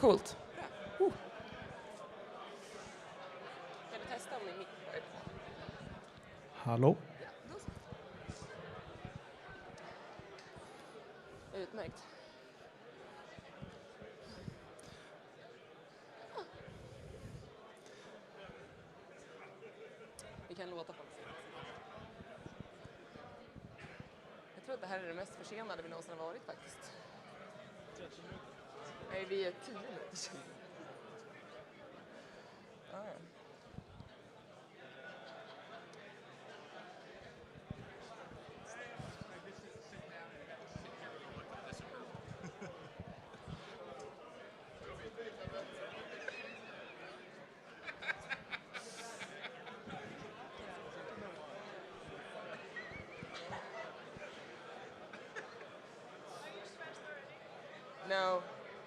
Coolt. Kan du testa om din mick är på? Hallå? Utmärkt. Vi kan låta folk se. Jag tror att det här är det mest försenade vi någonsin har varit faktiskt. Nej, vi är 10 minuter sedan.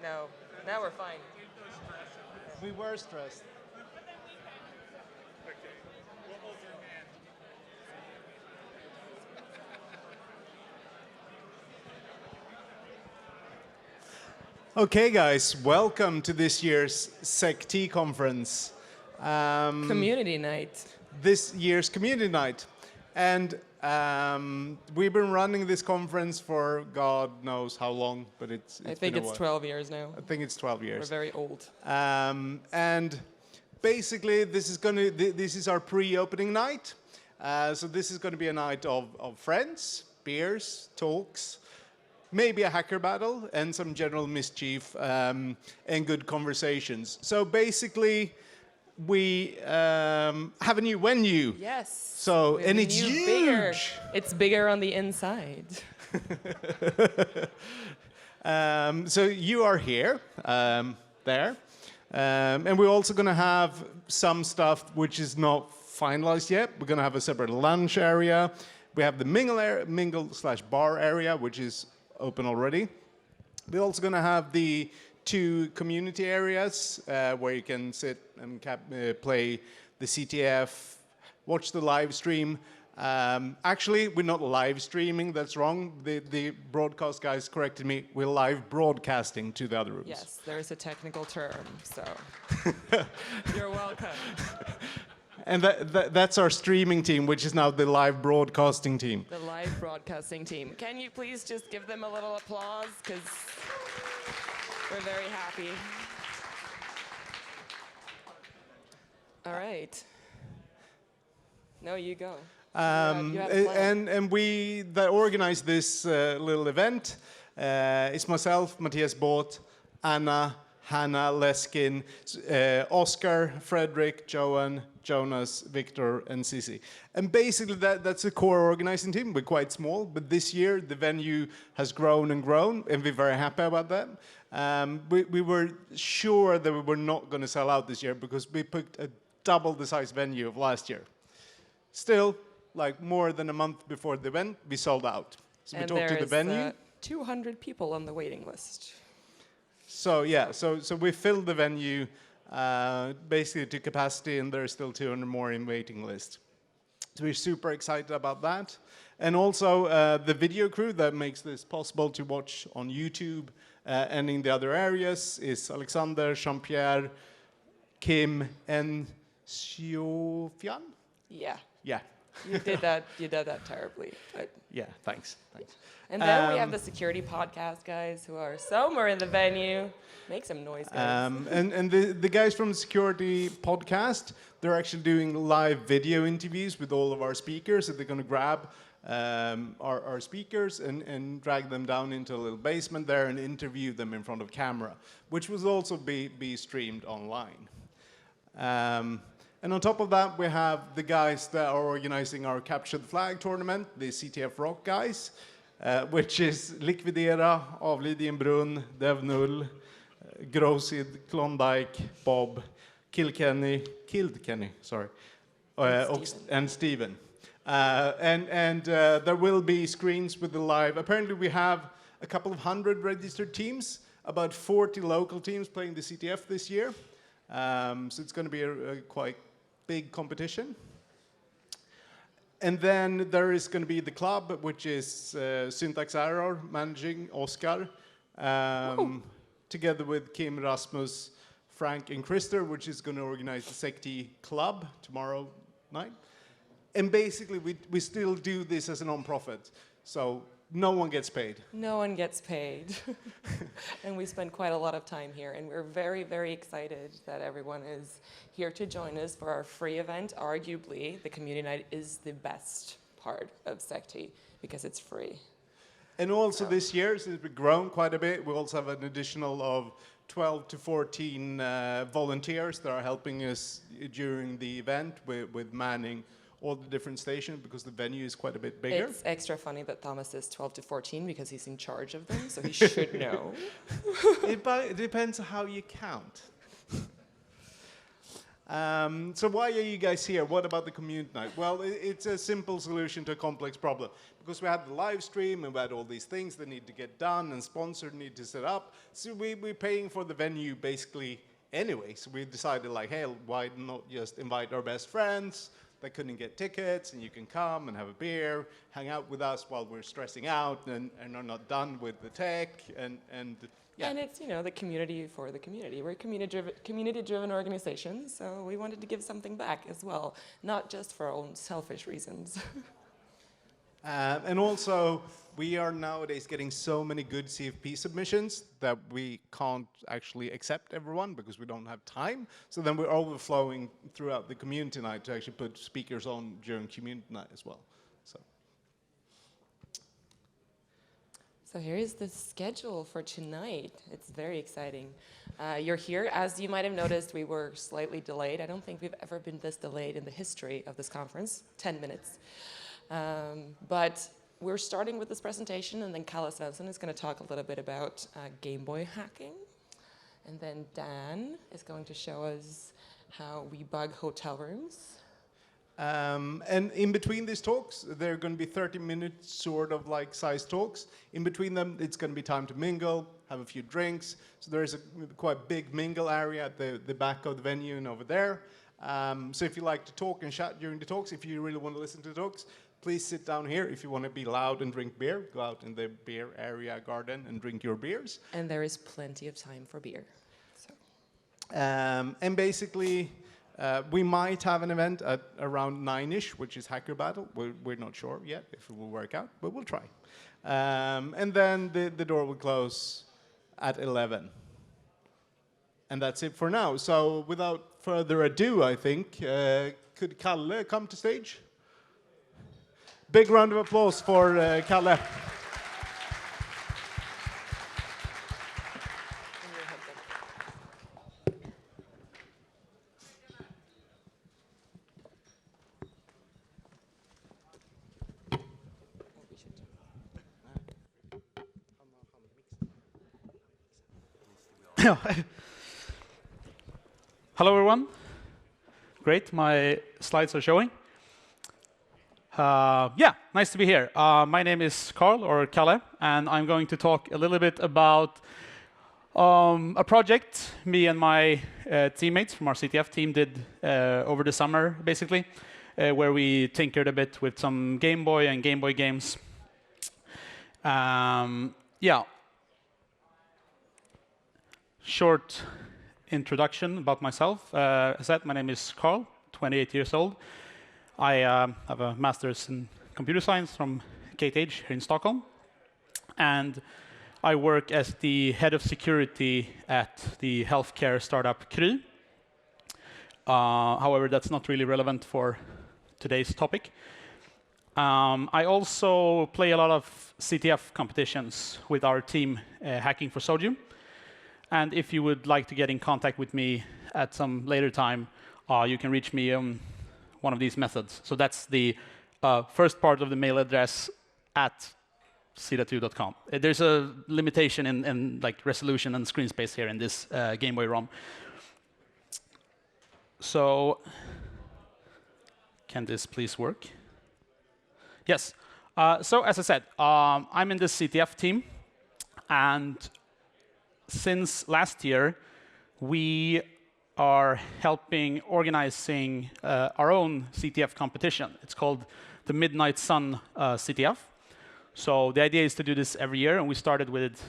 No. Now we're fine. We were stressed. Okay, guys, welcome to this year's SEC-T conference. Community night. This year's community night. And we've been running this conference for God knows how long, but I think it's 12 years now. I think it's 12 years. We're very old. And basically, this is our pre-opening night. So this is going to be a night of friends, beers, talks, maybe a hacker battle, and some general mischief and good conversations. So basically, we have a new venue. Yes. So, and it's huge. Bigger. It's bigger on the inside. So you are here, there. And we're also going to have some stuff which is not finalized yet. We're going to have a separate lunch area. We have the mingle/bar area, which is open already. We're also going to have the 2 community areas where you can sit and play the CTF, watch the live stream. Actually, we're not live streaming, that's wrong. The broadcast guys corrected me. We're live broadcasting to the other rooms. Yes, there is a technical term, so you're welcome. And that's our streaming team, which is now the live broadcasting team. The live broadcasting team. Can you please just give them a little applause? Because we're very happy. All right. No, you go. And we that organized this little event. It's myself, Matthias Båth, Anna, Hannah Leskin, Oscar, Frederick, Johan, Jonas, Victor, and Sissi. And basically that's a core organizing team. We're quite small, but this year the venue has grown and grown, and we're very happy about that. We were sure that we were not going to sell out this year because we picked a double the size venue of last year. Still, like more than a month before the event, we sold out. So and we talked to the venue. 200 people on the waiting list. So yeah, so we filled the venue basically to capacity, and there's still 200 more in waiting list. So we're super excited about that. And also the video crew that makes this possible to watch on YouTube and in the other areas is Alexander, Jean-Pierre, Kim, and Xiufian? Yeah. Yeah. You did that terribly. But. Yeah, thanks. And then we have the security podcast guys who are somewhere in the venue. Make some noise, guys. And the guys from the security podcast, they're actually doing live video interviews with all of our speakers. So they're going to grab our speakers and drag them down into a little basement there and interview them in front of camera, which will also be streamed online. And on top of that, we have the guys that are organizing our Capture the Flag tournament, the CTF Rock guys, which is Likvidera, Avlid i en brunn, Devnull, Grosid, Klondike, Bob, Killed Kenny, sorry, and Steven. And there will be screens with the live. Apparently, we have a couple of 100 registered teams, about 40 local teams playing the CTF this year. So it's going to be a quite big competition. And then there is going to be the club, which is Syntax Error managing Oscar. together with Kim, Rasmus, Frank, and Christer, which is going to organize the Secti Club tomorrow night. And basically, we still do this as a non-profit, so no one gets paid. No one gets paid. And we spend quite a lot of time here, and we're very, very excited that everyone is here to join us for our free event. Arguably, the community night is the best part of Secti because it's free. And also this year, since we've grown quite a bit, we also have an additional of 12 to 14 volunteers that are helping us during the event with manning all the different stations because the venue is quite a bit bigger. It's extra funny that Thomas is 12 to 14 because he's in charge of them, so he should know. It depends on how you count. So why are you guys here? What about the community night? Well, it's a simple solution to a complex problem. Because we had the live stream and we had all these things that need to get done and sponsored need to set up. So we're paying for the venue basically anyway. So we decided like, hey, why not just invite our best friends that couldn't get tickets, and you can come and have a beer, hang out with us while we're stressing out and are not done with the tech and yeah. And it's, the community for the community. We're a community-driven organization, so we wanted to give something back as well, not just for our own selfish reasons. And also, we are nowadays getting so many good CFP submissions that we can't actually accept everyone because we don't have time. So then we're overflowing throughout the community night to actually put speakers on during community night as well. So here is the schedule for tonight. It's very exciting. You're here. As you might have noticed, we were slightly delayed. I don't think we've ever been this delayed in the history of this conference, 10 minutes. But we're starting with this presentation, and then Kalle Svensson is going to talk a little bit about Game Boy hacking. And then Dan is going to show us how we bug hotel rooms. And in between these talks, there are going to be 30-minute sort of like size talks. In between them, it's going to be time to mingle, have a few drinks. So there is a quite big mingle area at the back of the venue and over there. So if you like to talk and chat during the talks, if you really want to listen to the talks, please sit down here. If you want to be loud and drink beer, go out in the beer area garden and drink your beers. And there is plenty of time for beer. So. And basically, we might have an event at around 9-ish, which is Hacker Battle. We're not sure yet if it will work out, but we'll try. And then the door will close at 11. And that's it for now. So without further ado, I think, could Kalle come to stage? Big round of applause for Kalle. Hello, everyone. Great, my slides are showing. Yeah, nice to be here. My name is Carl, or Kalle, and I'm going to talk a little bit about a project me and my teammates from our CTF team did over the summer, basically, where we tinkered a bit with some Game Boy and Game Boy games. Yeah. Short introduction about myself. As I said, my name is Carl, 28 years old. I have a master's in computer science from KTH here in Stockholm. And I work as the head of security at the healthcare startup Kry. However, that's not really relevant for today's topic. I also play a lot of CTF competitions with our team, Hacking for Sodium. And if you would like to get in contact with me at some later time, you can reach me on one of these methods. So that's the first part of the mail address at cida2.com. There's a limitation in like resolution and screen space here in this Game Boy ROM. So can this please work? Yes. So as I said, I'm in this CTF team, and since last year, we are helping organizing our own CTF competition. It's called the Midnight Sun CTF. So the idea is to do this every year, and we started with it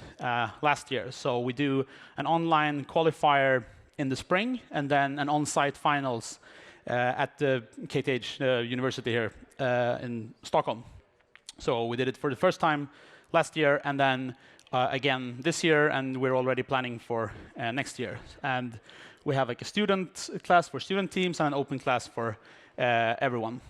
last year. So we do an online qualifier in the spring, and then an on-site finals at the KTH University here in Stockholm. So we did it for the first time last year, and then again this year, and we're already planning for next year. And we have like a student class for student teams and an open class for everyone.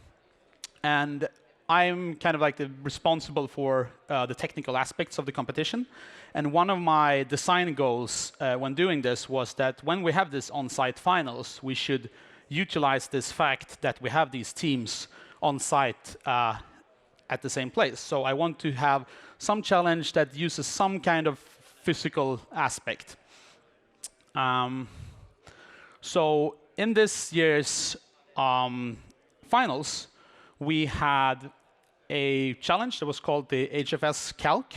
And I'm kind of like responsible for the technical aspects of the competition. And one of my design goals when doing this was that when we have this on-site finals, we should utilize this fact that we have these teams on site at the same place. So I want to have some challenge that uses some kind of physical aspect. So in this year's finals, we had a challenge that was called the HFS Calc,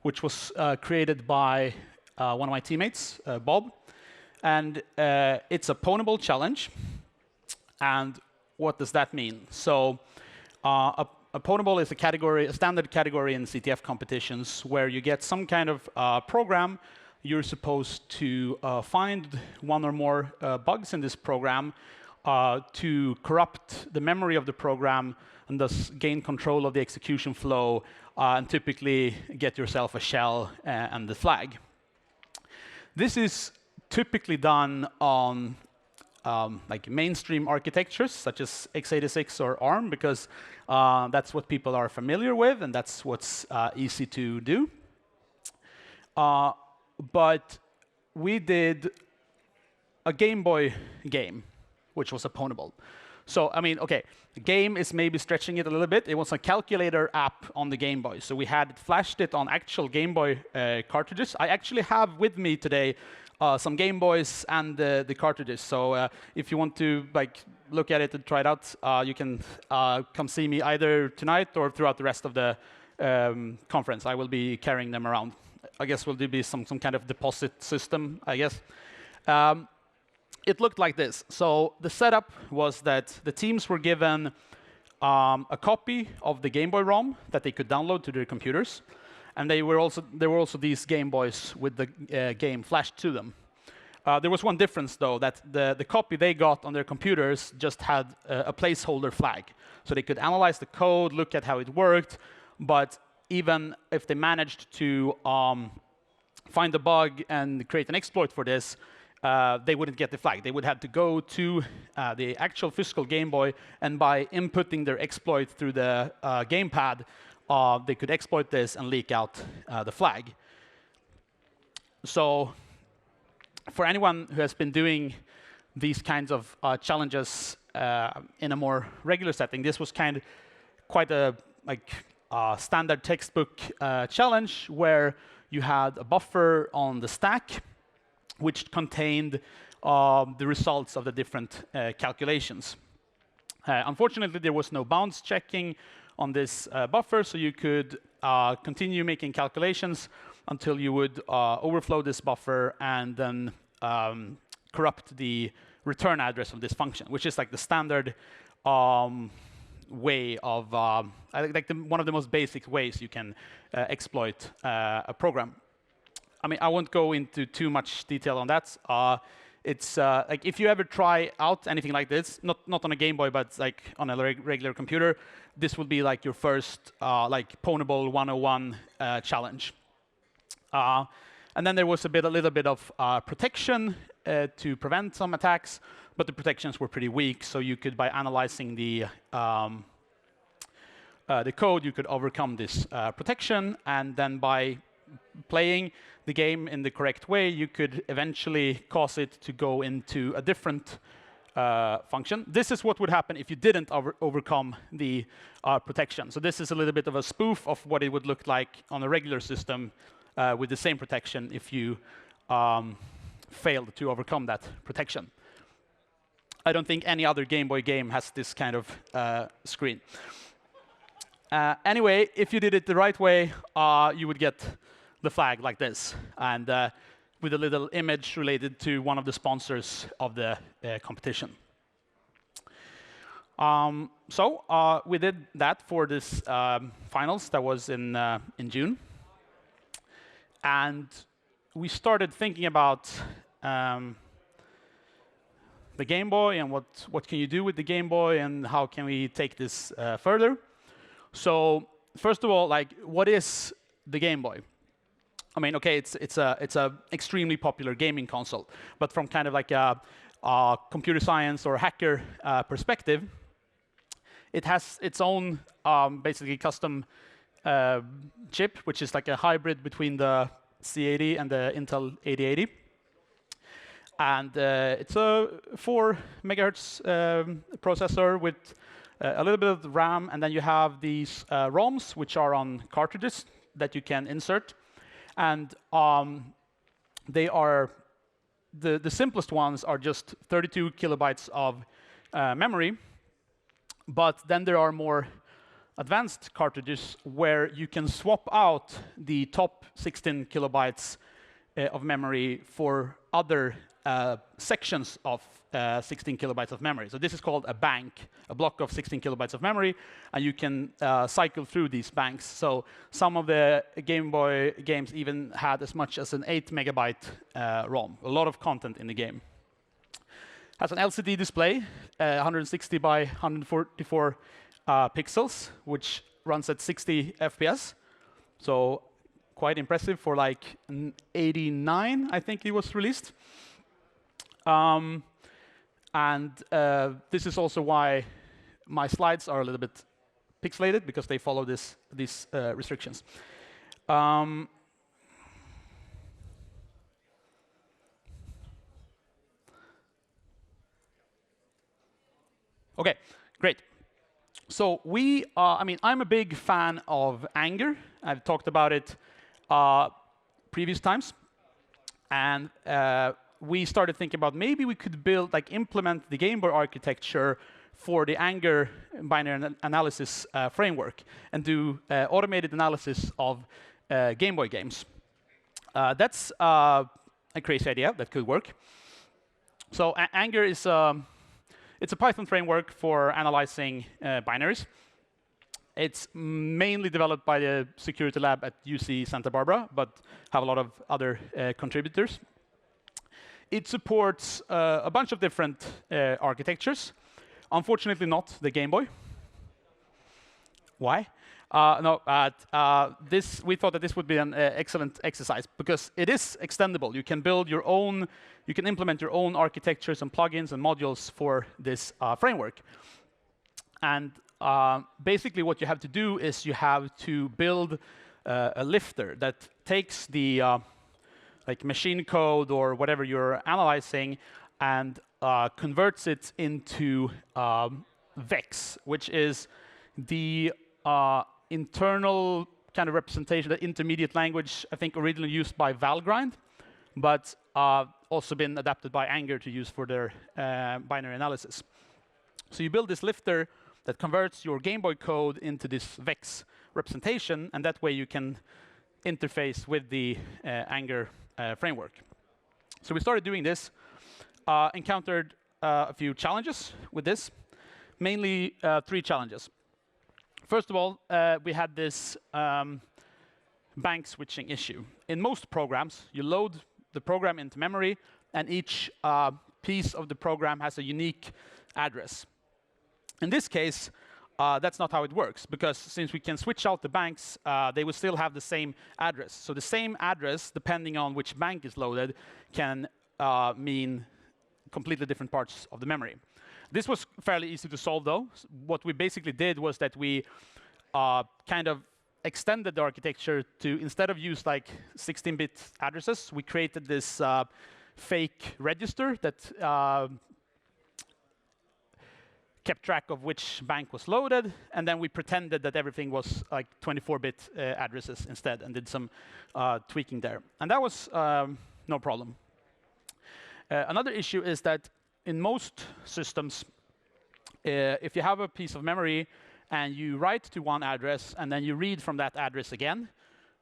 which was created by one of my teammates, Bob. And it's a pwnable challenge. And what does that mean? So a pwnable is a standard category in CTF competitions where you get some kind of program. You're supposed to find one or more bugs in this program to corrupt the memory of the program and thus gain control of the execution flow and typically get yourself a shell and the flag. This is typically done on like mainstream architectures such as x86 or ARM because that's what people are familiar with and that's what's easy to do. But we did a Game Boy game, which was a pwnable. So, I mean, OK, the game is maybe stretching it a little bit. It was a calculator app on the Game Boy. So we had flashed it on actual Game Boy cartridges. I actually have with me today some Game Boys and the cartridges. So if you want to like look at it and try it out, you can come see me either tonight or throughout the rest of the conference. I will be carrying them around. I guess will be some kind of deposit system, I guess. It looked like this. So the setup was that the teams were given a copy of the Game Boy ROM that they could download to their computers. And there were also these Game Boys with the game flashed to them. There was one difference, though, that the copy they got on their computers just had a placeholder flag. So they could analyze the code, look at how it worked, but even if they managed to find a bug and create an exploit for this, they wouldn't get the flag. They would have to go to the actual physical Game Boy, and by inputting their exploit through the gamepad, they could exploit this and leak out the flag. So for anyone who has been doing these kinds of challenges in a more regular setting, this was quite a standard textbook challenge where you had a buffer on the stack which contained the results of the different calculations. Unfortunately, there was no bounds checking on this buffer, so you could continue making calculations until you would overflow this buffer and then corrupt the return address of this function, which is like the standard way of, one of the most basic ways you can exploit a program. I mean, I won't go into too much detail on that. It's like if you ever try out anything like this, not on a Game Boy, but like on a regular computer, this will be like your first like pwnable 101 challenge. And then there was a little bit of protection to prevent some attacks, but the protections were pretty weak. So you could, by analyzing the code, you could overcome this protection, and then by playing the game in the correct way, you could eventually cause it to go into a different function. This is what would happen if you didn't overcome the protection. So this is a little bit of a spoof of what it would look like on a regular system with the same protection if you failed to overcome that protection. I don't think any other Game Boy game has this kind of screen. Anyway, if you did it the right way, you would get the flag like this, and with a little image related to one of the sponsors of the competition. We did that for this finals that was in June. And we started thinking about the Game Boy and what can you do with the Game Boy and how can we take this further. So first of all, like, what is the Game Boy? I mean, okay, it's a extremely popular gaming console, but from kind of like a computer science or hacker perspective, it has its own basically custom chip, which is like a hybrid between the C80 and the Intel 8080. And it's a 4 megahertz processor with a little bit of RAM, and then you have these ROMs, which are on cartridges that you can insert. And they are, the simplest ones are just 32 kilobytes of memory. But then there are more advanced cartridges where you can swap out the top 16 kilobytes of memory for other sections of 16 kilobytes of memory. So this is called a bank, a block of 16 kilobytes of memory, and you can cycle through these banks. So some of the Game Boy games even had as much as an 8 megabyte ROM, a lot of content in the game. Has an LCD display, 160 by 144 pixels, which runs at 60 FPS. So quite impressive for like an 89, I think it was released. This is also why my slides are a little bit pixelated, because they follow these restrictions. Okay, great. So I mean, I'm a big fan of Anger. I've talked about it previous times. And we started thinking about maybe we could build, like, implement the Game Boy architecture for the Anger binary analysis framework and do automated analysis of Game Boy games. That's a crazy idea that could work. So Anger is it's a Python framework for analyzing binaries. It's mainly developed by the security lab at UC Santa Barbara, but have a lot of other contributors. It supports a bunch of different architectures. Unfortunately, not the Game Boy. Why? We thought that this would be an excellent exercise because it is extendable. You can build your own, you can implement your own architectures and plugins and modules for this framework. And basically what you have to do is you have to build a lifter that takes the like machine code or whatever you're analyzing and converts it into VEX, which is the internal kind of representation, the intermediate language, I think originally used by Valgrind, but also been adapted by Anger to use for their binary analysis. So you build this lifter that converts your Game Boy code into this VEX representation, and that way you can interface with the Anger framework. So we started doing this, encountered a few challenges with this, mainly 3 challenges. First of all, we had this bank switching issue. In most programs, you load the program into memory, and each piece of the program has a unique address. In this case, that's not how it works, because since we can switch out the banks, they will still have the same address. So the same address, depending on which bank is loaded, can mean completely different parts of the memory. This was fairly easy to solve, though. What we basically did was that we kind of extended the architecture to, instead of use like 16-bit addresses, we created this fake register that kept track of which bank was loaded, and then we pretended that everything was like 24-bit addresses instead, and did some tweaking there. And that was no problem. Another issue is that in most systems, if you have a piece of memory and you write to one address and then you read from that address again,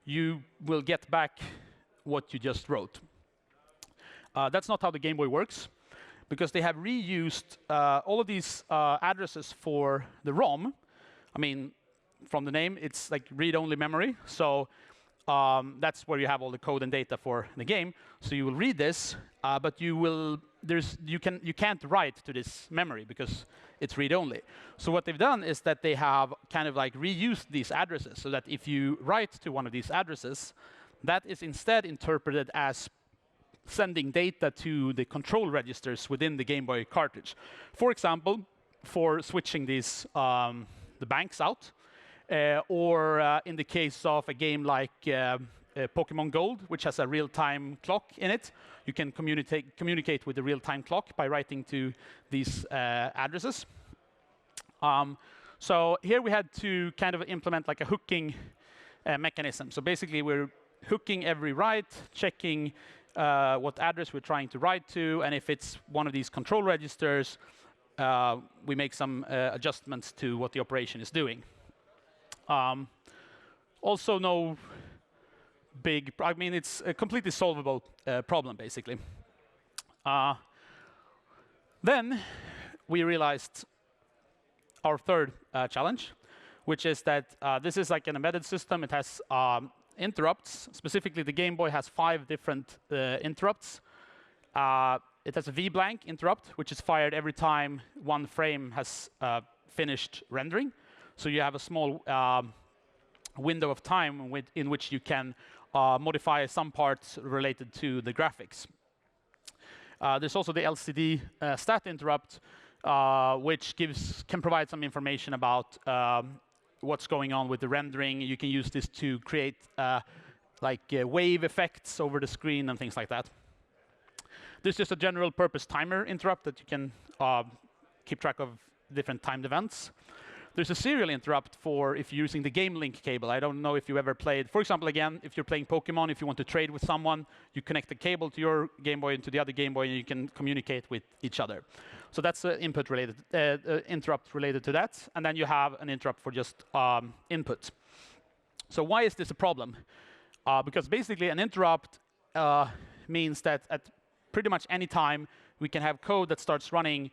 you will get back what you just wrote. That's not how the Game Boy works. because they have reused all of these addresses for the ROM. I mean, from the name, it's like read-only memory. So that's where you have all the code and data for the game. So you will read this, but you can't write to this memory because it's read-only. So what they've done is that they have kind of like reused these addresses so that if you write to one of these addresses, that is instead interpreted as sending data to the control registers within the Game Boy cartridge. For example, for switching these the banks out, or in the case of a game like Pokemon Gold, which has a real-time clock in it, you can communicate with the real-time clock by writing to these addresses. So here we had to kind of implement like a hooking mechanism. So basically, we're hooking every write, checking what address we're trying to write to, and if it's one of these control registers, we make some adjustments to what the operation is doing. Also, no big, I mean, it's a completely solvable problem, basically. Then we realized our third challenge, which is that this is like an embedded system. It has interrupts. Specifically, the Game Boy has 5 different interrupts. It has a V-blank interrupt, which is fired every time one frame has finished rendering. So you have a small window of time in which you can modify some parts related to the graphics. There's also the LCD stat interrupt, which can provide some information about what's going on with the rendering. You can use this to create wave effects over the screen and things like that. There's just a general purpose timer interrupt that you can keep track of different timed events. There's a serial interrupt for if you're using the game link cable. I don't know if you ever played, for example, again, if you're playing Pokemon, if you want to trade with someone, you connect the cable to your Game Boy and to the other Game Boy, and you can communicate with each other. So that's an interrupt related to that. And then you have an interrupt for just input. So why is this a problem? Because basically an interrupt means that at pretty much any time we can have code that starts running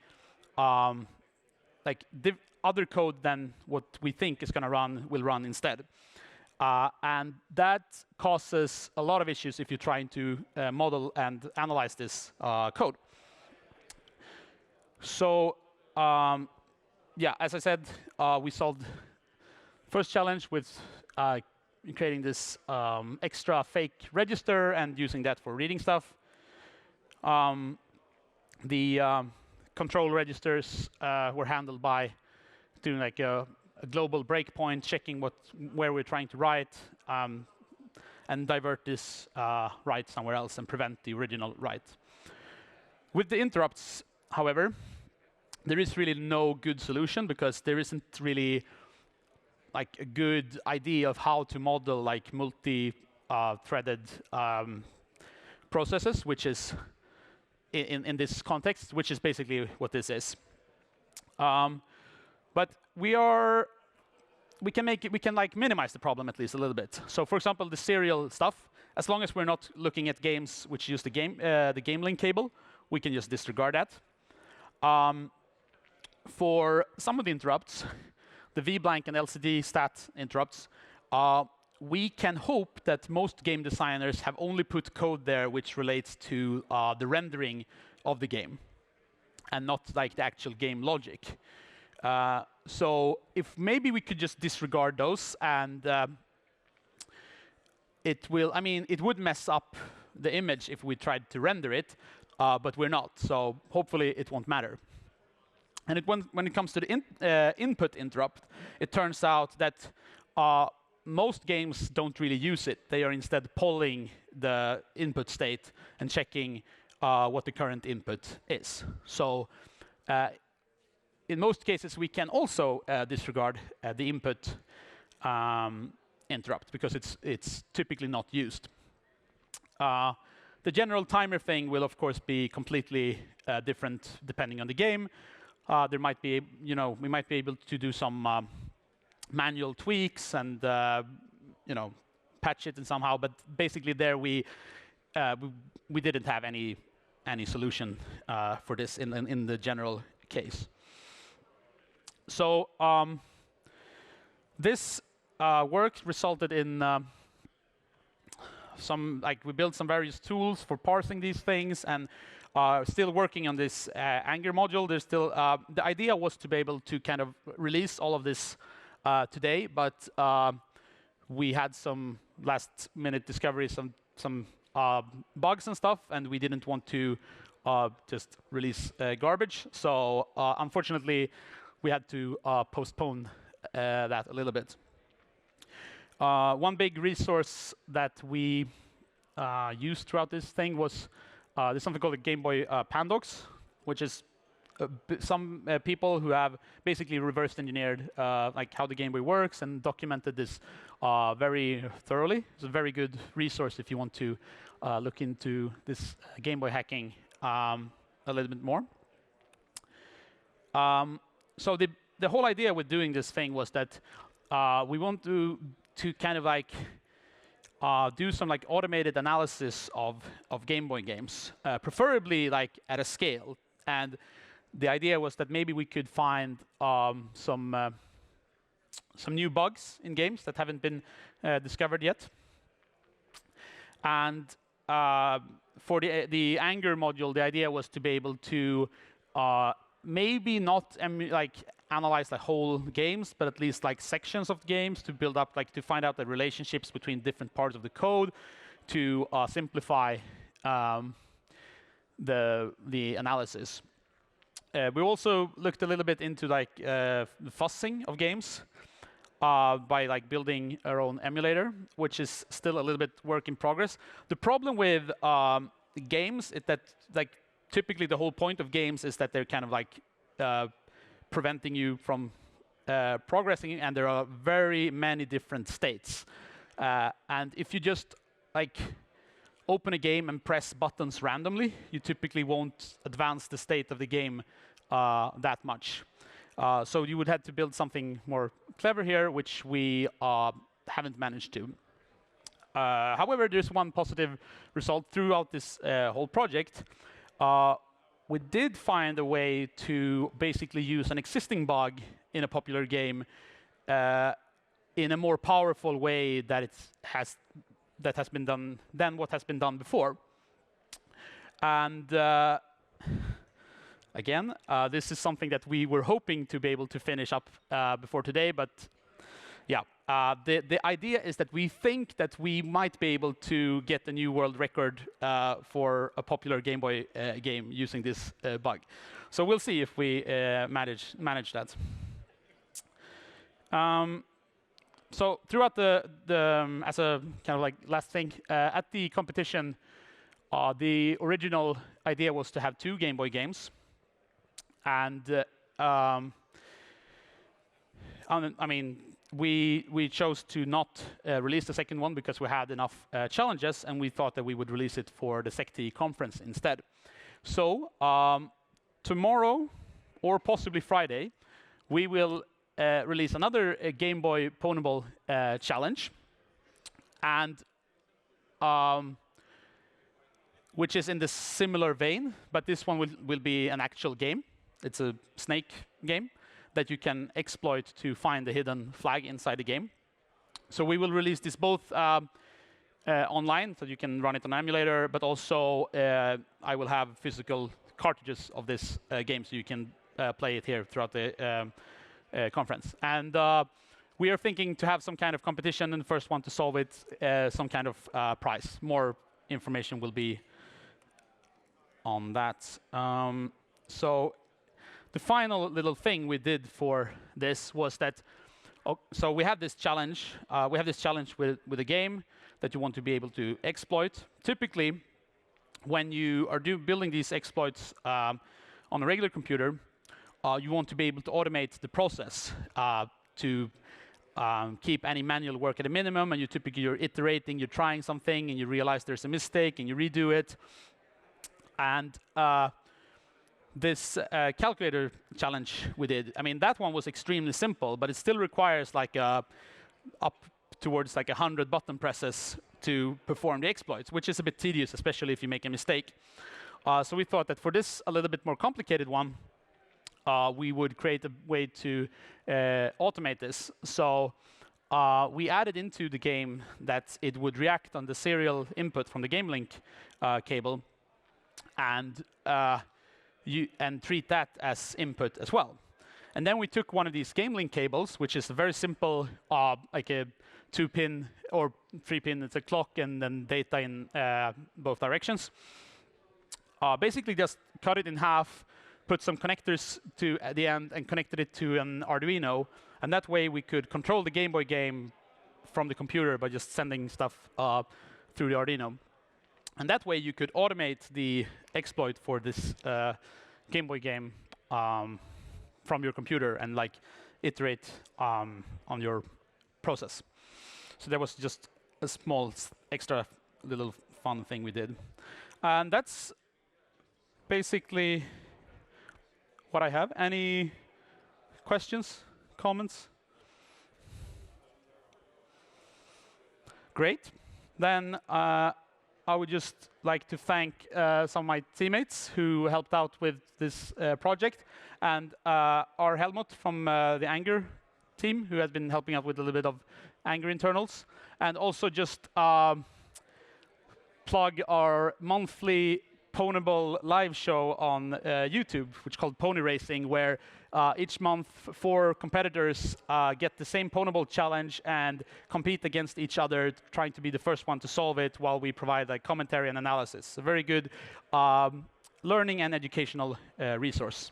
other code than what we think is going to will run instead. And that causes a lot of issues if you're trying to model and analyze this code. So as I said, we solved first challenge with creating this extra fake register and using that for reading stuff. The control registers were handled by doing like a global breakpoint, checking where we're trying to write, and divert this write somewhere else and prevent the original write. With the interrupts, however, there is really no good solution because there isn't really like a good idea of how to model like multi-threaded processes, which is in this context, which is basically what this is. But we can like minimize the problem at least a little bit. So for example, the serial stuff, as long as we're not looking at games which use the game link cable, we can just disregard that. For some of the interrupts, the V-blank and LCD stat interrupts, we can hope that most game designers have only put code there which relates to the rendering of the game and not like the actual game logic. So if maybe we could just disregard those, and it would mess up the image if we tried to render it, but we're not. So hopefully it won't matter. And when it comes to the input interrupt, it turns out that most games don't really use it. They are instead polling the input state and checking what the current input is. So in most cases, we can also disregard the input interrupt because it's typically not used. The general timer thing will, of course, be completely different depending on the game. There might be, we might be able to do some manual tweaks and, patch it in somehow. But basically, there we didn't have any any solution for this in the general case. So this work resulted in we built some various tools for parsing these things, and still working on this Anger module. There's still the idea was to be able to kind of release all of this today, but we had some last-minute discoveries, some bugs and stuff, and we didn't want to just release garbage. So unfortunately, we had to postpone that a little bit. One big resource that we used throughout this thing was there's something called the Game Boy Pandocs, which is some people who have basically reverse engineered like how the Game Boy works and documented this very thoroughly. It's a very good resource if you want to look into this Game Boy hacking a little bit more. So the whole idea with doing this thing was that we want to kind of like do some like automated analysis of Game Boy games, preferably like at a scale. And the idea was that maybe we could find some new bugs in games that haven't been discovered yet. And for the Anger module, the idea was to be able to maybe not analyze the whole games, but at least like sections of games to build up, like to find out the relationships between different parts of the code, to simplify the analysis. We also looked a little bit into like the fuzzing of games by like building our own emulator, which is still a little bit work in progress. The problem with games is that like typically the whole point of games is that they're kind of like preventing you from progressing, and there are very many different states. And if you just like open a game and press buttons randomly, you typically won't advance the state of the game that much. So you would have to build something more clever here, which we haven't managed to. However, there's one positive result throughout this whole project. We did find a way to basically use an existing bug in a popular game in a more powerful way that has been done than what has been done before. And again, this is something that we were hoping to be able to finish up before today, but yeah. The idea is that we think that we might be able to get a new world record for a popular Game Boy game using this bug. So we'll see if we manage that. So throughout as a kind of like last thing, at the competition, the original idea was to have 2 Game Boy games. And I mean, we chose to not release the second one because we had enough challenges, and we thought that we would release it for the SecT conference instead. So tomorrow, or possibly Friday, we will release another Game Boy Pwnable challenge, and which is in the similar vein, but this one will be an actual game. It's a snake game that you can exploit to find the hidden flag inside the game. So we will release this both online, so you can run it on emulator, but also I will have physical cartridges of this game, so you can play it here throughout the conference. And we are thinking to have some kind of competition, and the first one to solve it, some kind of prize. More information will be on that. So the final little thing we did for this was that, so we have this challenge. We have this challenge with a game that you want to be able to exploit. Typically, when you are building these exploits on a regular computer, you want to be able to automate the process to keep any manual work at a minimum. And you're iterating, you're trying something, and you realize there's a mistake, and you redo it. And this calculator challenge we did, I mean, that one was extremely simple, but it still requires like up towards like 100 button presses to perform the exploits, which is a bit tedious, especially if you make a mistake. So we thought that for this a little bit more complicated one, we would create a way to automate this. So we added into the game that it would react on the serial input from the game link cable and treat that as input as well. And then we took one of these game link cables, which is a very simple, like a 2-pin or 3-pin. It's a clock and then data in both directions. Basically, just cut it in half, put some connectors to at the end, and connected it to an Arduino. And that way, we could control the Game Boy game from the computer by just sending stuff through the Arduino. And that way, you could automate the exploit for this Game Boy game from your computer and like iterate on your process. So that was just a small extra little fun thing we did. And that's basically what I have. Any questions, comments? Great. Then I would just like to thank some of my teammates who helped out with this project, and our Helmut from the Anger team, who has been helping out with a little bit of Anger internals, and also just plug our monthly Pwnable live show on YouTube, which is called Pony Racing, where each month 4 competitors get the same Pwnable challenge and compete against each other, trying to be the first one to solve it while we provide like commentary and analysis. A very good learning and educational resource.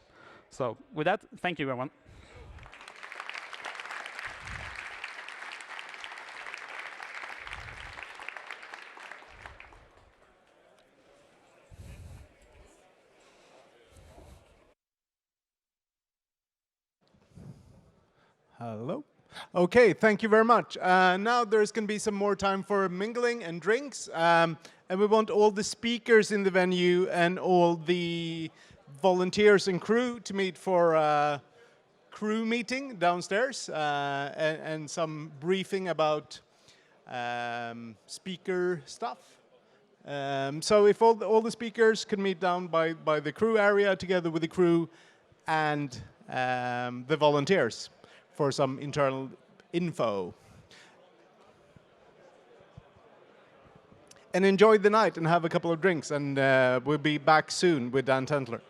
So with that, thank you, everyone. Hello. Okay, thank you very much. Now there's going to be some more time for mingling and drinks. And we want all the speakers in the venue and all the volunteers and crew to meet for a crew meeting downstairs and some briefing about speaker stuff. So if all the speakers can meet down by the crew area together with the crew and the volunteers for some internal info. And enjoy the night and have a couple of drinks, and we'll be back soon with Dan Tentler.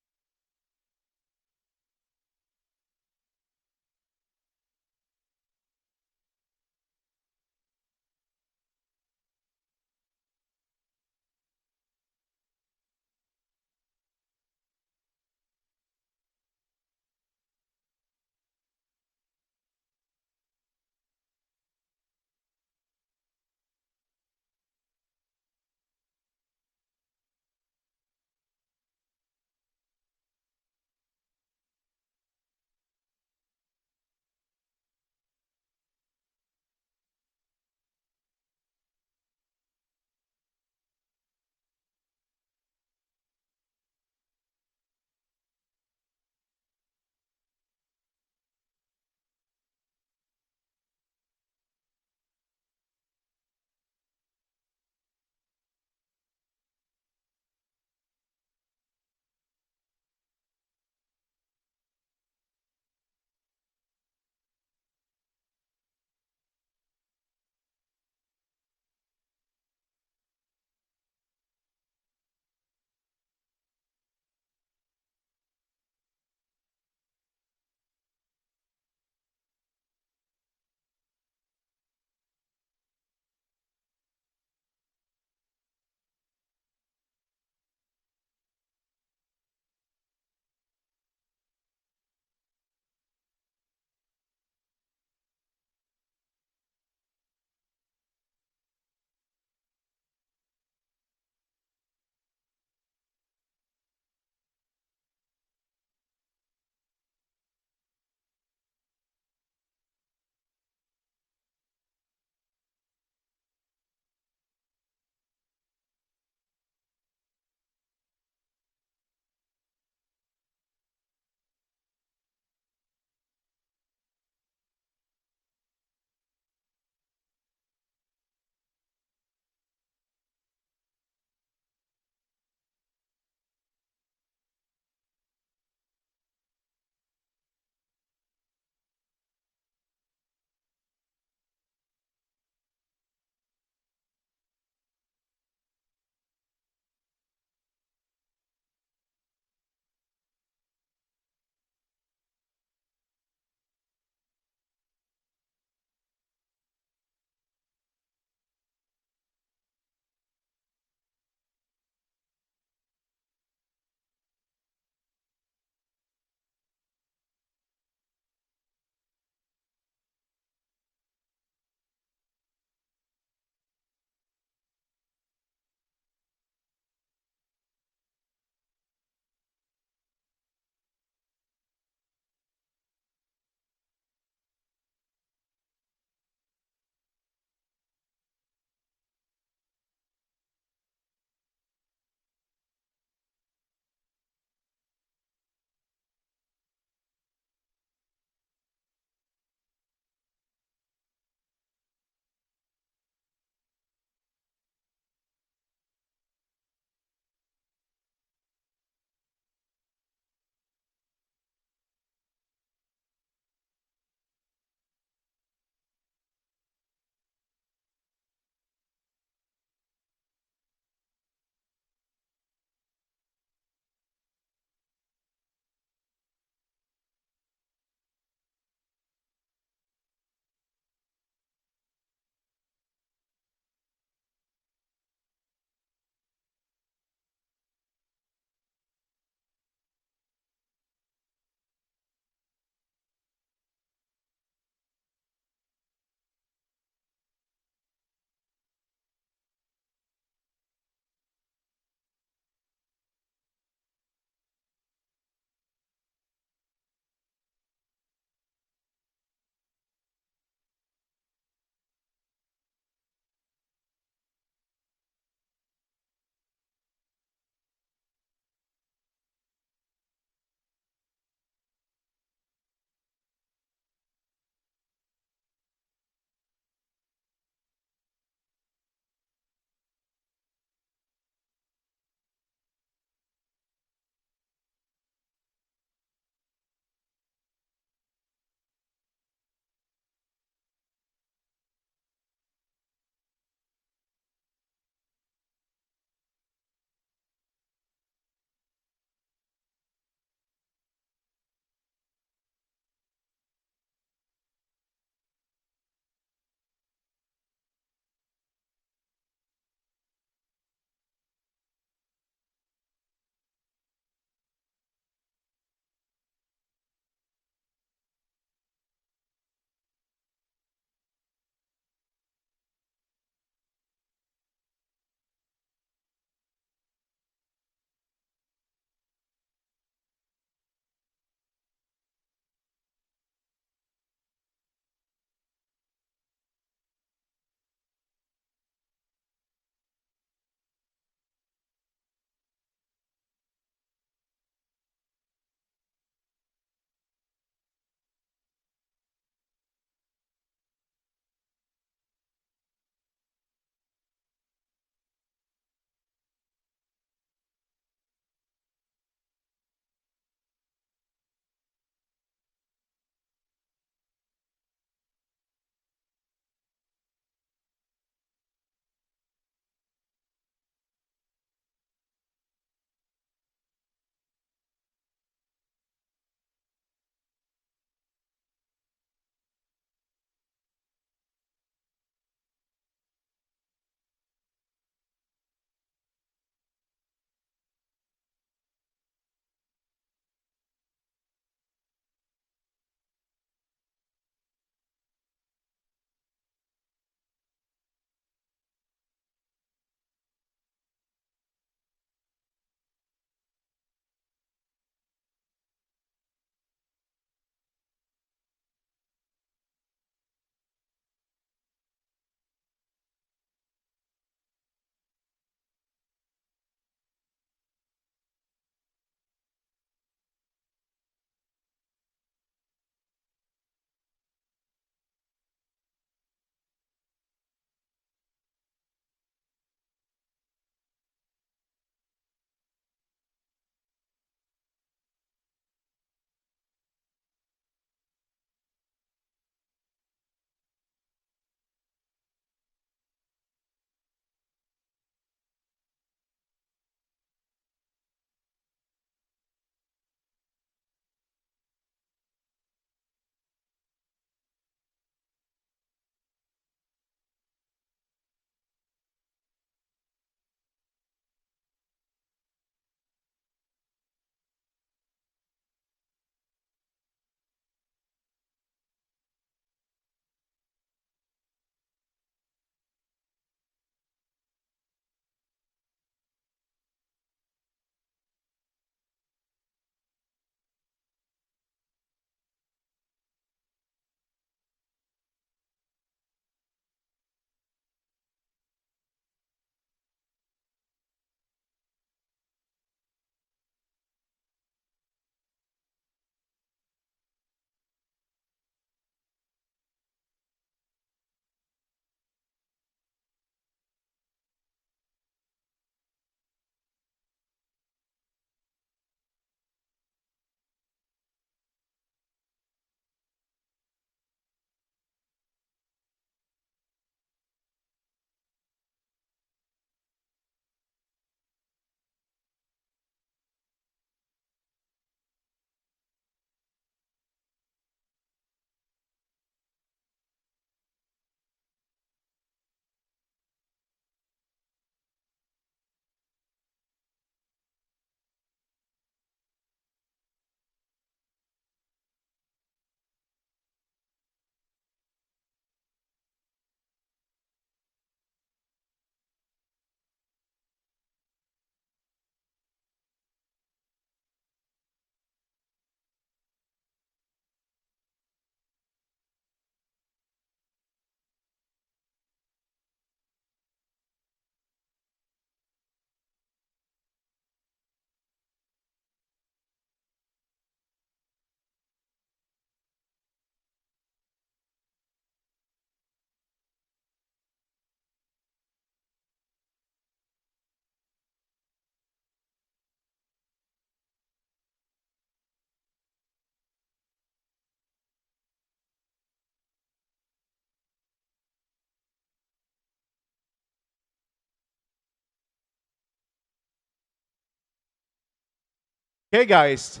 Okay, guys.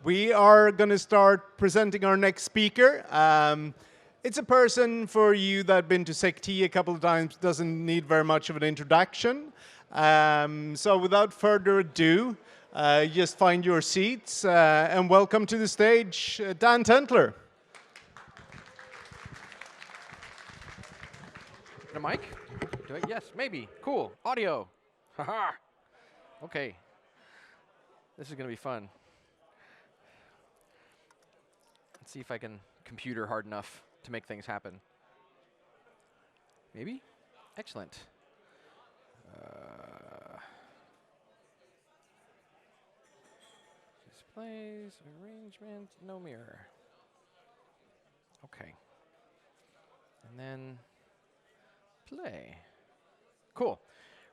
We are going to start presenting our next speaker. It's a person for you that have been to SecT a couple of times, doesn't need very much of an introduction. So without further ado, just find your seats and welcome to the stage, Dan Tentler. A mic? Do I? Yes, maybe. Cool. Audio. Haha. Okay. This is going to be fun. Let's see if I can computer hard enough to make things happen. Maybe? Excellent. Displays, arrangement, no mirror. Okay. And then play. Cool.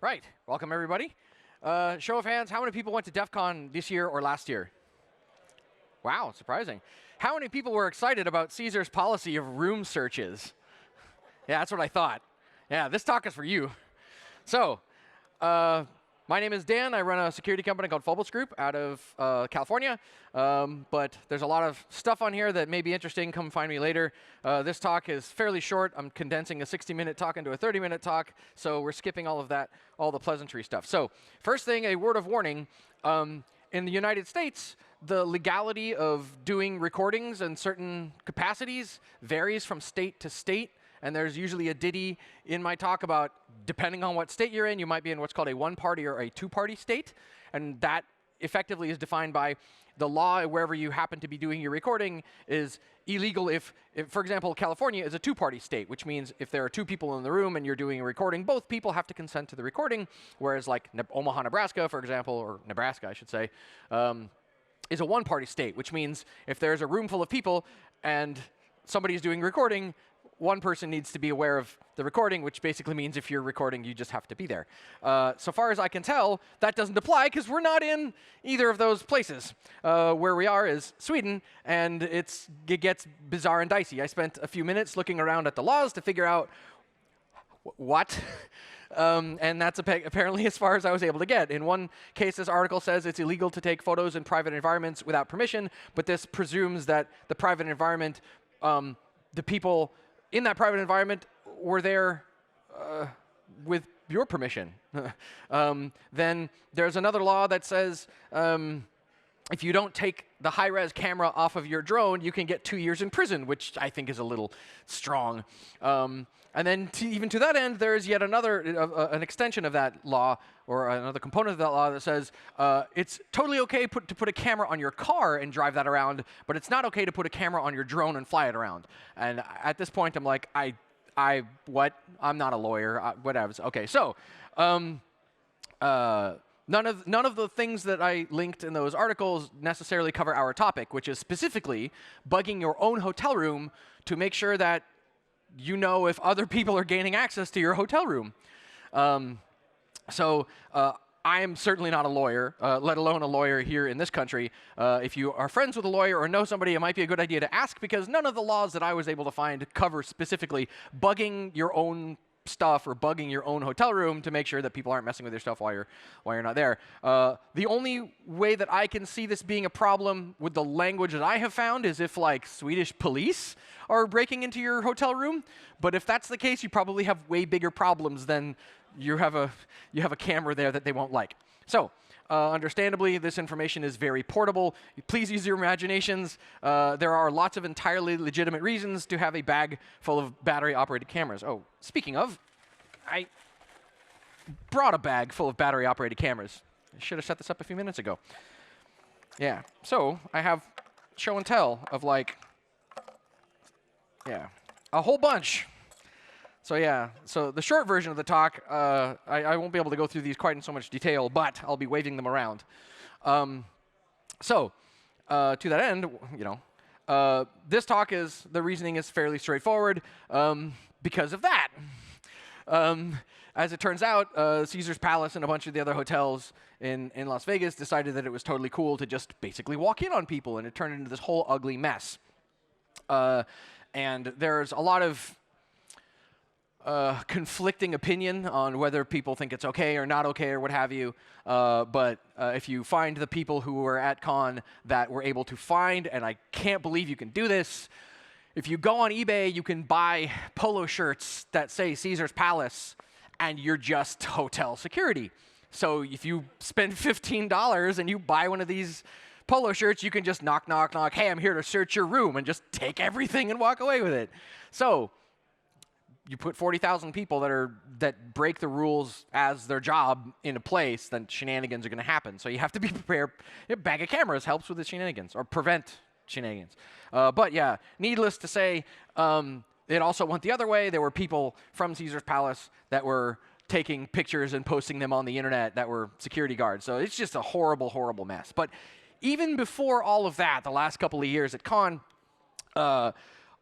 Right. Welcome, everybody. Show of hands, how many people went to DEF CON this year or last year? Wow, surprising. How many people were excited about Caesar's policy of room searches? Yeah, that's what I thought. Yeah, this talk is for you. So, my name is Dan. I run a security company called Phobos Group out of California. But there's a lot of stuff on here that may be interesting. Come find me later. This talk is fairly short. I'm condensing a 60-minute talk into a 30-minute talk. So we're skipping all of that, all the pleasantry stuff. So first thing, a word of warning. In the United States, the legality of doing recordings in certain capacities varies from state to state. And there's usually a ditty in my talk about, depending on what state you're in, you might be in what's called a one-party or a two-party state. And that effectively is defined by the law wherever you happen to be doing your recording is illegal if, for example, California is a two-party state, which means if there are two people in the room and you're doing a recording, both people have to consent to the recording, whereas like Omaha, Nebraska, for example, or Nebraska, I should say, is a one-party state, which means if there's a room full of people and somebody's doing recording, one person needs to be aware of the recording, which basically means if you're recording, you just have to be there. So far as I can tell, that doesn't apply because we're not in either of those places. Where we are is Sweden, and it gets bizarre and dicey. I spent a few minutes looking around at the laws to figure out what. And that's apparently as far as I was able to get. In one case, this article says it's illegal to take photos in private environments without permission, but this presumes that the private environment, the people in that private environment were there with your permission. Then there's another law that says if you don't take the high-res camera off of your drone, you can get 2 years in prison, which I think is a little strong. And then even to that end, there's yet another, an extension of that law, or another component of that law that says it's totally okay to put a camera on your car and drive that around, but it's not okay to put a camera on your drone and fly it around. And at this point, I'm like, what? I'm not a lawyer. Whatever. Okay, so none of the things that I linked in those articles necessarily cover our topic, which is specifically bugging your own hotel room to make sure that you know if other people are gaining access to your hotel room. So I am certainly not a lawyer, let alone a lawyer here in this country. If you are friends with a lawyer or know somebody, it might be a good idea to ask, because none of the laws that I was able to find cover specifically bugging your own stuff or bugging your own hotel room to make sure that people aren't messing with your stuff while you're not there. The only way that I can see this being a problem with the language that I have found is if like Swedish police are breaking into your hotel room. But if that's the case, you probably have way bigger problems than you have a camera there that they won't like. So understandably, this information is very portable. Please use your imaginations. There are lots of entirely legitimate reasons to have a bag full of battery-operated cameras. Oh, speaking of, I brought a bag full of battery-operated cameras. I should have set this up a few minutes ago. Yeah, so I have show and tell of like, yeah, a whole bunch. So yeah, so the short version of the talk, I won't be able to go through these quite in so much detail, but I'll be waving them around. To that end, this talk the reasoning is fairly straightforward because of that. As it turns out, Caesar's Palace and a bunch of the other hotels in Las Vegas decided that it was totally cool to just basically walk in on people, and it turned into this whole ugly mess. And there's a lot of conflicting opinion on whether people think it's okay or not okay or what have you. But if you find the people who were at con that were able to find, and I can't believe you can do this, if you go on eBay, you can buy polo shirts that say Caesar's Palace, and you're just hotel security. So if you spend $15 and you buy one of these polo shirts, you can just knock, knock, knock, hey, I'm here to search your room, and just take everything and walk away with it. So you put 40,000 people that break the rules as their job in a place, then shenanigans are going to happen. So you have to be prepared. A bag of cameras helps with the shenanigans, or prevent shenanigans. But yeah, needless to say, it also went the other way. There were people from Caesar's Palace that were taking pictures and posting them on the internet that were security guards. So it's just a horrible, horrible mess. But even before all of that, the last couple of years at con, on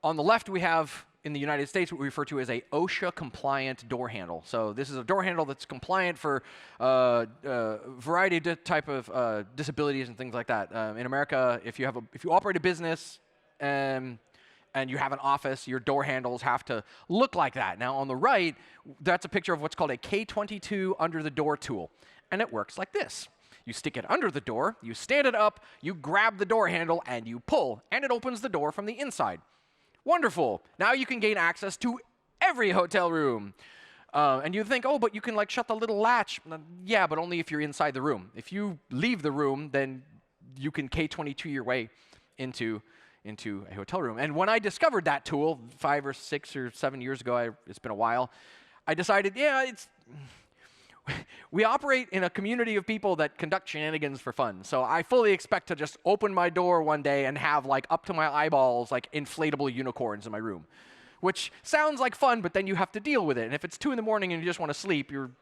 the left we have, in the United States, what we refer to as a OSHA-compliant door handle. So this is a door handle that's compliant for variety of type of disabilities and things like that. In America, if you operate a business and you have an office, your door handles have to look like that. Now, on the right, that's a picture of what's called a K22 under-the-door tool, and it works like this. You stick it under the door, you stand it up, you grab the door handle, and you pull, and it opens the door from the inside. Wonderful. Now you can gain access to every hotel room. And you think, oh, but you can like shut the little latch. Yeah, but only if you're inside the room. If you leave the room, then you can K22 your way into a hotel room. And when I discovered that tool 5 or 6 or 7 years ago, it's been a while, I decided, yeah, we operate in a community of people that conduct shenanigans for fun. So I fully expect to just open my door one day and have like up to my eyeballs like inflatable unicorns in my room, which sounds like fun, but then you have to deal with it. And if it's 2 in the morning and you just want to sleep, you're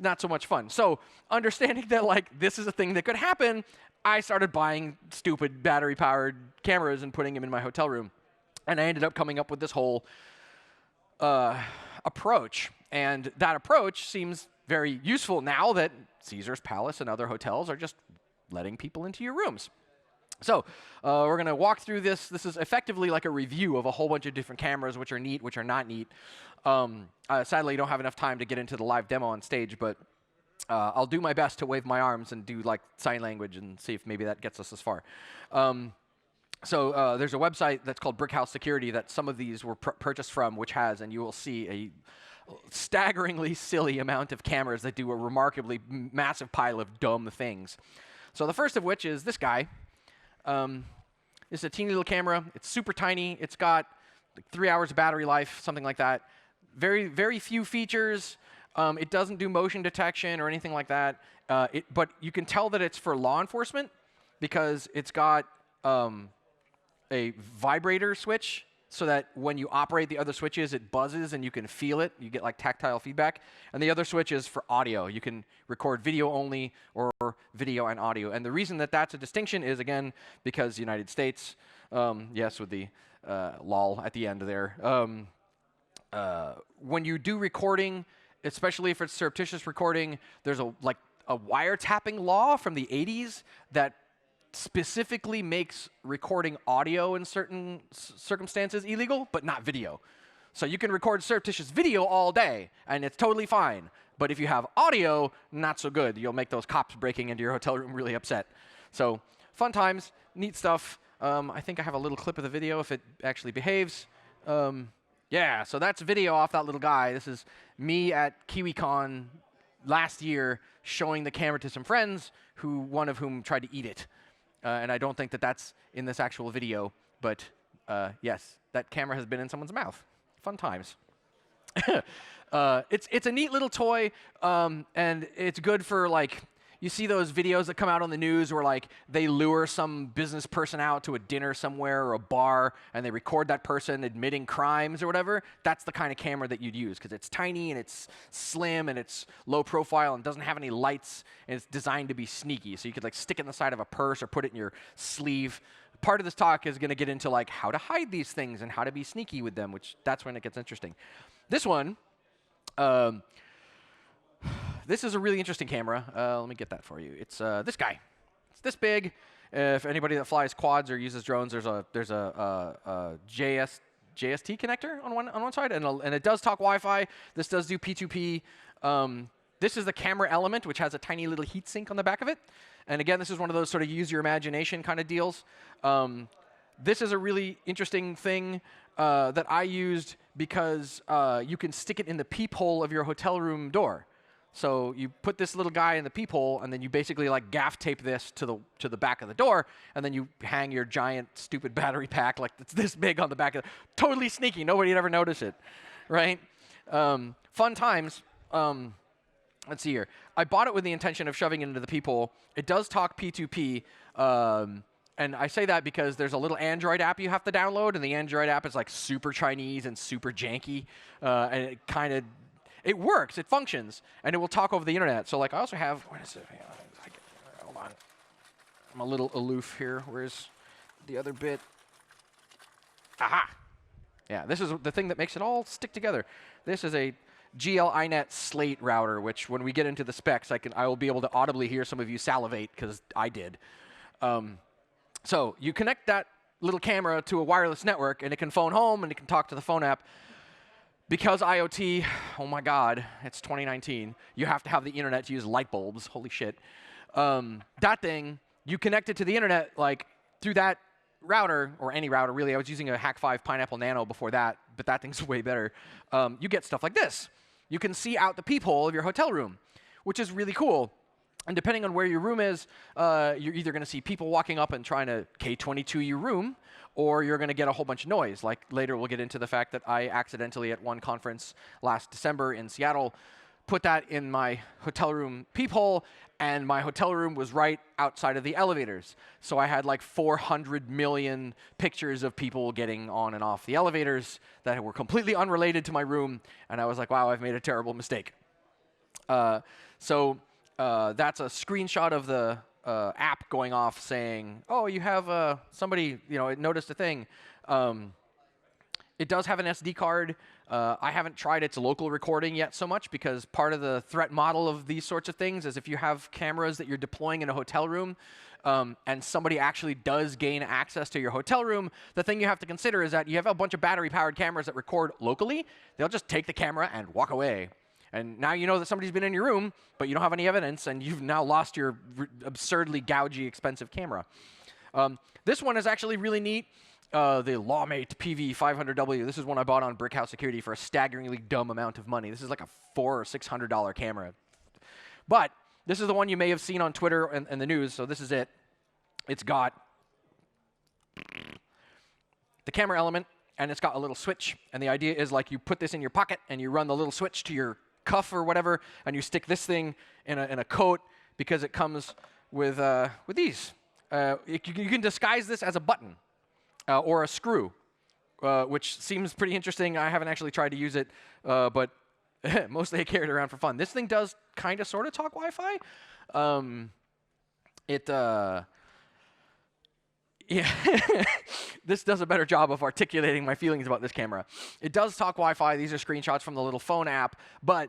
not so much fun. So understanding that like this is a thing that could happen, I started buying stupid battery-powered cameras and putting them in my hotel room. And I ended up coming up with this whole approach. And that approach seems very useful now that Caesar's Palace and other hotels are just letting people into your rooms. So we're going to walk through this. This is effectively like a review of a whole bunch of different cameras, which are neat, which are not neat. Sadly, I don't have enough time to get into the live demo on stage, but I'll do my best to wave my arms and do like sign language and see if maybe that gets us as far. So there's a website that's called Brickhouse Security that some of these were purchased from, which has, and you will see a staggeringly silly amount of cameras that do a remarkably massive pile of dumb things. So the first of which is this guy. It's a teeny little camera. It's super tiny. It's got like 3 hours of battery life, something like that. Very, very few features. It doesn't do motion detection or anything like that. But you can tell that it's for law enforcement because it's got a vibrator switch, so that when you operate the other switches, it buzzes and you can feel it. You get like tactile feedback. And the other switch is for audio. You can record video only or video and audio. And the reason that that's a distinction is, again, because the United States, yes, with the lol at the end there. When you do recording, especially if it's surreptitious recording, there's a wiretapping law from the 80s that specifically makes recording audio in certain circumstances illegal, but not video. So you can record surreptitious video all day, and it's totally fine. But if you have audio, not so good. You'll make those cops breaking into your hotel room really upset. So fun times, neat stuff. I think I have a little clip of the video if it actually behaves. Yeah, so that's video off that little guy. This is me at KiwiCon last year showing the camera to some friends, one of whom tried to eat it. And I don't think that that's in this actual video, but yes, that camera has been in someone's mouth. Fun times. It's a neat little toy, and it's good for like, you see those videos that come out on the news where like they lure some business person out to a dinner somewhere or a bar, and they record that person admitting crimes or whatever. That's the kind of camera that you'd use because it's tiny and it's slim and it's low profile and doesn't have any lights, and it's designed to be sneaky. So you could like stick it in the side of a purse or put it in your sleeve. Part of this talk is going to get into like how to hide these things and how to be sneaky with them, which that's when it gets interesting. This one. This is a really interesting camera. Let me get that for you. It's this guy. It's this big. If anybody that flies quads or uses drones, there's a JST connector on one side, and it does talk Wi-Fi. This does do P2P. This is the camera element, which has a tiny little heat sink on the back of it. And again, this is one of those sort of use your imagination kind of deals. This is a really interesting thing that I used because you can stick it in the peephole of your hotel room door. So you put this little guy in the peephole, and then you basically like gaff tape this to the back of the door, and then you hang your giant stupid battery pack like it's this big on the back of it. Totally sneaky. Nobody'd ever notice it, right? Fun times. Let's see here. I bought it with the intention of shoving it into the peephole. It does talk P2P. And I say that because there's a little Android app you have to download, and the Android app is like super Chinese and super janky, and it works, it functions, and it will talk over the internet. So like I also have, what is it? Hold on. I'm a little aloof here. Where's the other bit? Aha! Yeah, this is the thing that makes it all stick together. This is a GL-INET Slate router, which when we get into the specs, I will be able to audibly hear some of you salivate, because I did. So you connect that little camera to a wireless network, and it can phone home, and it can talk to the phone app. Because IoT, oh my God, it's 2019, you have to have the internet to use light bulbs. Holy shit. That thing, you connect it to the internet like through that router, or any router really. I was using a Hack 5 Pineapple Nano before that, but that thing's way better. You get stuff like this. You can see out the peephole of your hotel room, which is really cool. And depending on where your room is, you're either going to see people walking up and trying to K22 your room, or you're going to get a whole bunch of noise. Like later we'll get into the fact that I accidentally at one conference last December in Seattle put that in my hotel room peephole, and my hotel room was right outside of the elevators. So I had like 400 million pictures of people getting on and off the elevators that were completely unrelated to my room, and I was like, wow, I've made a terrible mistake. That's a screenshot of the app going off saying, oh, you have somebody, it noticed a thing. It does have an SD card. I haven't tried its local recording yet so much, because part of the threat model of these sorts of things is if you have cameras that you're deploying in a hotel room, and somebody actually does gain access to your hotel room, the thing you have to consider is that you have a bunch of battery-powered cameras that record locally. They'll just take the camera and walk away. And now you know that somebody's been in your room, but you don't have any evidence, and you've now lost your absurdly gougy, expensive camera. This one is actually really neat. The Lawmate PV500W. This is one I bought on Brickhouse Security for a staggeringly dumb amount of money. This is like a $400 or $600 camera. But this is the one you may have seen on Twitter and the news, so this is it. It's got the camera element, and it's got a little switch. And the idea is like you put this in your pocket, and you run the little switch to your cuff or whatever, and you stick this thing in a coat, because it comes with these. You can disguise this as a button or a screw, which seems pretty interesting. I haven't actually tried to use it, but mostly I carry it around for fun. This thing does kind of sort of talk Wi-Fi. Yeah, this does a better job of articulating my feelings about this camera. It does talk Wi-Fi. These are screenshots from the little phone app, but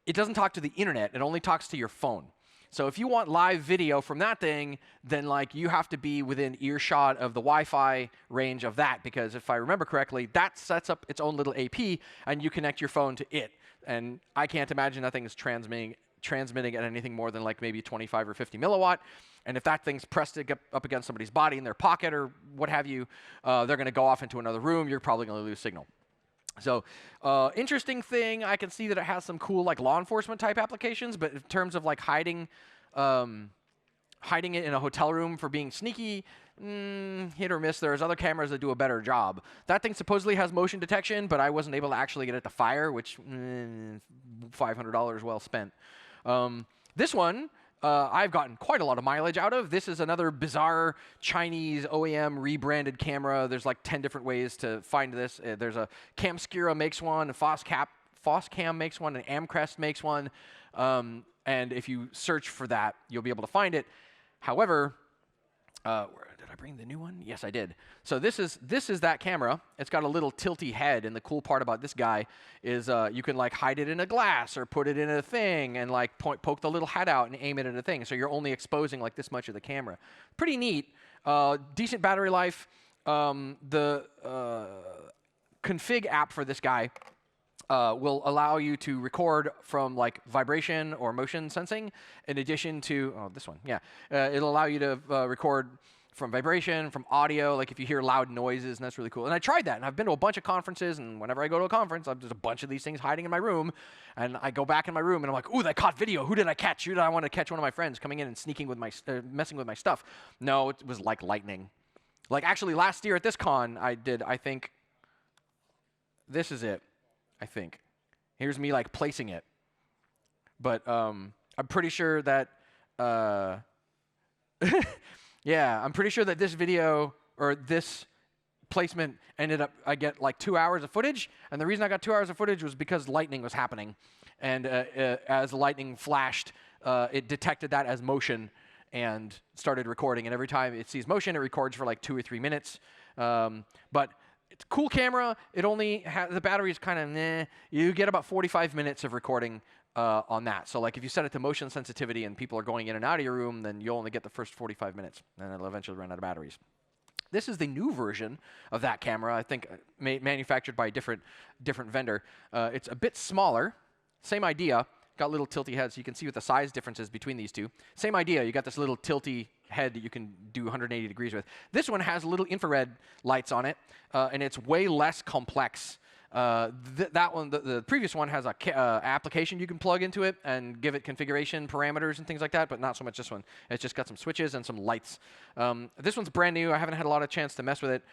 it doesn't talk to the internet. It only talks to your phone. So if you want live video from that thing, then like you have to be within earshot of the Wi-Fi range of that, because if I remember correctly, that sets up its own little AP, and you connect your phone to it. And I can't imagine that thing is transmitting at anything more than like maybe 25 or 50 milliwatt. And if that thing's pressed up against somebody's body in their pocket or what have you, they're going to go off into another room. You're probably going to lose signal. So interesting thing. I can see that it has some cool like law enforcement type applications, but in terms of like hiding it in a hotel room for being sneaky, hit or miss. There's other cameras that do a better job. That thing supposedly has motion detection, but I wasn't able to actually get it to fire, which $500 well spent. This one, I've gotten quite a lot of mileage out of. This is another bizarre Chinese OEM rebranded camera. There's like 10 different ways to find this. There's a Camscura makes one, a Foscam makes one, and Amcrest makes one. And if you search for that, you'll be able to find it. However, did I bring the new one? Yes, I did. So this is that camera. It's got a little tilty head, and the cool part about this guy is you can like hide it in a glass or put it in a thing and like poke the little head out and aim it at a thing. So you're only exposing like this much of the camera. Pretty neat. Decent battery life. The config app for this guy will allow you to record from like vibration or motion sensing, in addition to this one. Yeah, it'll allow you to record from vibration, from audio, like if you hear loud noises, and that's really cool. And I tried that, and I've been to a bunch of conferences, and whenever I go to a conference, there's a bunch of these things hiding in my room, and I go back in my room, and I'm like, ooh, that caught video. Who did I catch? Who did I want to catch? One of my friends coming in and sneaking with my, messing with my stuff. No, it was like lightning. Like actually last year at this con, I think, this is it, I think. Here's me like placing it. But I'm pretty sure that, yeah, I'm pretty sure that this video or this placement ended up, I get like 2 hours of footage. And the reason I got 2 hours of footage was because lightning was happening. And as the lightning flashed, it detected that as motion and started recording. And every time it sees motion, it records for like 2 or 3 minutes. But it's a cool camera. It only has, the battery is kind of meh. You get about 45 minutes of recording on that. So like if you set it to motion sensitivity and people are going in and out of your room, then you'll only get the first 45 minutes, and it'll eventually run out of batteries. This is the new version of that camera, I think manufactured by a different vendor. It's a bit smaller, same idea. Got little tilty heads, so you can see what the size differences between these two. Same idea, you got this little tilty head that you can do 180 degrees with. This one has little infrared lights on it, and it's way less complex. That one, the previous one has a application you can plug into it and give it configuration parameters and things like that, but not so much this one. It's just got some switches and some lights. This one's brand new. I haven't had a lot of chance to mess with it,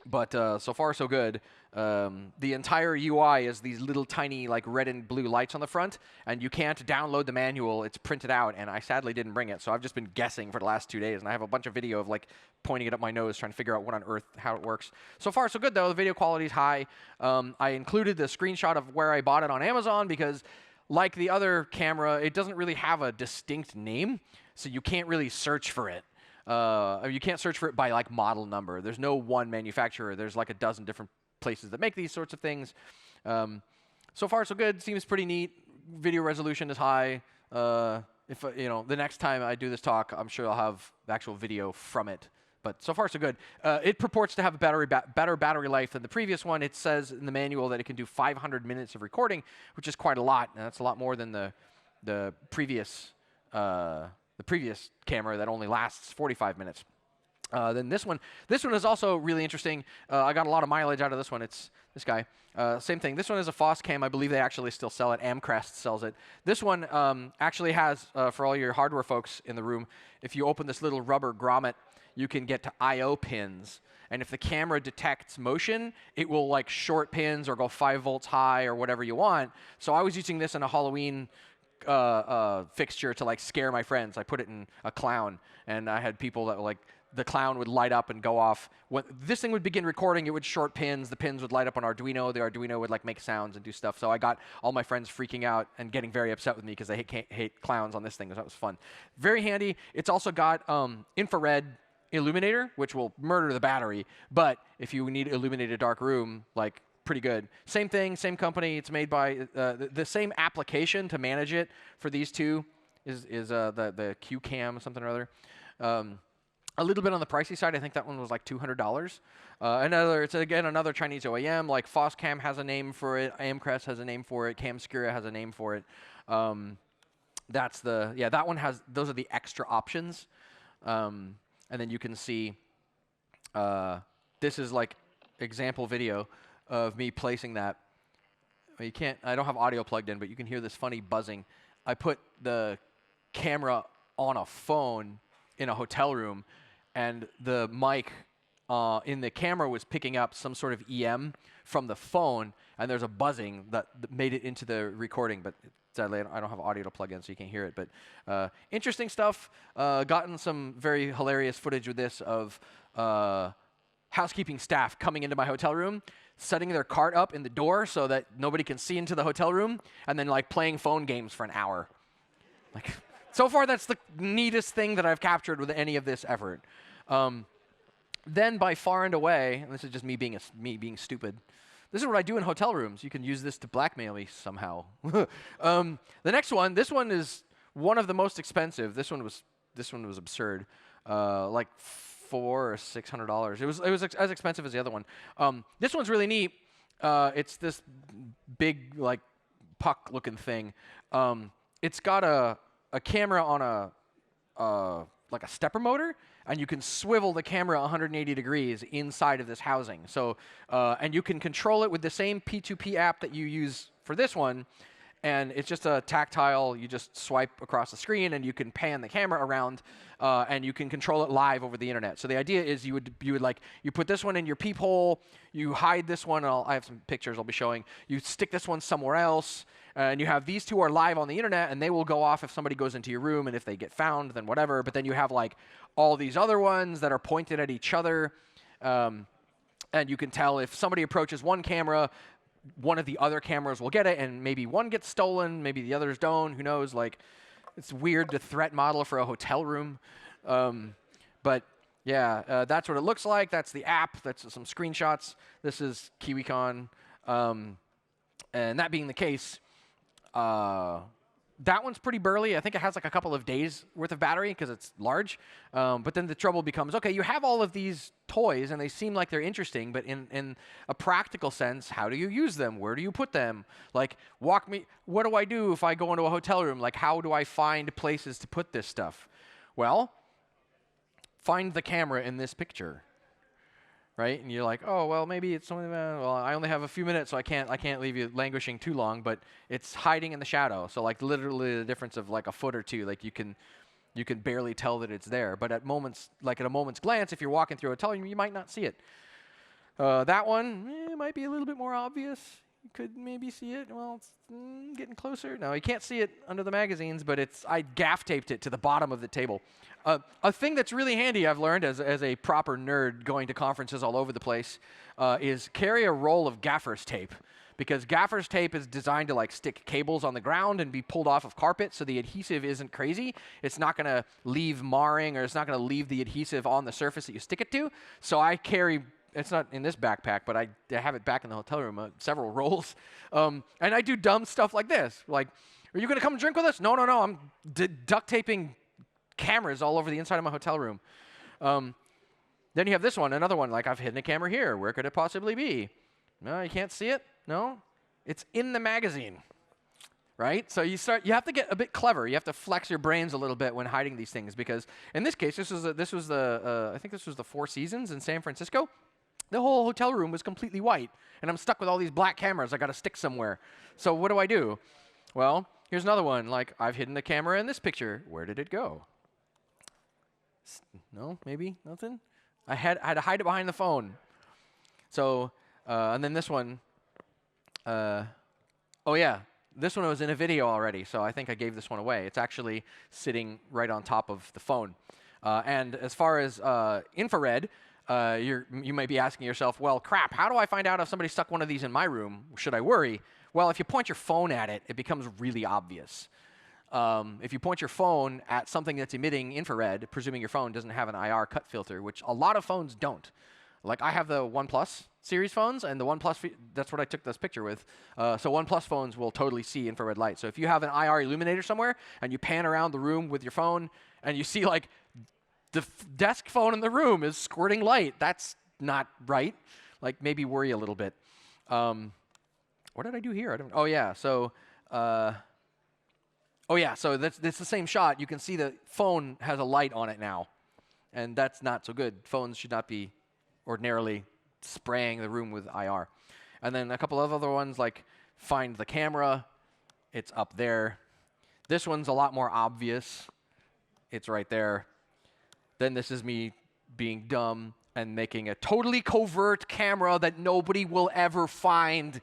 but so far so good. The entire UI is these little tiny like red and blue lights on the front, and you can't download the manual. It's printed out, and I sadly didn't bring it, so I've just been guessing for the last 2 days, and I have a bunch of video of like pointing it up my nose trying to figure out what on earth, how it works. So far so good though. The video quality is high. I included the screenshot of where I bought it on Amazon because like the other camera, it doesn't really have a distinct name, so you can't really search for it. You can't search for it by like model number. There's no one manufacturer. There's like a dozen different places that make these sorts of things. So far so good. Seems pretty neat. Video resolution is high. If the next time I do this talk, I'm sure I'll have the actual video from it. But so far so good. It purports to have a better battery life than the previous one. It says in the manual that it can do 500 minutes of recording, which is quite a lot. And that's a lot more than the previous camera that only lasts 45 minutes. Then this one is also really interesting. I got a lot of mileage out of this one. It's this guy. Same thing. This one is a Foscam. I believe they actually still sell it. Amcrest sells it. This one actually has, for all your hardware folks in the room, if you open this little rubber grommet, you can get to I/O pins. And if the camera detects motion, it will like short pins or go 5 volts high or whatever you want. So I was using this in a Halloween fixture to like scare my friends. I put it in a clown, and I had people that were like, the clown would light up and go off. When this thing would begin recording, it would short pins. The pins would light up on Arduino. The Arduino would like make sounds and do stuff. So I got all my friends freaking out and getting very upset with me because they hate clowns on this thing. So that was fun. Very handy. It's also got infrared illuminator, which will murder the battery. But if you need illuminated dark room, like pretty good. Same thing, same company. It's made by the same application to manage it for these two is the QCam something or other. A little bit on the pricey side. I think that one was like $200. It's again another Chinese OEM. Like Foscam has a name for it. Amcrest has a name for it. Camscura has a name for it. That one has. Those are the extra options. And then you can see. This is like example video of me placing that. You can't. I don't have audio plugged in, but you can hear this funny buzzing. I put the camera on a phone in a hotel room, and the mic in the camera was picking up some sort of EM from the phone, and there's a buzzing that made it into the recording, but sadly I don't have audio to plug in, so you can't hear it. But interesting stuff. Gotten some very hilarious footage with this of housekeeping staff coming into my hotel room, setting their cart up in the door so that nobody can see into the hotel room, and then like playing phone games for an hour. Like, so far, that's the neatest thing that I've captured with any of this effort. Then, by far and away, and this is just me being stupid. This is what I do in hotel rooms. You can use this to blackmail me somehow. The next one, this one is one of the most expensive. This one was absurd. Like $400 or $600. It was as expensive as the other one. This one's really neat. It's this big like puck-looking thing. It's got a camera on like a stepper motor, and you can swivel the camera 180 degrees inside of this housing. So, and you can control it with the same P2P app that you use for this one, and it's just a tactile. You just swipe across the screen, and you can pan the camera around, and you can control it live over the internet. So the idea is you put this one in your peephole, you hide this one. I have some pictures I'll be showing. You stick this one somewhere else. And you have these two are live on the internet, and they will go off if somebody goes into your room, and if they get found, then whatever. But then you have like all these other ones that are pointed at each other, and you can tell if somebody approaches one camera, one of the other cameras will get it, and maybe one gets stolen, maybe the others don't. Who knows? Like, it's weird to threat model for a hotel room, but yeah, that's what it looks like. That's the app. That's some screenshots. This is KiwiCon, and that being the case. That one's pretty burly. I think it has like a couple of days worth of battery because it's large. But then the trouble becomes, okay, you have all of these toys and they seem like they're interesting, but in a practical sense, how do you use them? Where do you put them? Like, walk me, what do I do if I go into a hotel room? Like, how do I find places to put this stuff? Well, find the camera in this picture. Right? And you're like, oh, well, maybe it's something, well, I only have a few minutes, so I can't leave you languishing too long, but it's hiding in the shadow. So like literally the difference of like a foot or two, like you can barely tell that it's there. But at moments, like at a moment's glance, if you're walking through a hotel room, you might not see it. That one might be a little bit more obvious. You could maybe see it. Well, it's getting closer. No, you can't see it under the magazines, but I gaff taped it to the bottom of the table. A thing that's really handy, I've learned as a proper nerd going to conferences all over the place, is carry a roll of gaffer's tape. Because gaffer's tape is designed to like stick cables on the ground and be pulled off of carpet, so the adhesive isn't crazy. It's not going to leave marring, or it's not going to leave the adhesive on the surface that you stick it to. So I carry, it's not in this backpack, but I have it back in the hotel room, several rolls. And I do dumb stuff like this. Like, are you going to come drink with us? No. I'm duct taping cameras all over the inside of my hotel room. Then you have this one, another one, like I've hidden a camera here. Where could it possibly be? No, you can't see it? No? It's in the magazine, right? So you have to get a bit clever. You have to flex your brains a little bit when hiding these things, because in this case, I think this was the Four Seasons in San Francisco. The whole hotel room was completely white, and I'm stuck with all these black cameras I got to stick somewhere. So what do? Well, here's another one. Like, I've hidden the camera in this picture. Where did it go? No, maybe nothing. I had to hide it behind the phone. So, and then this one. Oh yeah, this one was in a video already, so I think I gave this one away. It's actually sitting right on top of the phone. And as far as infrared, you might be asking yourself, well, crap, how do I find out if somebody stuck one of these in my room? Should I worry? Well, if you point your phone at it, it becomes really obvious. If you point your phone at something that's emitting infrared, presuming your phone doesn't have an IR cut filter, which a lot of phones don't. Like, I have the OnePlus series phones, and the OnePlus, that's what I took this picture with. So OnePlus phones will totally see infrared light. So if you have an IR illuminator somewhere, and you pan around the room with your phone, and you see, like, the desk phone in the room is squirting light, that's not right. Like, maybe worry a little bit. What did I do here? Oh, yeah. So, so that's the same shot. You can see the phone has a light on it now, and that's not so good. Phones should not be ordinarily spraying the room with IR. And then a couple of other ones, like find the camera. It's up there. This one's a lot more obvious. It's right there. Then this is me being dumb and making a totally covert camera that nobody will ever find.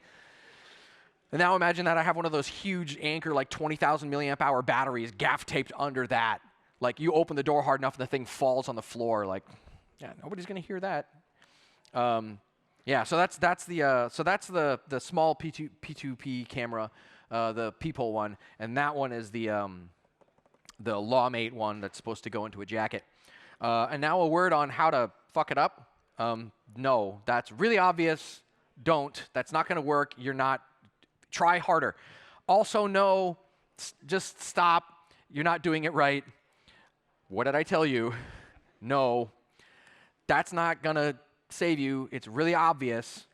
And now imagine that I have one of those huge Anker, like 20,000 milliamp hour batteries gaff taped under that. Like, you open the door hard enough and the thing falls on the floor. Like, yeah, nobody's going to hear that. Yeah, so that's the small P2P camera, the peephole one, and that one is the Lawmate one that's supposed to go into a jacket. And now a word on how to fuck it up. No, that's really obvious. Don't. That's not going to work. You're not. Try harder. Also, no. Just stop. You're not doing it right. What did I tell you? No. That's not going to save you. It's really obvious.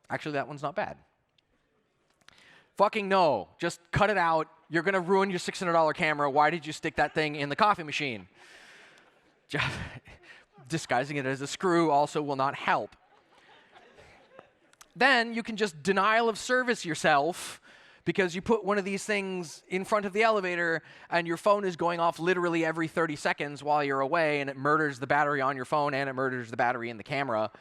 Actually, that one's not bad. Fucking no. Just cut it out. You're going to ruin your $600 camera. Why did you stick that thing in the coffee machine? Disguising it as a screw also will not help. Then you can just denial of service yourself because you put one of these things in front of the elevator and your phone is going off literally every 30 seconds while you're away, and it murders the battery on your phone and it murders the battery in the camera.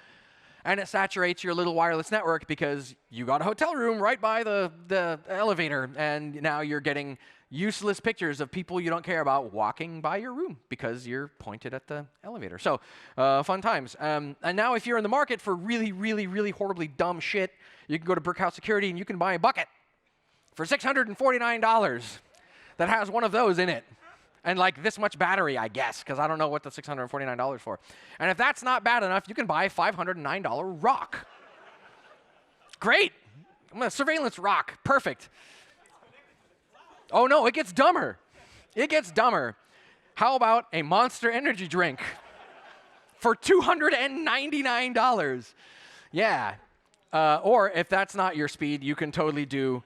And it saturates your little wireless network because you got a hotel room right by the elevator, and now you're getting useless pictures of people you don't care about walking by your room because you're pointed at the elevator. So, fun times. And now if you're in the market for really, really, really horribly dumb shit, you can go to Brickhouse Security and you can buy a bucket for $649 that has one of those in it. And like this much battery, I guess, because I don't know what the $649 for. And if that's not bad enough, you can buy a $509 rock. Great. Surveillance rock. Perfect. Oh no, it gets dumber. It gets dumber. How about a Monster Energy drink for $299? Yeah. Or if that's not your speed, you can totally do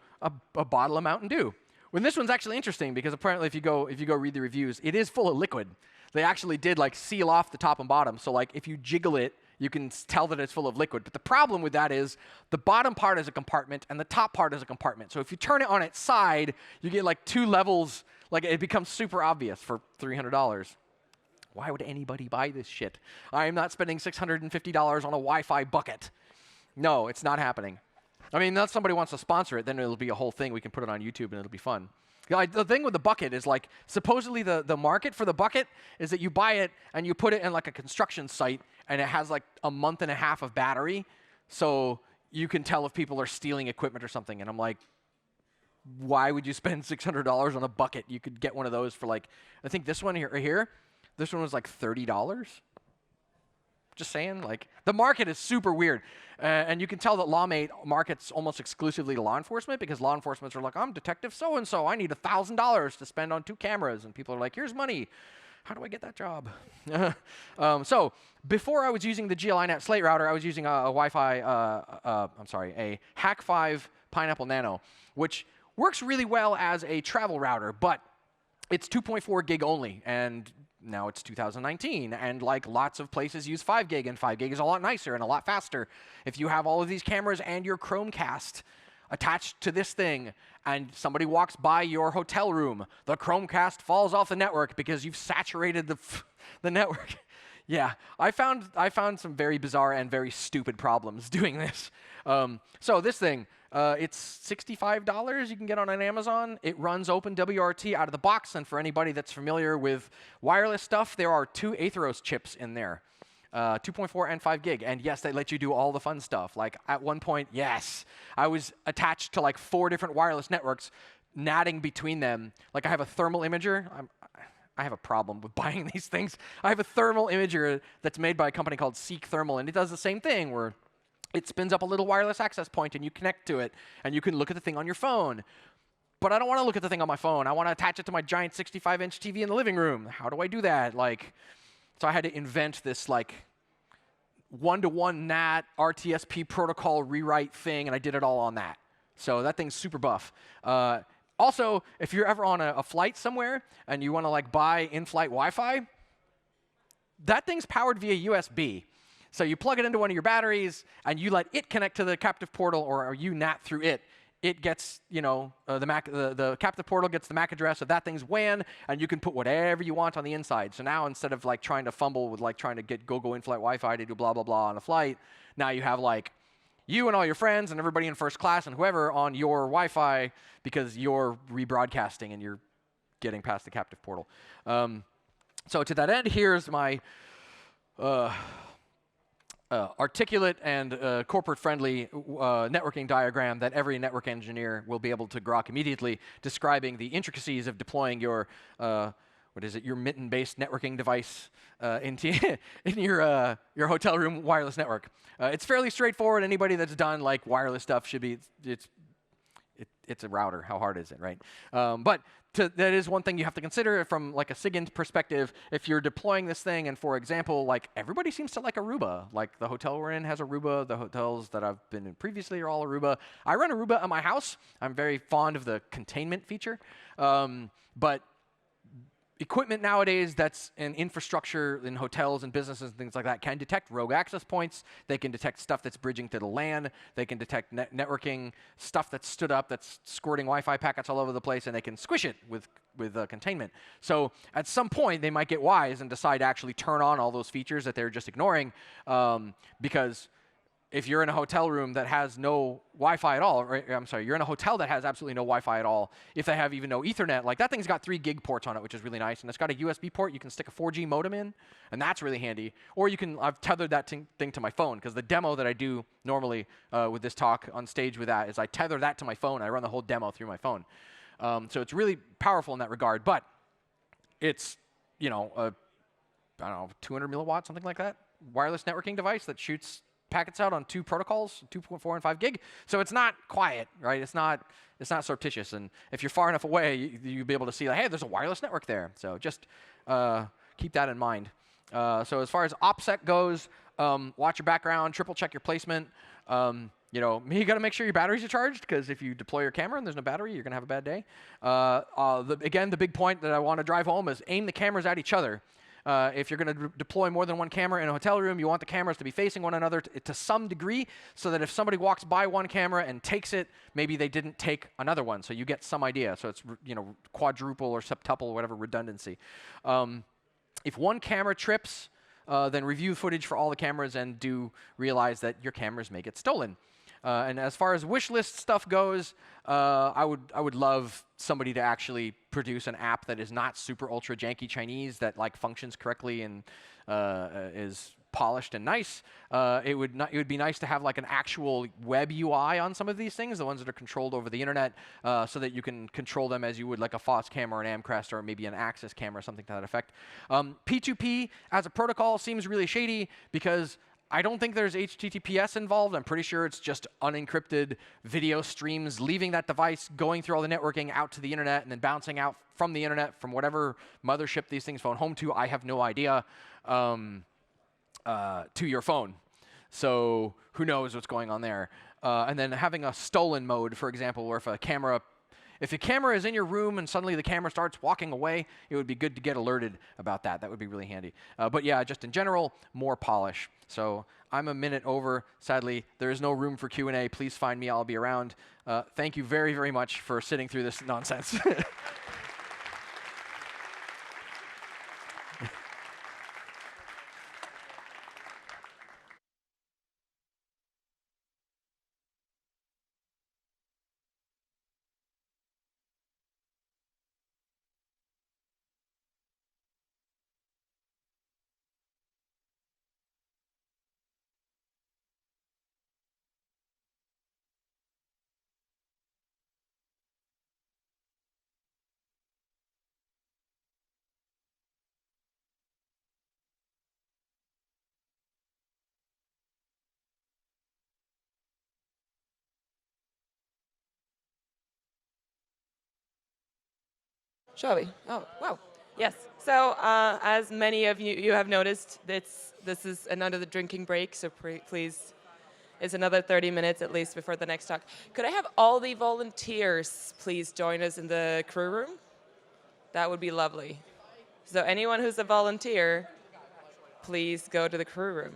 a bottle of Mountain Dew. Well, this one's actually interesting because apparently if you go read the reviews, it is full of liquid. They actually did like seal off the top and bottom. So like if you jiggle it, you can tell that it's full of liquid. But the problem with that is the bottom part is a compartment and the top part is a compartment. So if you turn it on its side, you get like two levels. Like it becomes super obvious for $300. Why would anybody buy this shit? I am not spending $650 on a Wi-Fi bucket. No, it's not happening. I mean, unless somebody wants to sponsor it, then it'll be a whole thing. We can put it on YouTube and it'll be fun. The thing with the bucket is like, supposedly the market for the bucket is that you buy it and you put it in like a construction site and it has like a month and a half of battery. So you can tell if people are stealing equipment or something. And I'm like, why would you spend $600 on a bucket? You could get one of those for like, I think this one here, this one was like $30. Just saying, like, the market is super weird. And you can tell that LawMate markets almost exclusively to law enforcement because law enforcement are like, I'm Detective so-and-so. I need $1,000 to spend on 2 cameras. And people are like, here's money. How do I get that job? So before I was using the GLINet Slate router, I was using a Hack 5 Pineapple Nano, which works really well as a travel router, but it's 2.4 gig only. And now it's 2019, and like lots of places use 5 gig, and 5 gig is a lot nicer and a lot faster. If you have all of these cameras and your Chromecast attached to this thing, and somebody walks by your hotel room, the Chromecast falls off the network because you've saturated the network. Yeah, I found some very bizarre and very stupid problems doing this. So this thing, it's $65 you can get on Amazon. It runs OpenWRT out of the box, and for anybody that's familiar with wireless stuff, there are 2 Atheros chips in there, 2.4 and 5 gig. And yes, they let you do all the fun stuff. Like at one point, yes, I was attached to like 4 different wireless networks, natting between them. Like I have a thermal imager. I have a problem with buying these things. I have a thermal imager that's made by a company called Seek Thermal, and it does the same thing where it spins up a little wireless access point and you connect to it and you can look at the thing on your phone. But I don't want to look at the thing on my phone. I want to attach it to my giant 65-inch TV in the living room. How do I do that? Like, so I had to invent this like one-to-one NAT RTSP protocol rewrite thing, and I did it all on that. So that thing's super buff. Also, if you're ever on a flight somewhere and you want to like buy in-flight Wi-Fi, that thing's powered via USB. So you plug it into one of your batteries, and you let it connect to the captive portal, or you NAT through it. It gets, the captive portal gets the MAC address of that thing's WAN, and you can put whatever you want on the inside. So now instead of like trying to fumble with like trying to get go in-flight Wi-Fi to do blah blah blah on a flight, now you have like you and all your friends and everybody in first class and whoever on your Wi-Fi because you're rebroadcasting and you're getting past the captive portal. So to that end, here's my articulate and corporate-friendly networking diagram that every network engineer will be able to grok immediately, describing the intricacies of deploying your your mitten-based networking device into in your hotel room wireless network. It's fairly straightforward. Anybody that's done like wireless stuff should be it's a router. How hard is it, right? But that is one thing you have to consider from like a SIGINT perspective. If you're deploying this thing, and for example, like everybody seems to like Aruba. Like the hotel we're in has Aruba. The hotels that I've been in previously are all Aruba. I run Aruba at my house. I'm very fond of the containment feature. But equipment nowadays that's in infrastructure in hotels and businesses and things like that can detect rogue access points. They can detect stuff that's bridging to the LAN. They can detect networking stuff that's stood up, that's squirting Wi-Fi packets all over the place, and they can squish it with containment. So at some point, they might get wise and decide to actually turn on all those features that they're just ignoring, because if you're in a hotel room that has no Wi-Fi at all, right, I'm sorry, you're in a hotel that has absolutely no Wi-Fi at all, if they have even no Ethernet, like that thing's got 3 gig ports on it, which is really nice, and it's got a USB port you can stick a 4G modem in, and that's really handy. Or I've tethered that thing to my phone, because the demo that I do normally with this talk on stage with that is I tether that to my phone, I run the whole demo through my phone. So it's really powerful in that regard, but it's, I don't know, 200 milliwatts, something like that, wireless networking device that shoots packets out on 2 protocols, 2.4 and 5 gig. So it's not quiet, right? It's not surreptitious. And if you're far enough away, you'll be able to see, like, hey, there's a wireless network there. So just keep that in mind. So as far as OPSEC goes, watch your background, triple check your placement. You got to make sure your batteries are charged, because if you deploy your camera and there's no battery, you're going to have a bad day. Again, the big point that I want to drive home is aim the cameras at each other. If you're going to deploy more than one camera in a hotel room, you want the cameras to be facing one another to some degree, so that if somebody walks by one camera and takes it, maybe they didn't take another one, so you get some idea. So it's quadruple or septuple, whatever redundancy. If one camera trips, then review footage for all the cameras and do realize that your cameras may get stolen. And as far as wish list stuff goes, I would love somebody to actually produce an app that is not super ultra janky Chinese, that like functions correctly and is polished and nice. It would be nice to have like an actual web UI on some of these things, the ones that are controlled over the internet, so that you can control them as you would like a FOSS camera or an Amcrest or maybe an Axis camera, something to that effect. P2P as a protocol seems really shady, because I don't think there's HTTPS involved. I'm pretty sure it's just unencrypted video streams leaving that device, going through all the networking out to the internet, and then bouncing out from the internet from whatever mothership these things phone home to. I have no idea, to your phone. So who knows what's going on there. And then having a stolen mode, for example, where if a camera is in your room and suddenly the camera starts walking away, it would be good to get alerted about that. That would be really handy. But yeah, just in general, more polish. So I'm a minute over. Sadly, there is no room for Q&A. Please find me. I'll be around. Thank you very, very much for sitting through this nonsense. Shall we? Oh, wow. Yes. So as many of you have noticed, this is another drinking break, so please, it's another 30 minutes at least before the next talk. Could I have all the volunteers please join us in the crew room? That would be lovely. So anyone who's a volunteer, please go to the crew room.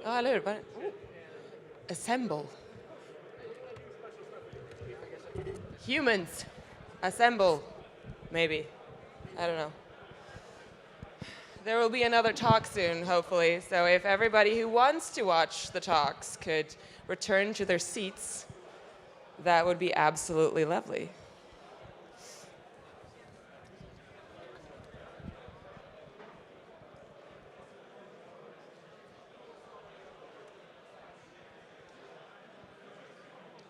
Ja, eller hur? Assemble. Humans, assemble. Maybe. I don't know. There will be another talk soon, hopefully. So if everybody who wants to watch the talks could return to their seats, that would be absolutely lovely.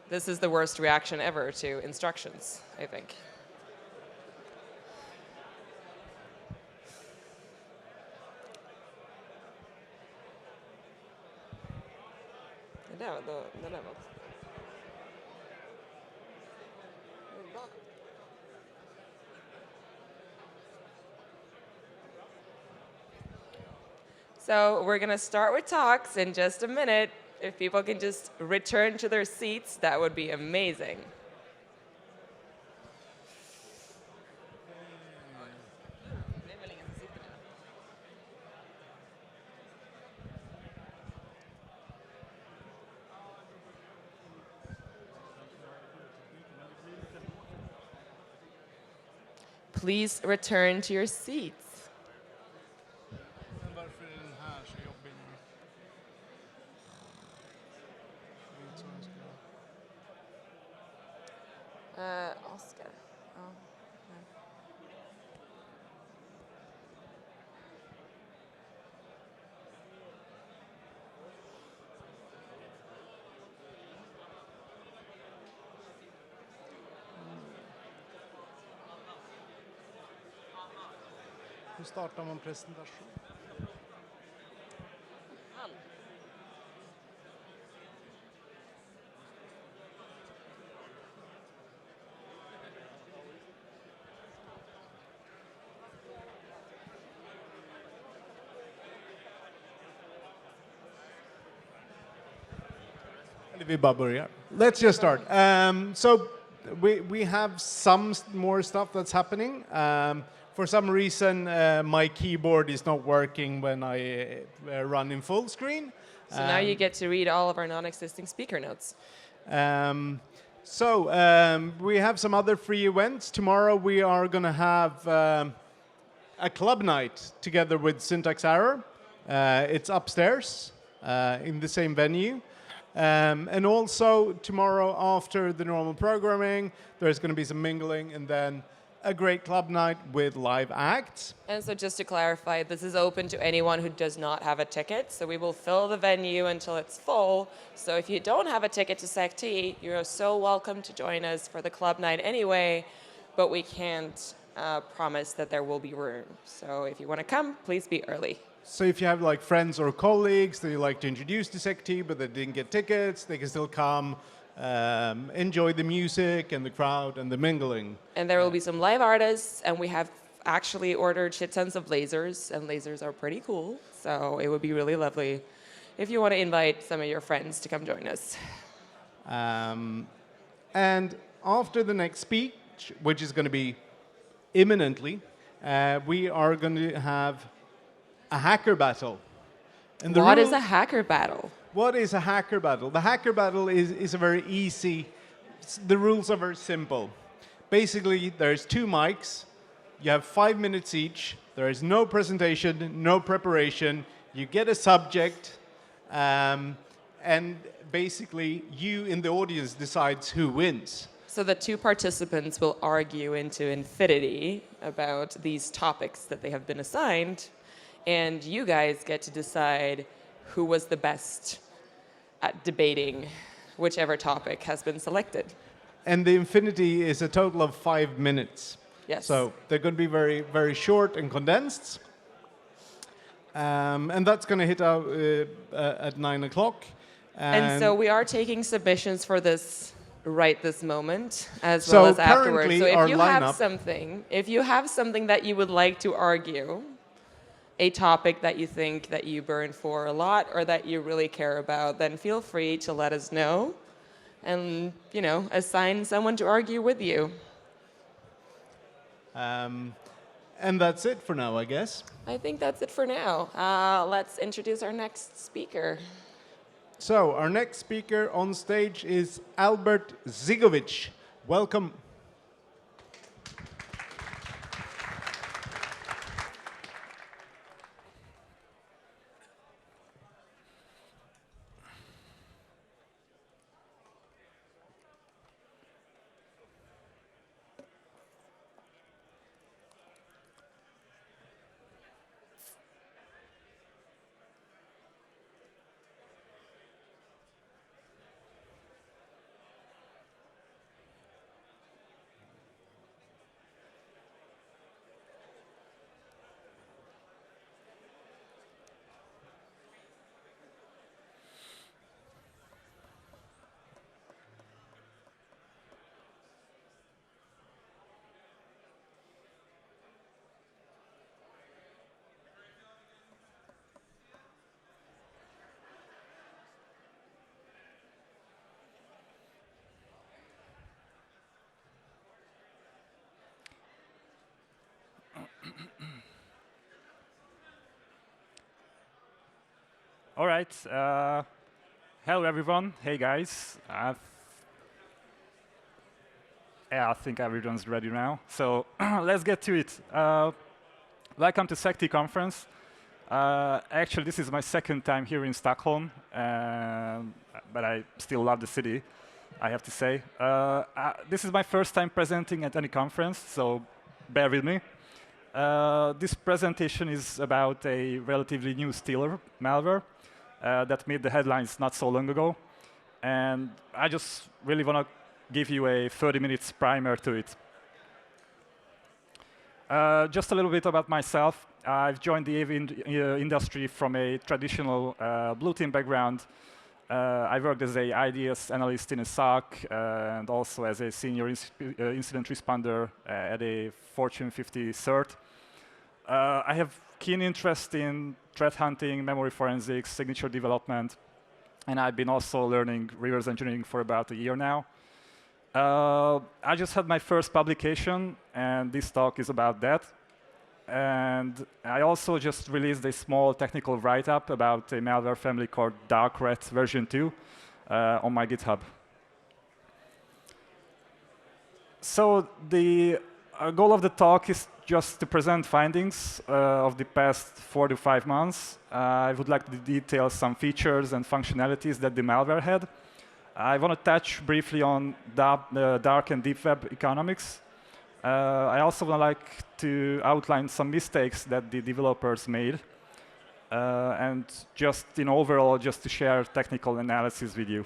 This is the worst reaction ever to instructions, I think. So we're going to start with talks in just a minute. If people can just return to their seats, that would be amazing. Please return to your seats. Oscar. Oh, no. Hur startar man presentation? Vi bara börjar. Let's just start. So we have some more stuff that's happening. For some reason, my keyboard is not working when I run in full screen. So now you get to read all of our non-existing speaker notes. We have some other free events. Tomorrow we are going to have a club night together with Syntax Error. It's upstairs in the same venue. And also tomorrow after the normal programming, there's going to be some mingling and then a great club night with live acts. And so just to clarify, this is open to anyone who does not have a ticket. So we will fill the venue until it's full. So if you don't have a ticket to SecT, you're so welcome to join us for the club night anyway, but we can't promise that there will be room. So if you want to come, please be early. So if you have like friends or colleagues that you like to introduce to SecT but they didn't get tickets, they can still come, enjoy the music and the crowd and the mingling. And there will be some live artists, and we have actually ordered shit tons of lasers, and lasers are pretty cool. So it would be really lovely if you want to invite some of your friends to come join us. And after the next speech, which is going to be imminently, we are going to have a hacker battle. And What is a hacker battle? What is a hacker battle? The hacker battle is a very easy, the rules are very simple. Basically, there's 2 mics, you have 5 minutes each, there is no presentation, no preparation, you get a subject, and basically you in the audience decides who wins. So the 2 participants will argue into infinity about these topics that they have been assigned, and you guys get to decide who was the best at debating whichever topic has been selected. And the infinity is a total of 5 minutes. Yes. So they're going to be very, very short and condensed. And that's going to hit out at 9 o'clock. And so we are taking submissions for this right this moment, as well as afterwards. So if you have something that you would like to argue, a topic that you think that you burn for a lot or that you really care about, then feel free to let us know and, assign someone to argue with you. And that's it for now, I guess. I think that's it for now. Let's introduce our next speaker. So our next speaker on stage is Albert Zigovic. Welcome. All right. Hello, everyone. Hey, guys. Yeah, I think everyone's ready now. So let's get to it. Welcome to SecT conference. Actually, this is my second time here in Stockholm, but I still love the city, I have to say. This is my first time presenting at any conference, so bear with me. This presentation is about a relatively new stealer malware that made the headlines not so long ago. And I just really want to give you a 30 minutes primer to it. Just a little bit about myself. I've joined the AV industry from a traditional blue team background. I worked as an IDS analyst in a SOC and also as a senior incident responder at a Fortune 50 CERT. I have keen interest in threat hunting, memory forensics, signature development, and I've been also learning reverse engineering for about a year now. I just had my first publication, and this talk is about that. And I also just released a small technical write-up about a malware family called Darkrat version 2 on my GitHub. So the goal of the talk is just to present findings of the past 4 to 5 months. I would like to detail some features and functionalities that the malware had. I want to touch briefly on dark and deep web economics. I also would like to outline some mistakes that the developers made, and just overall, just to share technical analysis with you.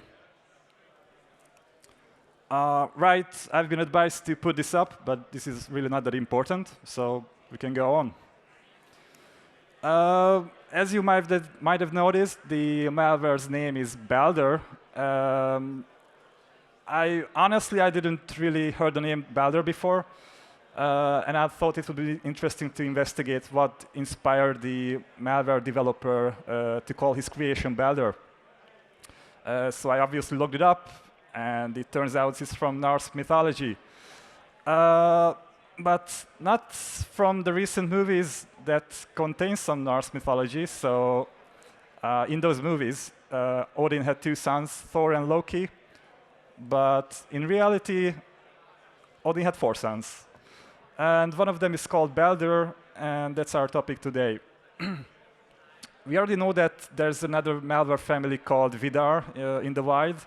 Right, I've been advised to put this up, but this is really not that important, so we can go on. As you might have noticed, the malware's name is Balder. I didn't really heard the name Balder before, and I thought it would be interesting to investigate what inspired the malware developer to call his creation Balder. So I obviously looked it up, and it turns out it's from Norse mythology. But not from the recent movies that contain some Norse mythology. So in those movies, Odin had 2 sons, Thor and Loki. But in reality, Odin had 4 sons. And one of them is called Balder, and that's our topic today. We already know that there's another malware family called Vidar in the wild,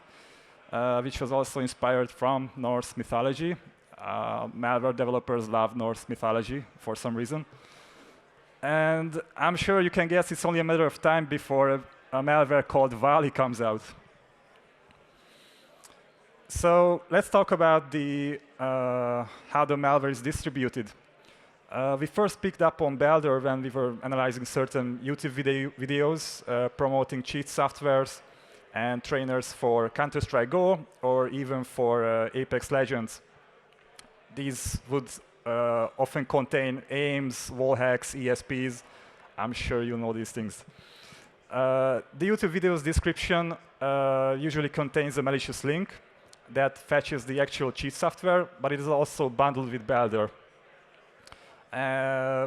which was also inspired from Norse mythology. Malware developers love Norse mythology for some reason. And I'm sure you can guess it's only a matter of time before a malware called Vali comes out. So let's talk about how the malware is distributed. We first picked up on Balder when we were analyzing certain YouTube videos promoting cheat softwares and trainers for Counter-Strike Go or even for Apex Legends. These would often contain aims, wall hacks, ESPs. I'm sure you know these things. The YouTube video's description usually contains a malicious link that fetches the actual cheat software, but it is also bundled with Balder.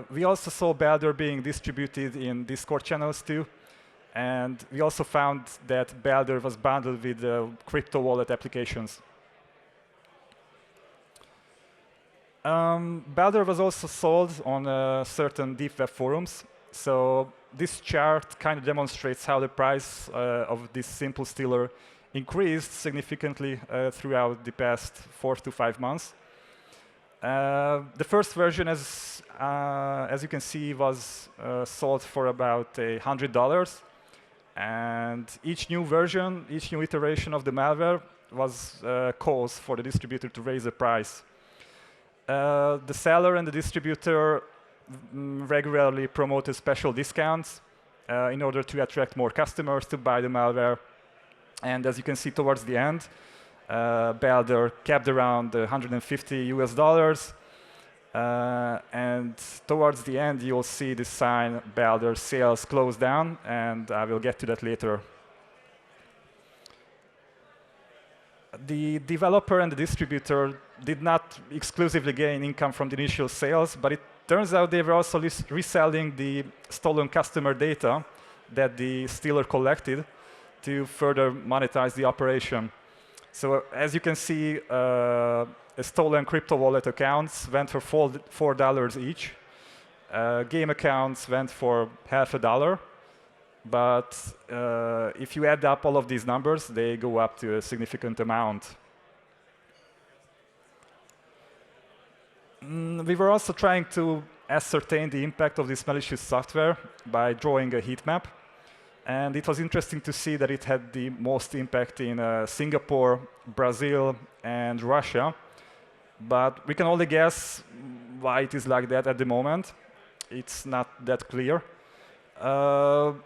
We also saw Balder being distributed in Discord channels too. And we also found that Balder was bundled with crypto wallet applications. Balder was also sold on certain deep web forums. So this chart kind of demonstrates how the price of this simple stealer increased significantly throughout the past 4 to 5 months. The first version, as you can see, was sold for about $100. And each new version, each new iteration of the malware was cause for the distributor to raise the price. The seller and the distributor regularly promoted special discounts in order to attract more customers to buy the malware. And as you can see towards the end, Balder capped around $150 and towards the end, you'll see the sign Balder sales close down, and I will get to that later. The developer and the distributor did not exclusively gain income from the initial sales, but it turns out they were also reselling the stolen customer data that the stealer collected to further monetize the operation. So as you can see, stolen crypto wallet accounts went for $4 each. Game accounts went for half a dollar. But if you add up all of these numbers, they go up to a significant amount. We were also trying to ascertain the impact of this malicious software by drawing a heat map. And it was interesting to see that it had the most impact in Singapore, Brazil, and Russia. But we can only guess why it is like that at the moment. It's not that clear.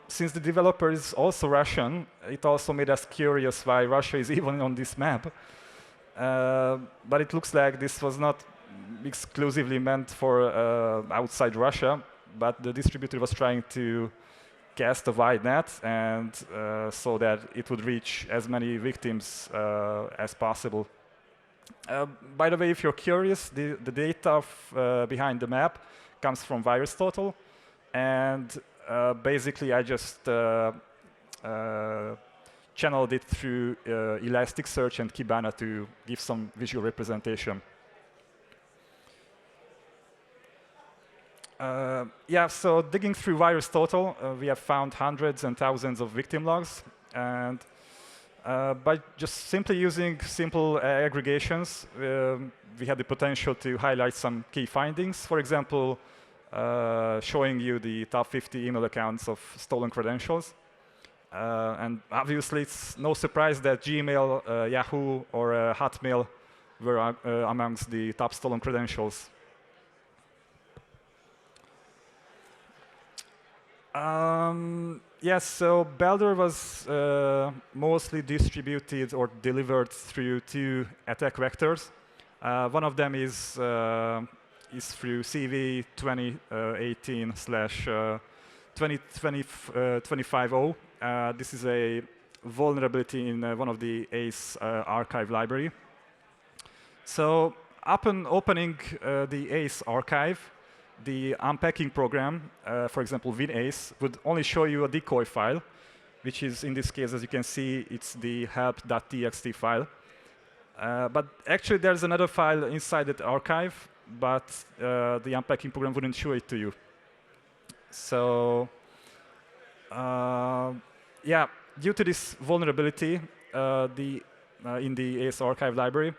Since the developer is also Russian, it also made us curious why Russia is even on this map. But it looks like this was not exclusively meant for outside Russia, but the distributor was trying to cast a wide net and so that it would reach as many victims as possible. By the way, if you're curious, the data behind the map comes from VirusTotal, and basically I just channeled it through Elasticsearch and Kibana to give some visual representation. Yeah, so digging through VirusTotal, we have found hundreds and thousands of victim logs, and by just simply using simple aggregations, we had the potential to highlight some key findings. For example, showing you the top 50 email accounts of stolen credentials. And obviously, it's no surprise that Gmail, Yahoo, or Hotmail were amongst the top stolen credentials. Yes, so Balder was mostly distributed or delivered through two attack vectors. One of them is through CV 2018/2050. This is a vulnerability in one of the ACE archive library. So upon opening the ACE archive, the unpacking program, for example, WinAce, would only show you a decoy file, which is, in this case, as you can see, it's the help.txt file. But actually, there's another file inside that archive, but the unpacking program wouldn't show it to you. So, yeah, due to this vulnerability in the ACE archive library,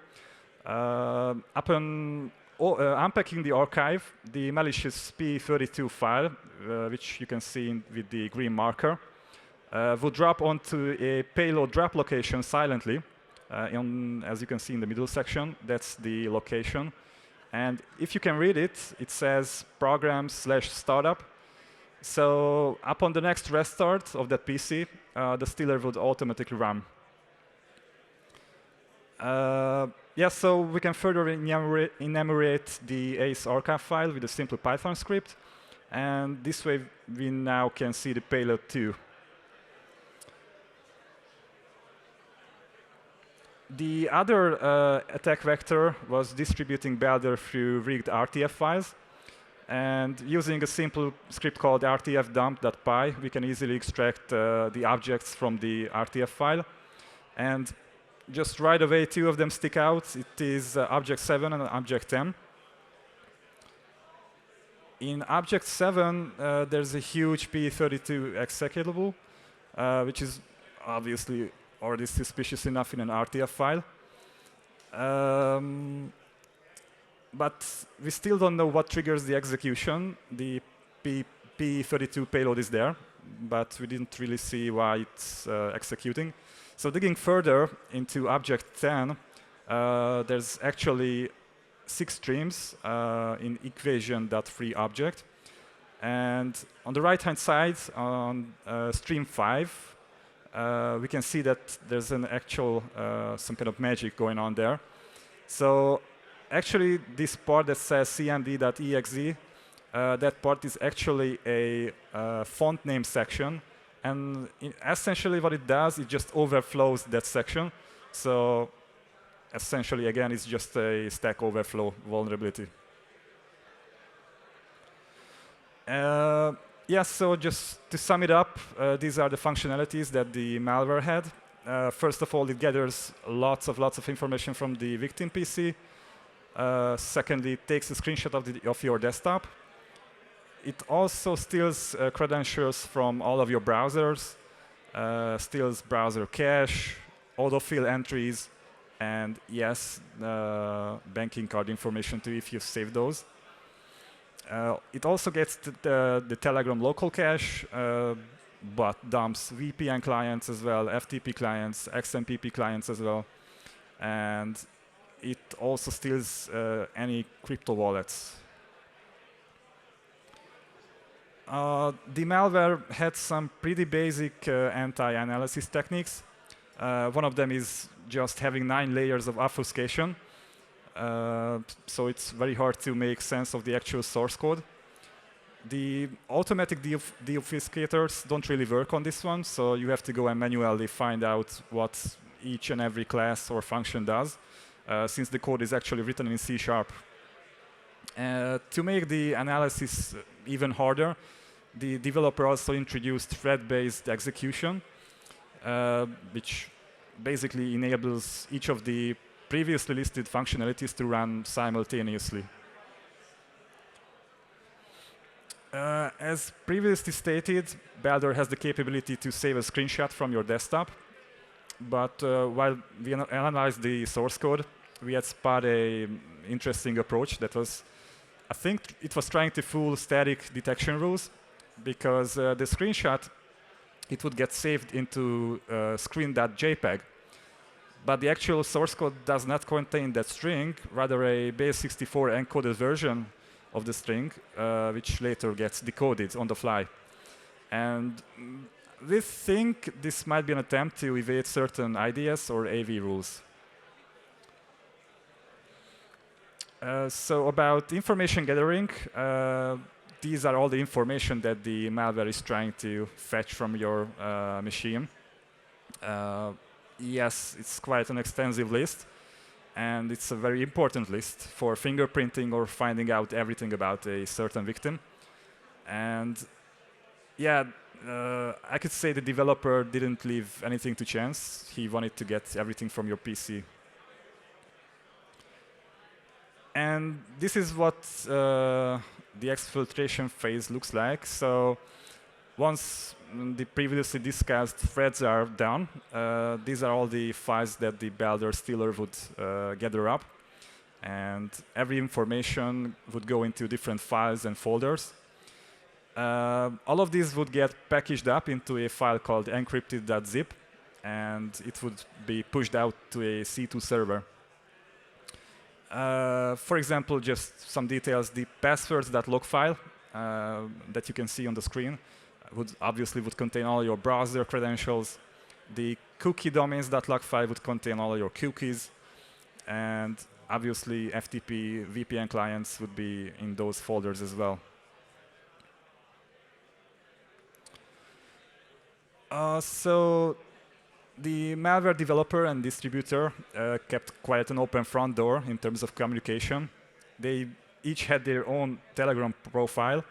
upon unpacking the archive, the malicious P32 file, which you can see with the green marker, would drop onto a payload drop location silently. As you can see in the middle section, that's the location. And if you can read it, it says program/startup. So upon the next restart of that PC, the stealer would automatically run. Yeah, so we can further enumerate the ACE archive file with a simple Python script. And this way, we now can see the payload too. The other attack vector was distributing Balder through rigged RTF files. And using a simple script called rtfdump.py, we can easily extract the objects from the RTF file. And just right away, two of them stick out. It is object 7 and object 10. In object 7, there's a huge P32 executable, which is obviously already suspicious enough in an RTF file. But we still don't know what triggers the execution. The P32 payload is there, but we didn't really see why it's executing. So digging further into object 10, there's actually 6 streams in equation.freeObject. And on the right-hand side, on stream 5, we can see that there's an actual, some kind of magic going on there. So actually, this part that says cmd.exe, that part is actually a font name section. And essentially what it does, it just overflows that section. So essentially, again, it's just a Stack Overflow vulnerability. Yes, so just to sum it up, these are the functionalities that the malware had. First of all, it gathers lots of information from the victim PC. Secondly, it takes a screenshot of your desktop. It also steals credentials from all of your browsers, steals browser cache, autofill entries, and yes, banking card information too if you save those. It also gets the Telegram local cache, but dumps VPN clients as well, FTP clients, XMPP clients as well, and it also steals any crypto wallets. The malware had some pretty basic anti-analysis techniques. One of them is just having 9 layers of obfuscation. So it's very hard to make sense of the actual source code. The automatic deobfuscators don't really work on this one, so you have to go and manually find out what each and every class or function does, since the code is actually written in C#. To make the analysis even harder, the developer also introduced thread-based execution, which basically enables each of the previously listed functionalities to run simultaneously. As previously stated, Balder has the capability to save a screenshot from your desktop. But while we analyzed the source code, we had spotted an interesting approach that was, I think it was trying to fool static detection rules, because the screenshot, it would get saved into screen.jpg. But the actual source code does not contain that string, rather a base64 encoded version of the string, which later gets decoded on the fly. And we think this might be an attempt to evade certain IDS or AV rules. So about information gathering, these are all the information that the malware is trying to fetch from your machine. Yes, it's quite an extensive list, and it's a very important list for fingerprinting or finding out everything about a certain victim. And yeah, I could say the developer didn't leave anything to chance. He wanted to get everything from your PC. And this is what the exfiltration phase looks like. So once the previously discussed threads are done, these are all the files that the Balder stealer would gather up. And every information would go into different files and folders. All of these would get packaged up into a file called encrypted.zip, and it would be pushed out to a C2 server. For example, just some details, the passwords.log file that you can see on the screen would contain all your browser credentials. The cookie domains.log file would contain all your cookies, and obviously FTP VPN clients would be in those folders as well. So the malware developer and distributor kept quite an open front door in terms of communication. They each had their own Telegram profile,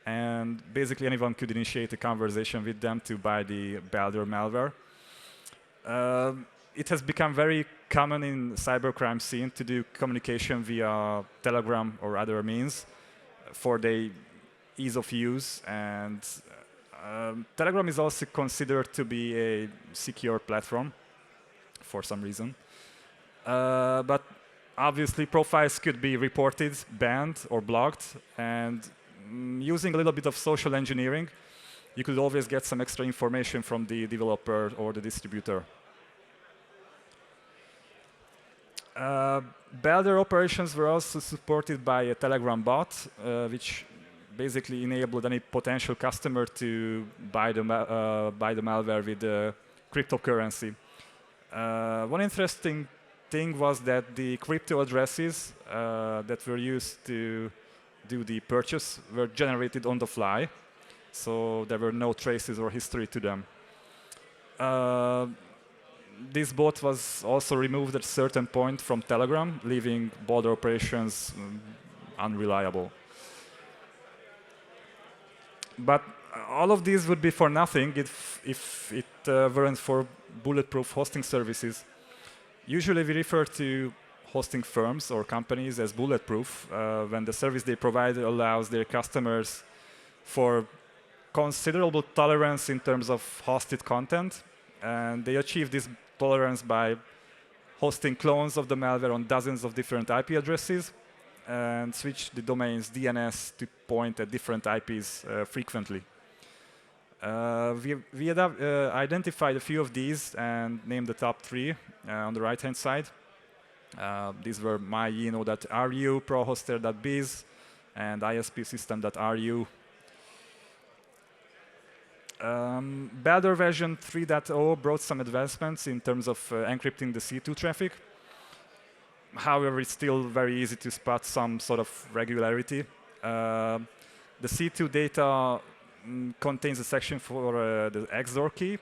and basically anyone could initiate a conversation with them to buy the Balder malware. It has become very common in cybercrime scene to do communication via Telegram or other means for the ease of use, and Telegram is also considered to be a secure platform for some reason. But obviously profiles could be reported, banned, or blocked, and using a little bit of social engineering, you could always get some extra information from the developer or the distributor. Balder operations were also supported by a Telegram bot, which basically enabled any potential customer to buy the malware with cryptocurrency. One interesting thing was that the crypto addresses that were used to do the purchase were generated on the fly, so there were no traces or history to them. This bot was also removed at a certain point from Telegram, leaving Balder operations unreliable. But all of these would be for nothing if it weren't for bulletproof hosting services. Usually we refer to hosting firms or companies as bulletproof when the service they provide allows their customers for considerable tolerance in terms of hosted content, and they achieve this tolerance by hosting clones of the malware on dozens of different IP addresses and switch the domain's DNS to point at different IPs frequently. We identified a few of these and named the top 3 on the right-hand side. These were myeno.ru, prohoster.biz, and ispsystem.ru. Balder version 3.0 brought some advancements in terms of encrypting the C2 traffic. However, it's still very easy to spot some sort of regularity. The C2 data contains a section for the XOR key.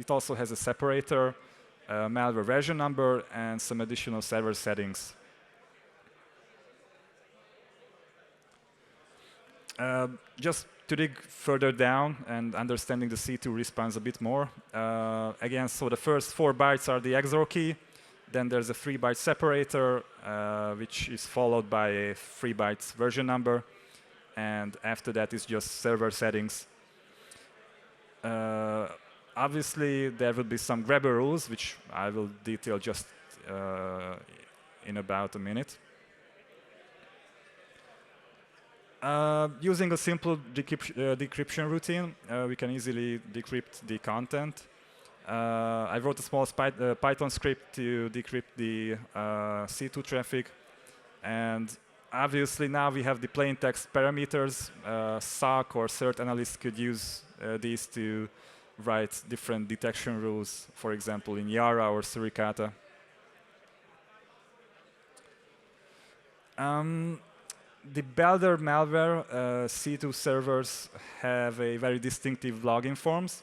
It also has a separator, malware version number, and some additional server settings. Just to dig further down and understanding the C2 response a bit more, again, so the first 4 bytes are the XOR key. Then there's a 3-byte separator, which is followed by a 3 bytes version number. And after that is just server settings. Obviously, there will be some grabber rules, which I will detail just in about a minute. Using a simple decryption routine, we can easily decrypt the content. I wrote a small Python script to decrypt the C2 traffic. And obviously, now we have the plain text parameters. SOC or CERT analysts could use these to write different detection rules, for example, in Yara or Suricata. The Balder malware C2 servers have a very distinctive login forms.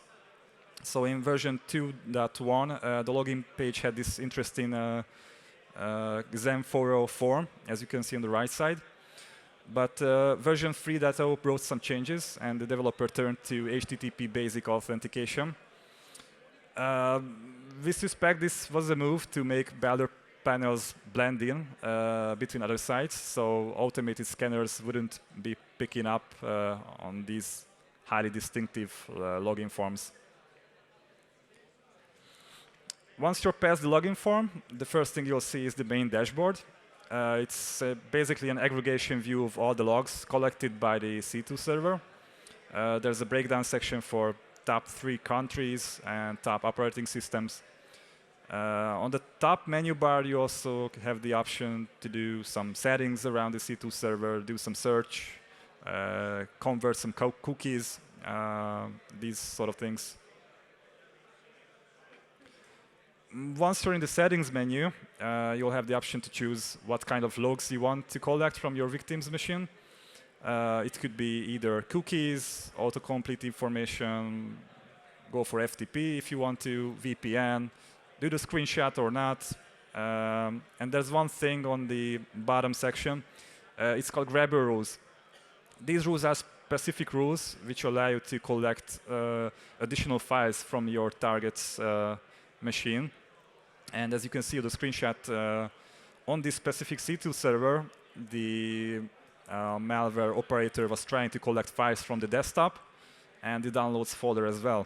So in version 2.1, the login page had this interesting XAMPP form, as you can see on the right side. But version 3.0 brought some changes, and the developer turned to HTTP basic authentication. We suspect this was a move to make Balder panels blend in between other sites, so automated scanners wouldn't be picking up on these highly distinctive login forms. Once you're past the login form, the first thing you'll see is the main dashboard. It's basically an aggregation view of all the logs collected by the C2 server. There's a breakdown section for top 3 countries and top operating systems. On the top menu bar, you also have the option to do some settings around the C2 server, do some search, convert some cookies, these sort of things. Once you're in the settings menu, you'll have the option to choose what kind of logs you want to collect from your victim's machine. It could be either cookies, autocomplete information, go for FTP if you want to, VPN, do the screenshot or not. And there's one thing on the bottom section. It's called grabber rules. These rules are specific rules which allow you to collect additional files from your target's machine. And as you can see on the screenshot, on this specific C2 server, the malware operator was trying to collect files from the desktop and the downloads folder as well.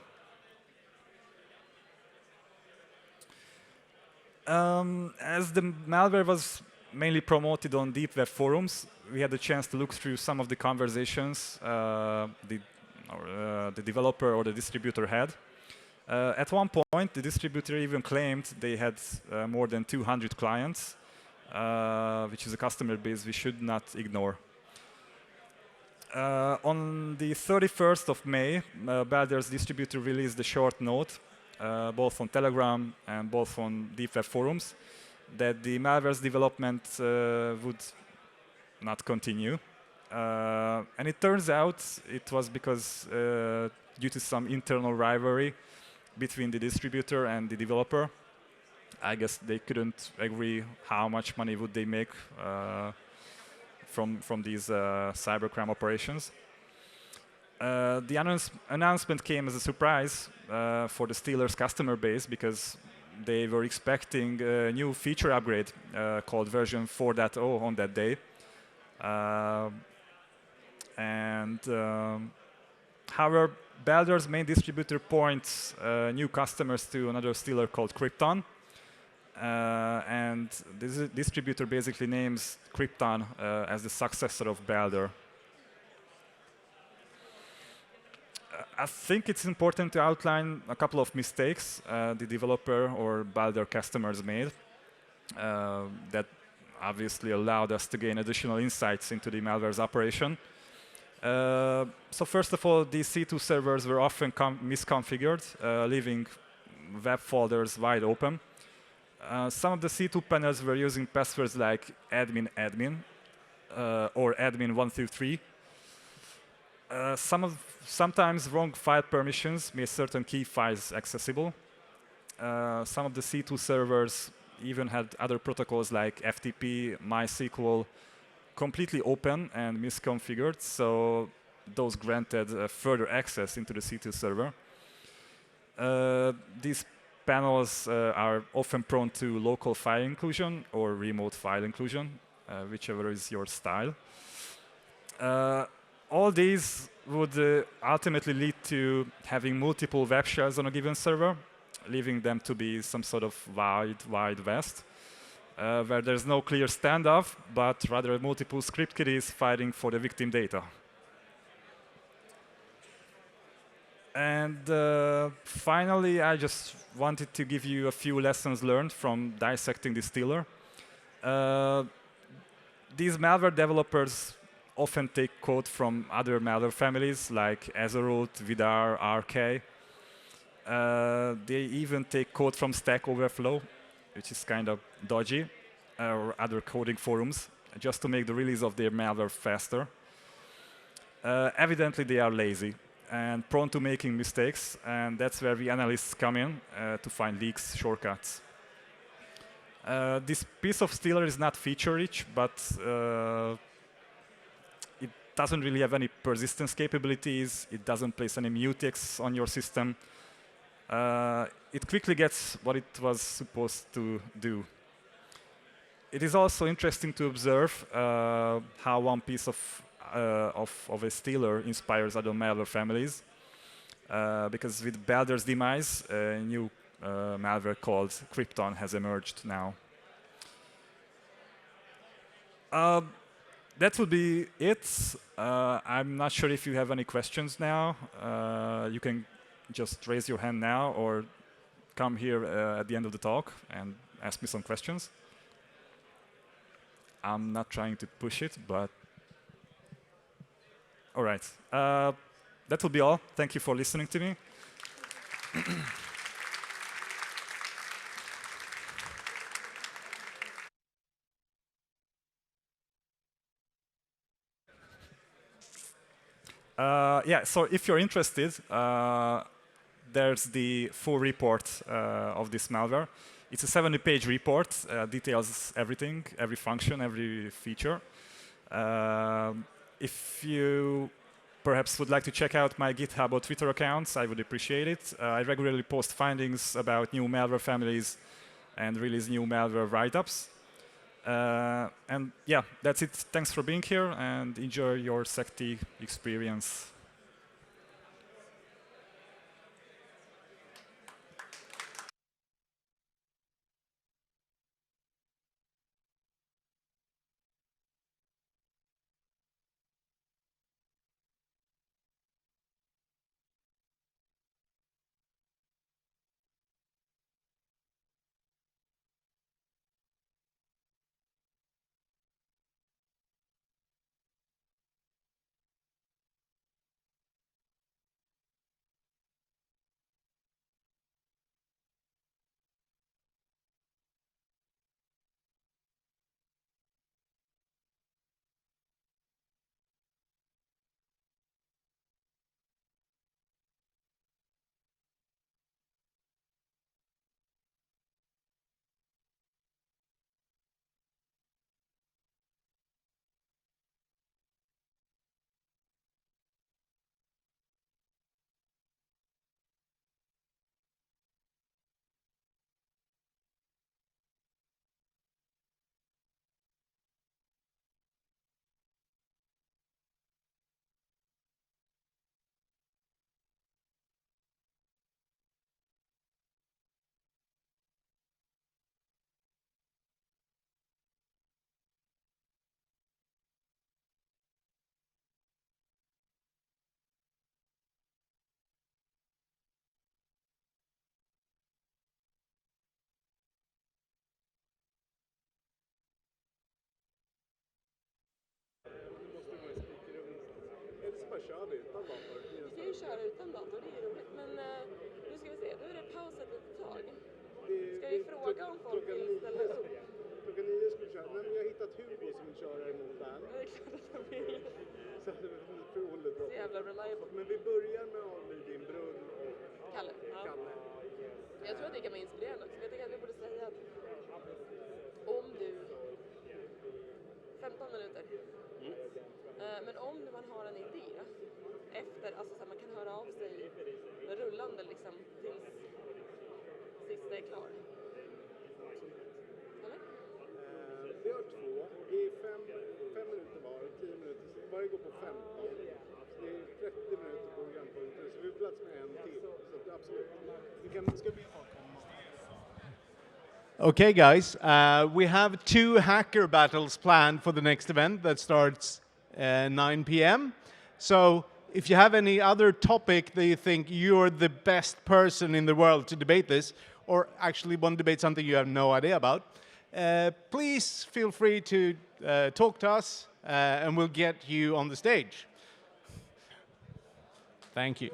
As the malware was mainly promoted on deep web forums, we had a chance to look through some of the conversations the developer or the distributor had. At one point, the distributor even claimed they had more than 200 clients, which is a customer base we should not ignore. On the 31st of May, Balder's distributor released a short note, both on Telegram and both on deep web forums, that the malware's development would not continue. And it turns out it was because due to some internal rivalry between the distributor and the developer. I guess they couldn't agree how much money would they make from these cybercrime operations. The announcement came as a surprise for the Steelers customer base because they were expecting a new feature upgrade called version 4.0 on that day. However, Balder's main distributor points new customers to another Steeler called Krypton. And this distributor basically names Krypton as the successor of Balder. I think it's important to outline a couple of mistakes the developer or Balder customers made that obviously allowed us to gain additional insights into the malware's operation. So first of all, these C2 servers were often misconfigured, leaving web folders wide open. Some of the C2 panels were using passwords like admin admin or admin123. Sometimes wrong file permissions made certain key files accessible. Some of the C2 servers even had other protocols like FTP, MySQL, completely open and misconfigured, so those granted further access into the C2 server. These panels are often prone to local file inclusion or remote file inclusion, whichever is your style. All these would ultimately lead to having multiple web shells on a given server, leaving them to be some sort of wild west, where there's no clear standoff, but rather multiple script kiddies fighting for the victim data. And finally, I just wanted to give you a few lessons learned from dissecting the Steeler. These malware developers often take code from other malware families like Azerot, Vidar, RK. They even take code from Stack Overflow, which is kind of dodgy, or other coding forums, just to make the release of their malware faster. Evidently, they are lazy and prone to making mistakes, and that's where we analysts come in to find leaks, shortcuts. This piece of Steeler is not feature-rich, but it doesn't really have any persistence capabilities. It doesn't place any mutex on your system. It quickly gets what it was supposed to do. It is also interesting to observe how one piece of a Steeler inspires other malware families. Because with Balder's demise, a new malware called Krypton has emerged now. That would be it. I'm not sure if you have any questions now. You can just raise your hand now or come here at the end of the talk and ask me some questions. I'm not trying to push it, but all right. That will be all. Thank you for listening to me. Yeah, so if you're interested, there's the full report of this malware. It's a 70-page report, details everything, every function, every feature. If you perhaps would like to check out my GitHub or Twitter accounts, I would appreciate it. I regularly post findings about new malware families and release new malware write-ups. And yeah, that's it. Thanks for being here and enjoy your SecT experience. Vi kan ju köra utan dator, det är roligt. Men nu ska vi se, då är det paus ett litet tag. Ska vi fråga om folk vill ställa upp? Klockan 9 ska vi köra. Men vi har hittat Hugo som vill köra emot där. Ja, det är klart att de vill. Så det är förhålligt bra. Så jävla reliable. Men vi börjar med Avli, din brunn och Kalle. Ja. Kalle. Jag tror att det kan vara inspirerande också. Jag tycker att vi borde säga att om du... 15 minuter. Men om man har en idé efter, alltså så här, man kan höra av sig rullande liksom tills sista är klar. Eller? Vi har 2. Det är 5 minuter var, 10 minuter. Varje går på 15. Så det är 30 minuter på programpunkten. Så vi får plats med en till. Så att absolut. Ska vi Okay, guys, we have 2 hacker battles planned for the next event that starts 9 p.m. So if you have any other topic that you think you're the best person in the world to debate this, or actually want to debate something you have no idea about, please feel free to talk to us, and we'll get you on the stage. Thank you.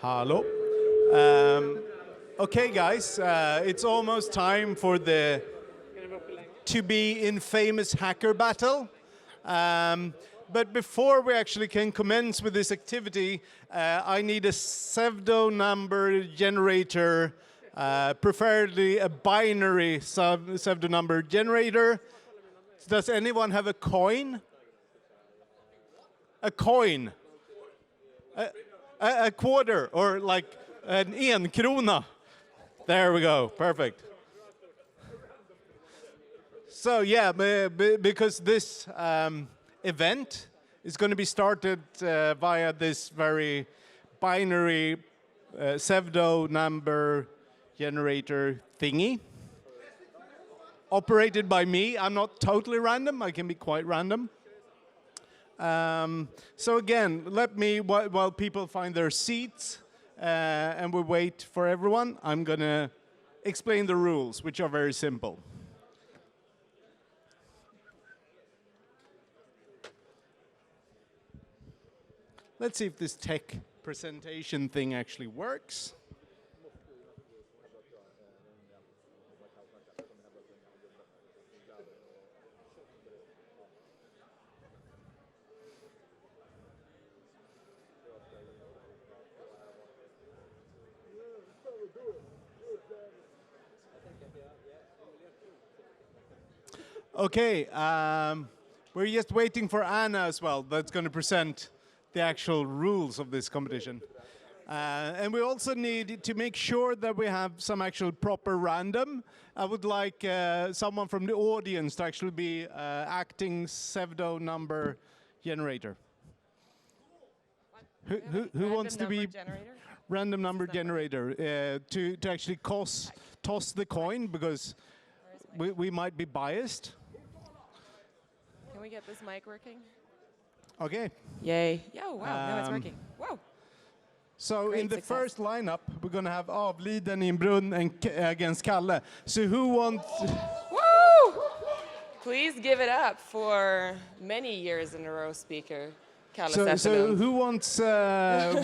Hello. Okay, guys, it's almost time for the to-be-infamous hacker battle. But before we actually can commence with this activity, I need a pseudo number generator, preferably a binary pseudo number generator. Does anyone have a coin? A coin? A quarter, or like an krona. There we go, perfect. So yeah, because this event is going to be started via this very binary pseudo number generator thingy, operated by me. I'm not totally random, I can be quite random. So again, let me, while people find their seats and we wait for everyone, I'm going to explain the rules, which are very simple. Let's see if this tech presentation thing actually works. Okay, we're just waiting for Anna as well, that's going to present the actual rules of this competition. And we also need to make sure that we have some actual proper random. I would like someone from the audience to actually be acting pseudo number generator. Who wants to be random number generator to actually toss the coin, because we might be biased. Can we get this mic working? Okay. Yay. Yeah, wow, now it's working. Whoa. So Great in the success. first lineup, we're going to have Avliden i en brunn against Kalle. So who wants... Woo! Please give it up for many years in a row speaker, Kalle So Zetterlund. who wants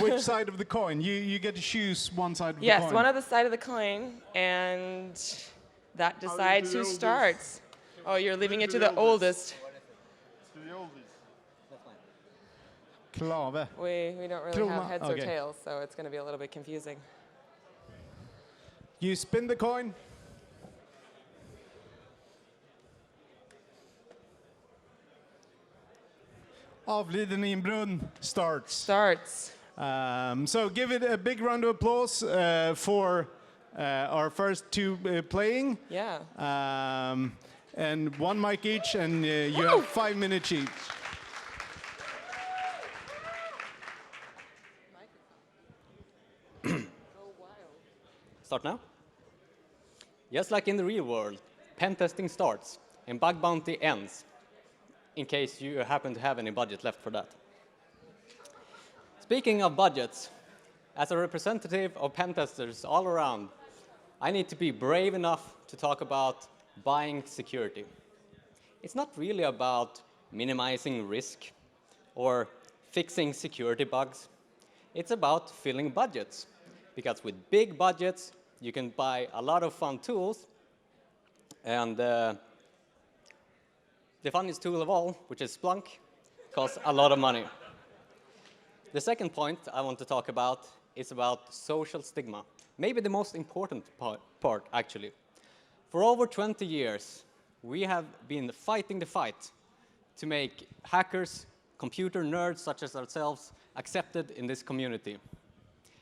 which side of the coin? You get to choose one side of the coin. Yes, one of the side of the coin, and that decides who starts. Oh, you're leaving it to the oldest. Klave. We don't really Krona, have heads or okay. tails, so it's going to be a little bit confusing. You spin the coin. Avliden i en brunn starts. Starts. So give it a big round of applause for our first two playing. Yeah. And one mic each, and you have 5 minutes each. Start now? Just like in the real world, pen testing starts and bug bounty ends, in case you happen to have any budget left for that. Speaking of budgets, as a representative of pen testers all around, I need to be brave enough to talk about buying security. It's not really about minimizing risk or fixing security bugs. It's about filling budgets, because with big budgets, you can buy a lot of fun tools, and the funniest tool of all, which is Splunk, costs a lot of money. The second point I want to talk about is about social stigma. Maybe the most important part, actually. For over 20 years, we have been fighting the fight to make hackers, computer nerds such as ourselves, accepted in this community.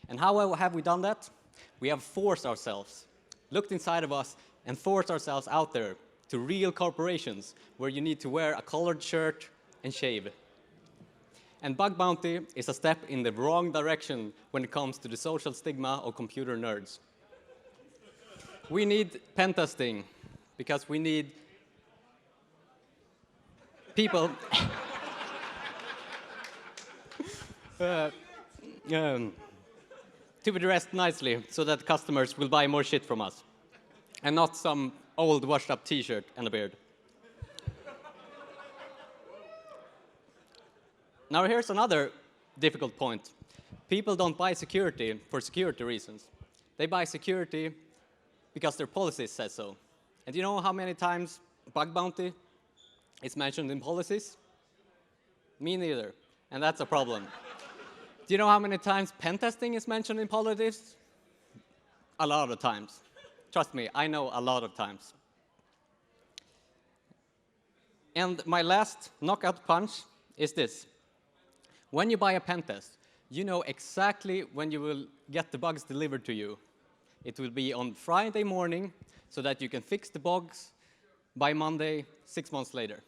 And how have we done that? We have forced ourselves, looked inside of us, and forced ourselves out there to real corporations where you need to wear a collared shirt and shave. And bug bounty is a step in the wrong direction when it comes to the social stigma of computer nerds. We need pen testing because we need people to be dressed nicely so that customers will buy more shit from us, and not some old washed-up T-shirt and a beard. Now here's another difficult point. people don't buy security for security reasons. They buy security because their policies says so. And do you know how many times bug bounty is mentioned in policies? Me neither, and that's a problem. Do you know how many times pen testing is mentioned in policies? A lot of times. Trust me, I know a lot of times. And my last knockout punch is this. When you buy a pen test, you know exactly when you will get the bugs delivered to you. It will be on Friday morning so that you can fix the bugs by Monday, 6 months later.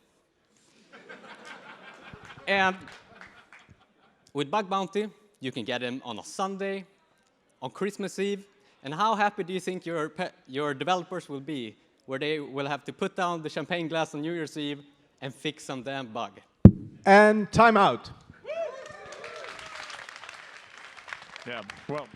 And with Bug Bounty, you can get them on a Sunday, on Christmas Eve, and how happy do you think your developers will be where they will have to put down the champagne glass on New Year's Eve and fix some damn bug? And time out. Yeah, well,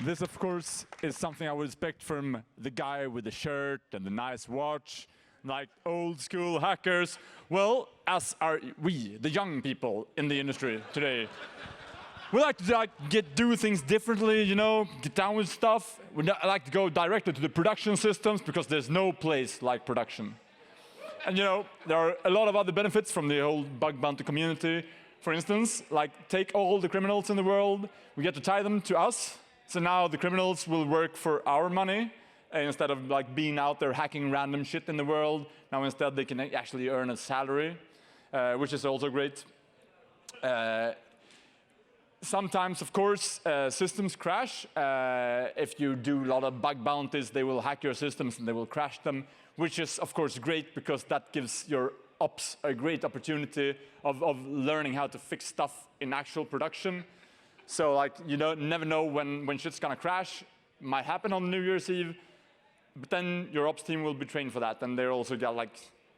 this of course is something I would expect from the guy with the shirt and the nice watch, like old school hackers. Well, as are we, the young people in the industry today. We like to do things differently, you know, get down with stuff. We like to go directly to the production systems because there's no place like production. And you know, there are a lot of other benefits from the whole bug bounty community. For instance, like take all the criminals in the world, we get to tie them to us. So now the criminals will work for our money instead of like being out there hacking random shit in the world. Now instead they can actually earn a salary, which is also great. Sometimes, of course, systems crash. If you do a lot of bug bounties, they will hack your systems and they will crash them, which is, of course, great because that gives your ops a great opportunity of learning how to fix stuff in actual production. So, like, you never know when shit's gonna crash. Might happen on New Year's Eve, but then your ops team will be trained for that, and they're also got like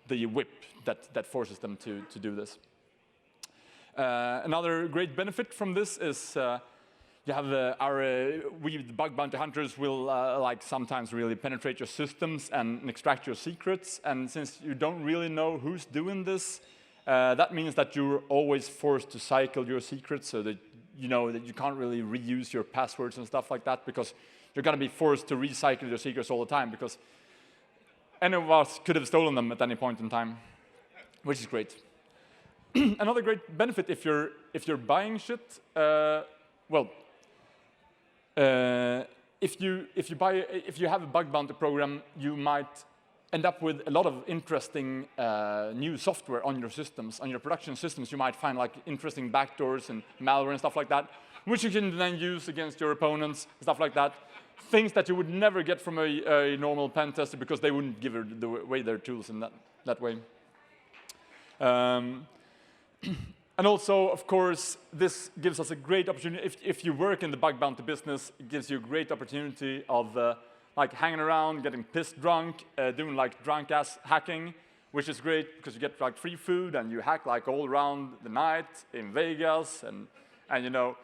the whip that forces them to do this. Another great benefit from this is you have we the bug bounty hunters will like sometimes really penetrate your systems and extract your secrets. And since you don't really know who's doing this, that means that you're always forced to cycle your secrets so that you know that you can't really reuse your passwords and stuff like that because you're gonna be forced to recycle your secrets all the time because any of us could have stolen them at any point in time, which is great. Another great benefit if you're buying shit, well, if you have a bug bounty program, you might end up with a lot of interesting new software on your systems, on your production systems. You might find like interesting backdoors and malware and stuff like that, which you can then use against your opponents, stuff like that. Things that you would never get from a normal pen tester because they wouldn't give away their tools in that way. And also, of course, this gives us a great opportunity. If you work in the bug bounty business, it gives you a great opportunity of like hanging around, getting pissed drunk, doing like drunk-ass hacking, which is great because you get like free food and you hack like all around the night in Vegas and you know,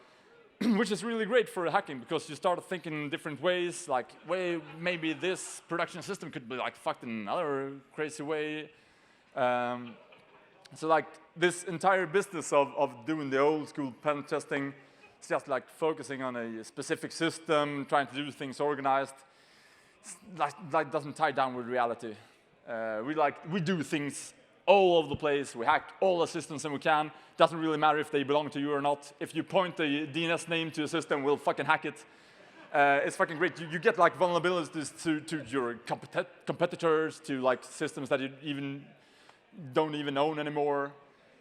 which is really great for hacking because you start thinking in different ways, like, well, maybe this production system could be like fucked in another crazy way. So like this entire business of doing the old school pen testing, it's just like focusing on a specific system, trying to do things organized. That doesn't tie down with reality. We do things all over the place. We hack all the systems and we can. Doesn't really matter if they belong to you or not. If you point the DNS name to a system, we'll fucking hack it. It's fucking great. You get like vulnerabilities to your competitors, to like systems that you don't even own anymore.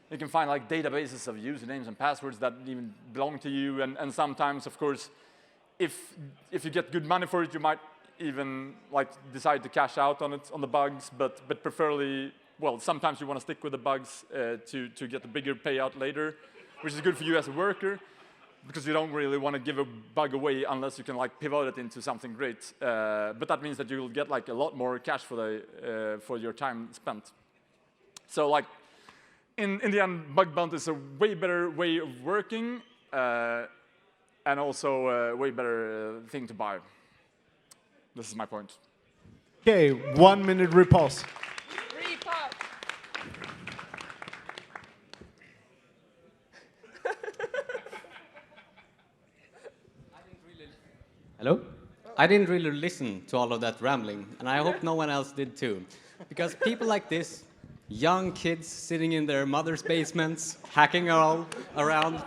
You can find like databases of usernames and passwords that even belong to you. And sometimes, of course, if you get good money for it, you might even like decide to cash out on it, on the bugs. But preferably, well, sometimes you want to stick with the bugs to get a bigger payout later, which is good for you as a worker because you don't really want to give a bug away unless you can like pivot it into something great. But that means that you will get like a lot more cash for your time spent. So like, in the end, bug bounty is a way better way of working and also a way better thing to buy. This is my point. Okay, 1 minute repause. Repop. Hello? I didn't really listen to all of that rambling, and I hope no one else did too. Because people like this, young kids sitting in their mother's basements, hacking all around,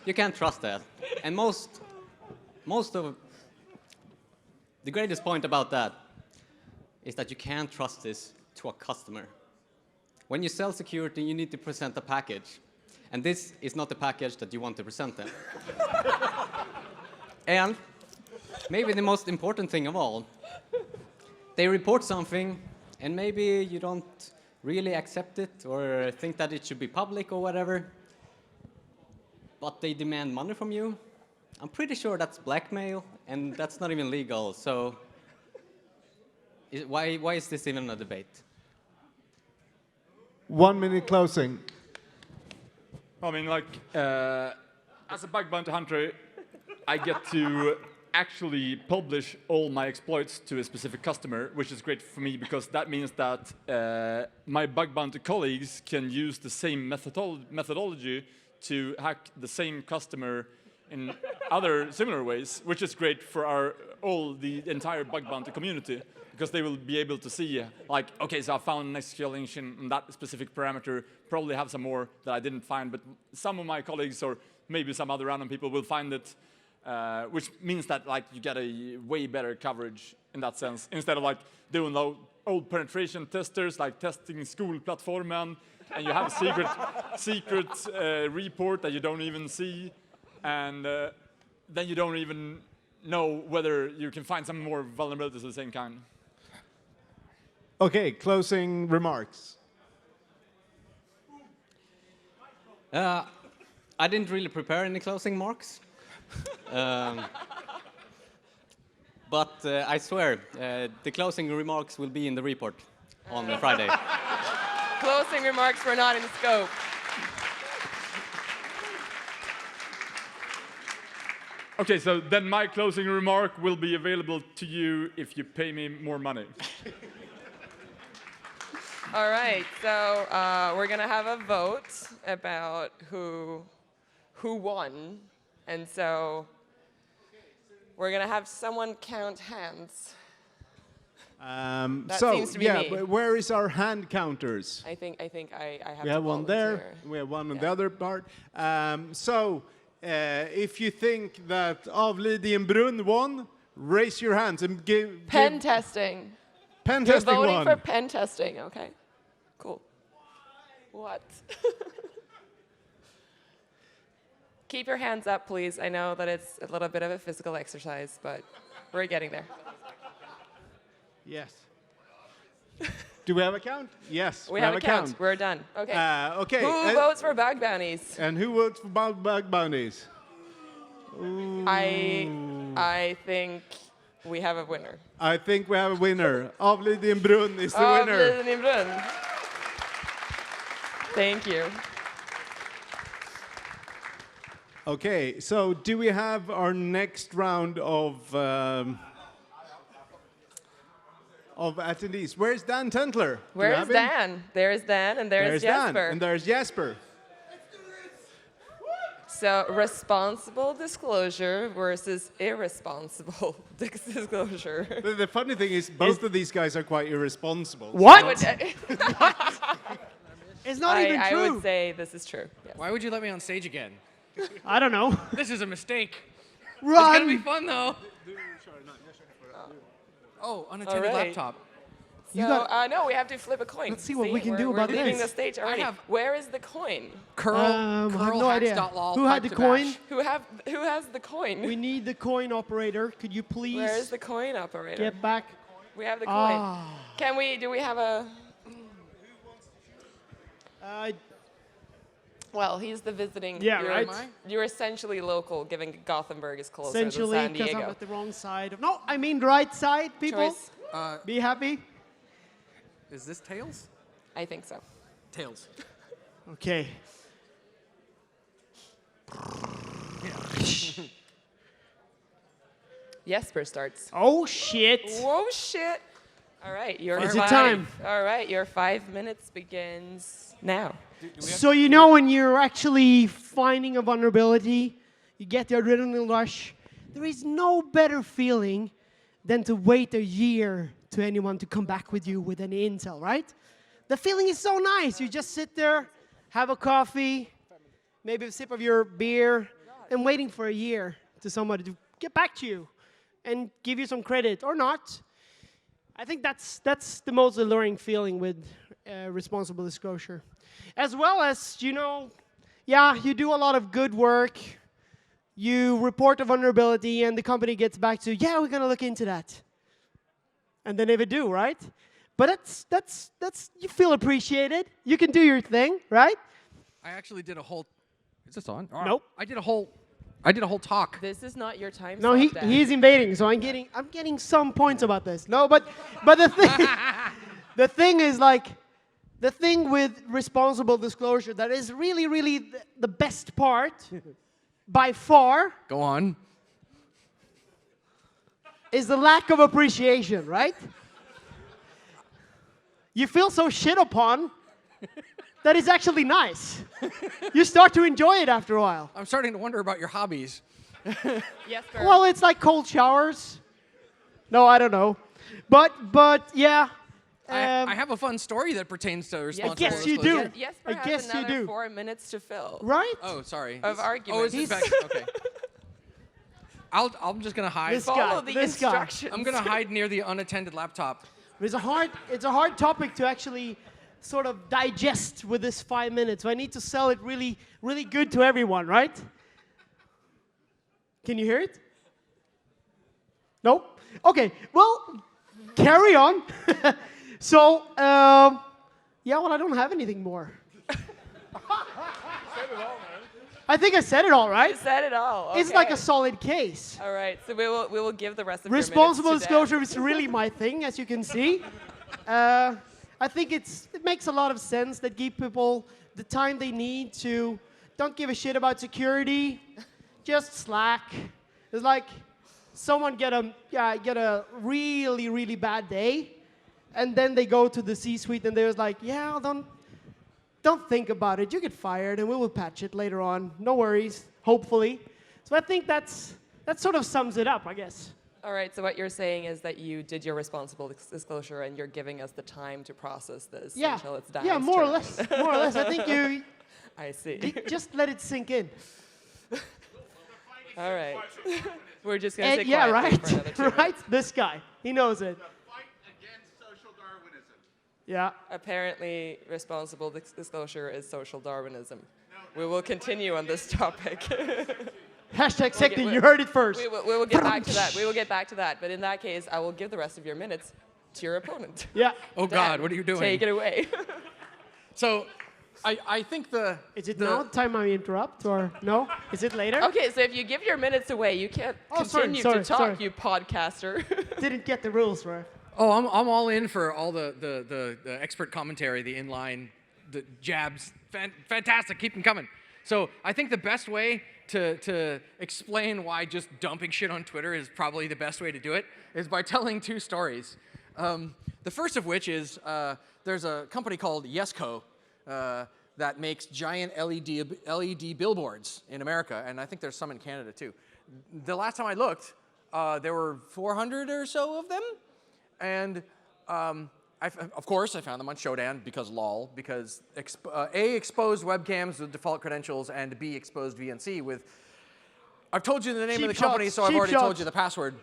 you can't trust that. And most of the greatest point about that is that you can't trust this to a customer. When you sell security, you need to present a package. And this is not the package that you want to present them. And maybe the most important thing of all, they report something, and maybe you don't really accept it or think that it should be public or whatever, but they demand money from you. I'm pretty sure that's blackmail, and that's not even legal, so why is this even a debate? 1 minute closing. I mean, like, as a bug bounty hunter, I get to actually publish all my exploits to a specific customer, which is great for me because that means that my bug bounty colleagues can use the same methodology to hack the same customer in other similar ways, which is great for the entire bug bounty community, because they will be able to see, like, okay, so I found an SQL engine on that specific parameter, probably have some more that I didn't find, but some of my colleagues or maybe some other random people will find it, which means that, like, you get a way better coverage in that sense, instead of like doing old penetration testers, like testing skolplattformen, and you have a secret report that you don't even see, and then you don't even know whether you can find some more vulnerabilities of the same kind. Okay, closing remarks. I didn't really prepare any closing marks. But I swear, the closing remarks will be in the report on Friday. Closing remarks were not in scope. Okay, so then my closing remark will be available to you if you pay me more money. All right, so we're gonna have a vote about who won, and so we're gonna have someone count hands. That seems to be me. But where is our hand counters? I think I have. We to have one there. volunteer. We have one on Yeah. the other part. If you think that Avlid i en brunn won, raise your hands and give Pen testing. pen You're testing voting one. for pen testing. Okay, cool. What? Keep your hands up, please. I know that it's a little bit of a physical exercise, but we're getting there. Yes. Do we have a count? Yes. We have a count. We're done. Okay. Okay. Who votes for bug bounties? And who votes for bug bounties? I think we have a winner. I think we have a winner. Avlid i en brunn is the winner. Avliden i brunn. Thank you. Okay, so do we have our next round of attendees? Where's Dan Tentler? Do we Where's have him? Dan? There's Dan, and there's Dan, Jesper. and there's Jesper. So responsible disclosure versus irresponsible disclosure. The funny thing is, both of these guys are quite irresponsible. What? It's not even I true. would say this is true. Yes. Why would you let me on stage again? I don't know. This is a mistake. Run! It's gonna be fun though. Oh, unattended All right. laptop. You So, got- no, we have to flip a coin. Let's see what we can do we're about leaving this. the stage already. have- Where is the coin? Curl, I have curl no idea. hacks.lol, Who had pipe the to coin? bash. Who has the coin? We need the coin operator. Could you please Where is the coin operator? get back? We have the coin. Ah. Do we have a? Well, he's the visiting. Yeah, you're, right. You're essentially local, given Gothenburg is closer Essentially, than San because I'm Diego. at the wrong side. No, I mean the right side, people. Choice? Be happy. Is this Tails? I think so. Tails. Okay. Jesper starts. Oh shit! Whoa, shit! All right, Is it time? All right, your 5 minutes begins now. So you know when you're actually finding a vulnerability, you get the adrenaline rush, there is no better feeling than to wait a year to anyone to come back with you with any intel, right? The feeling is so nice. You just sit there, have a coffee, maybe a sip of your beer, and waiting for a year to somebody to get back to you and give you some credit or not. I think that's the most alluring feeling with responsible disclosure. As well as, you know, yeah, you do a lot of good work, you report a vulnerability, and the company gets back to, yeah, we're going to look into that. And they never do, right? But that's you feel appreciated. You can do your thing, right? I actually did a whole. Is this on? Nope. I did a whole talk. This is not your time. No, slot, Dan. he's invading, so I'm getting some points about this. No, but the thing the thing is like the thing with responsible disclosure that is really the best part by far Go on. is the lack of appreciation, right? You feel so shit upon that it's actually nice. You start to enjoy it after a while. I'm starting to wonder about your hobbies. Yes, sir. Well, it's like cold showers. No, I don't know. But yeah. I have a fun story that pertains to responsible guess you disclosure. do. Jesper I has guess you another do. 4 minutes to fill. Right? Oh, sorry. Of Oh, arguments. is it back? Okay. I'm just gonna hide. This Follow guy, the this guy. instructions. I'm gonna hide near the unattended laptop. It's a hard topic to actually sort of digest with this 5 minutes. So I need to sell it really good to everyone, right? Can you hear it? Nope. Okay. Well, carry on. So, yeah. Well, I don't have anything more. I think I said it all, right? You said it all. It's like okay. a solid case. All right, so we will give the rest of Responsible your minutes to Dan. disclosure is really my thing, as you can see. I think it makes a lot of sense that give people the time they need to don't give a shit about security, just slack. It's like someone get a really bad day, and then they go to the C-suite and they're like, yeah, don't think about it. You get fired, and we will patch it later on. No worries, hopefully. So I think that sort of sums it up, I guess. All right, so what you're saying is that you did your responsible disclosure and you're giving us the time to process this Yeah, until it's done. yeah, more or less. More or less. I think you I see. just let it sink in. All right. We're just going to sit Yeah, quietly right, for another 2 right. minutes. This guy, he knows it. Fight against social Darwinism. Yeah. Apparently, responsible disclosure is social Darwinism. We will continue on this topic. Hashtag sector. we- You heard it first. we will get back to that. We will get back to that. But in that case, I will give the rest of your minutes to your opponent. Yeah. Oh Dan, God, what are you doing? Take it away. So, I think Is it now time I interrupt or no? Is it later? Okay, so if you give your minutes away, you can't Oh, sorry, continue sorry, to talk, sorry. you podcaster. Didn't get the rules right. Oh, I'm all in for all the expert commentary, the inline, the jabs. Fantastic, keep them coming. So I think the best way to explain why just dumping shit on Twitter is probably the best way to do it is by telling two stories. The first of which is there's a company called Yesco that makes giant LED billboards in America, and I think there's some in Canada too. The last time I looked, there were 400 or so of them. And of course, I found them on Shodan because lol, because A, exposed webcams with default credentials, and B, exposed VNC with, I've told you the name of the company, so I've already told you the password.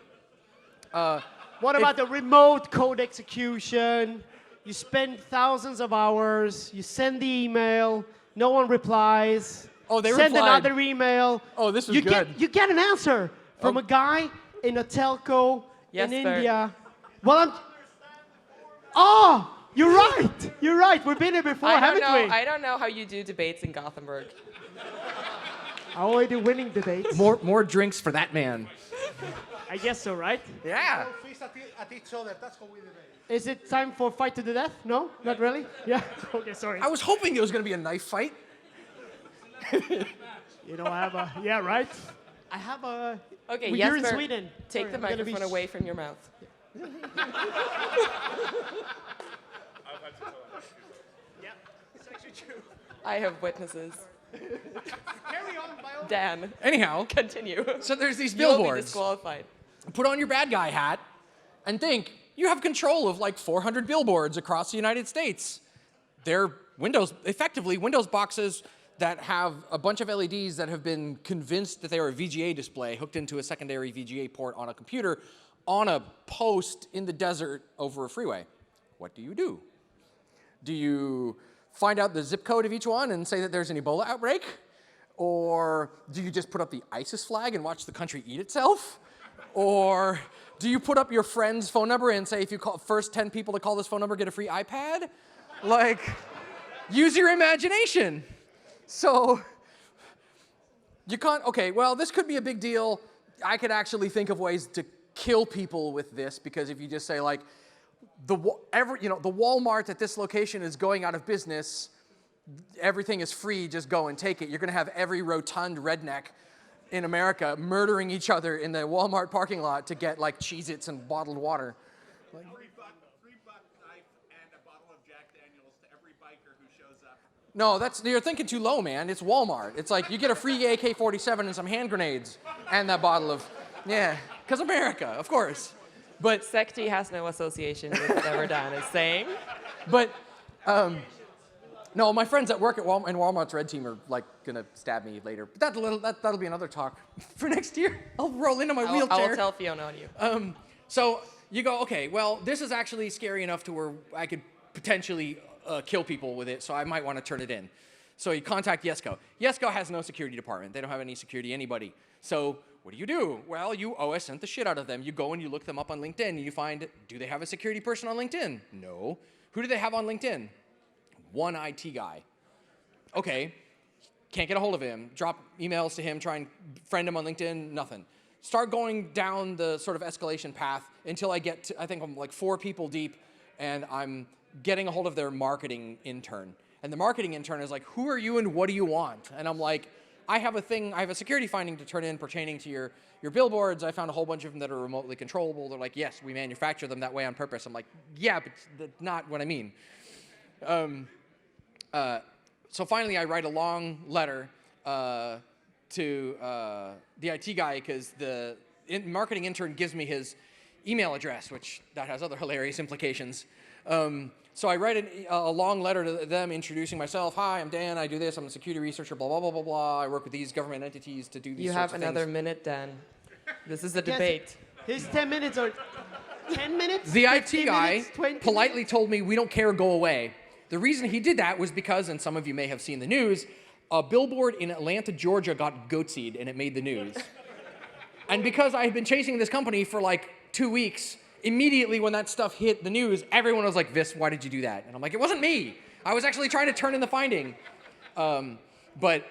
What about the remote code execution? You spend thousands of hours, you send the email, no one replies. Oh, they send replied. another email. Oh, this is you good. You get an answer from Oh. a guy in a telco Yes, in sir. India. Well, Oh, you're right. You're right. We've been here before, haven't we? I don't know how you do debates in Gothenburg. I only do winning debates. More drinks for that man. I guess so, right? Yeah. Fist at each other. That's how we debate. Is it time for fight to the death? No, not really. Yeah. Okay, sorry. I was hoping it was going to be a knife fight. You know, I have a right. I have a. Okay, well, you're in Jesper, Sweden. take Sorry, the I'm gonna microphone away from your mouth. Yeah, it's actually true. I have witnesses. Carry on, by all Dan, Anyhow, continue. so there's these You'll be billboards. disqualified. Put on your bad guy hat and think you have control of like 400 billboards across the United States. They're effectively Windows boxes that have a bunch of LEDs that have been convinced that they are a VGA display hooked into a secondary VGA port on a computer on a post in the desert over a freeway. What do? Do you find out the zip code of each one and say that there's an Ebola outbreak? Or do you just put up the ISIS flag and watch the country eat itself? Or do you put up your friend's phone number and say if you call first 10 people to call this phone number get a free iPad? Like, use your imagination. So, you can't, okay, well, this could be a big deal. I could actually think of ways to kill people with this, because if you just say like, the Walmart at this location is going out of business, everything is free, just go and take it. You're gonna have every rotund redneck in America murdering each other in the Walmart parking lot to get like Cheez-Its and bottled water. $3 knife and a bottle of Jack Daniels to every biker who shows up. No, you're thinking too low, man. It's Walmart. It's like you get a free AK-47 and some hand grenades and that bottle of, yeah, because America, of course. But Secti has no association with whatever Dan is saying. But, no, my friends at work at Walmart, and Walmart's red team are like gonna stab me later. But that'll be another talk for next year. I'll roll into my wheelchair. I will tell Fiona on you. So you go, okay, well, this is actually scary enough to where I could potentially kill people with it, so I might want to turn it in. So you contact Yesco. Yesco has no security department. They don't have any security anybody. So what do? Well, you OSINT the shit out of them. You go and you look them up on LinkedIn, and you find, do they have a security person on LinkedIn? No. Who do they have on LinkedIn? One IT guy. Okay, can't get a hold of him. Drop emails to him, try and friend him on LinkedIn, nothing. Start going down the sort of escalation path until I get to, I think I'm like 4 people deep, and I'm getting a hold of their marketing intern. And the marketing intern is like, who are you and what do you want? And I'm like, I have a security finding to turn in pertaining to your billboards. I found a whole bunch of them that are remotely controllable. They're like, yes, we manufacture them that way on purpose. I'm like, yeah, but that's not what I mean. So finally, I write a long letter to the IT guy, because the marketing intern gives me his email address, which that has other hilarious implications. So I write a long letter to them introducing myself. Hi, I'm Dan. I do this. I'm a security researcher, blah, blah, blah, blah, blah. I work with these government entities to do these You sorts have of another things. minute, Dan. This is a Yes. debate. His 10 minutes or 10 minutes? The 15 IT guy minutes, 20 politely told me, we don't care, go away. The reason he did that was because, and some of you may have seen the news, a billboard in Atlanta, Georgia got goatseed and it made the news. And because I had been chasing this company for like 2 weeks, immediately when that stuff hit the news, everyone was like, Vis, why did you do that? And I'm like, it wasn't me. I was actually trying to turn in the finding. But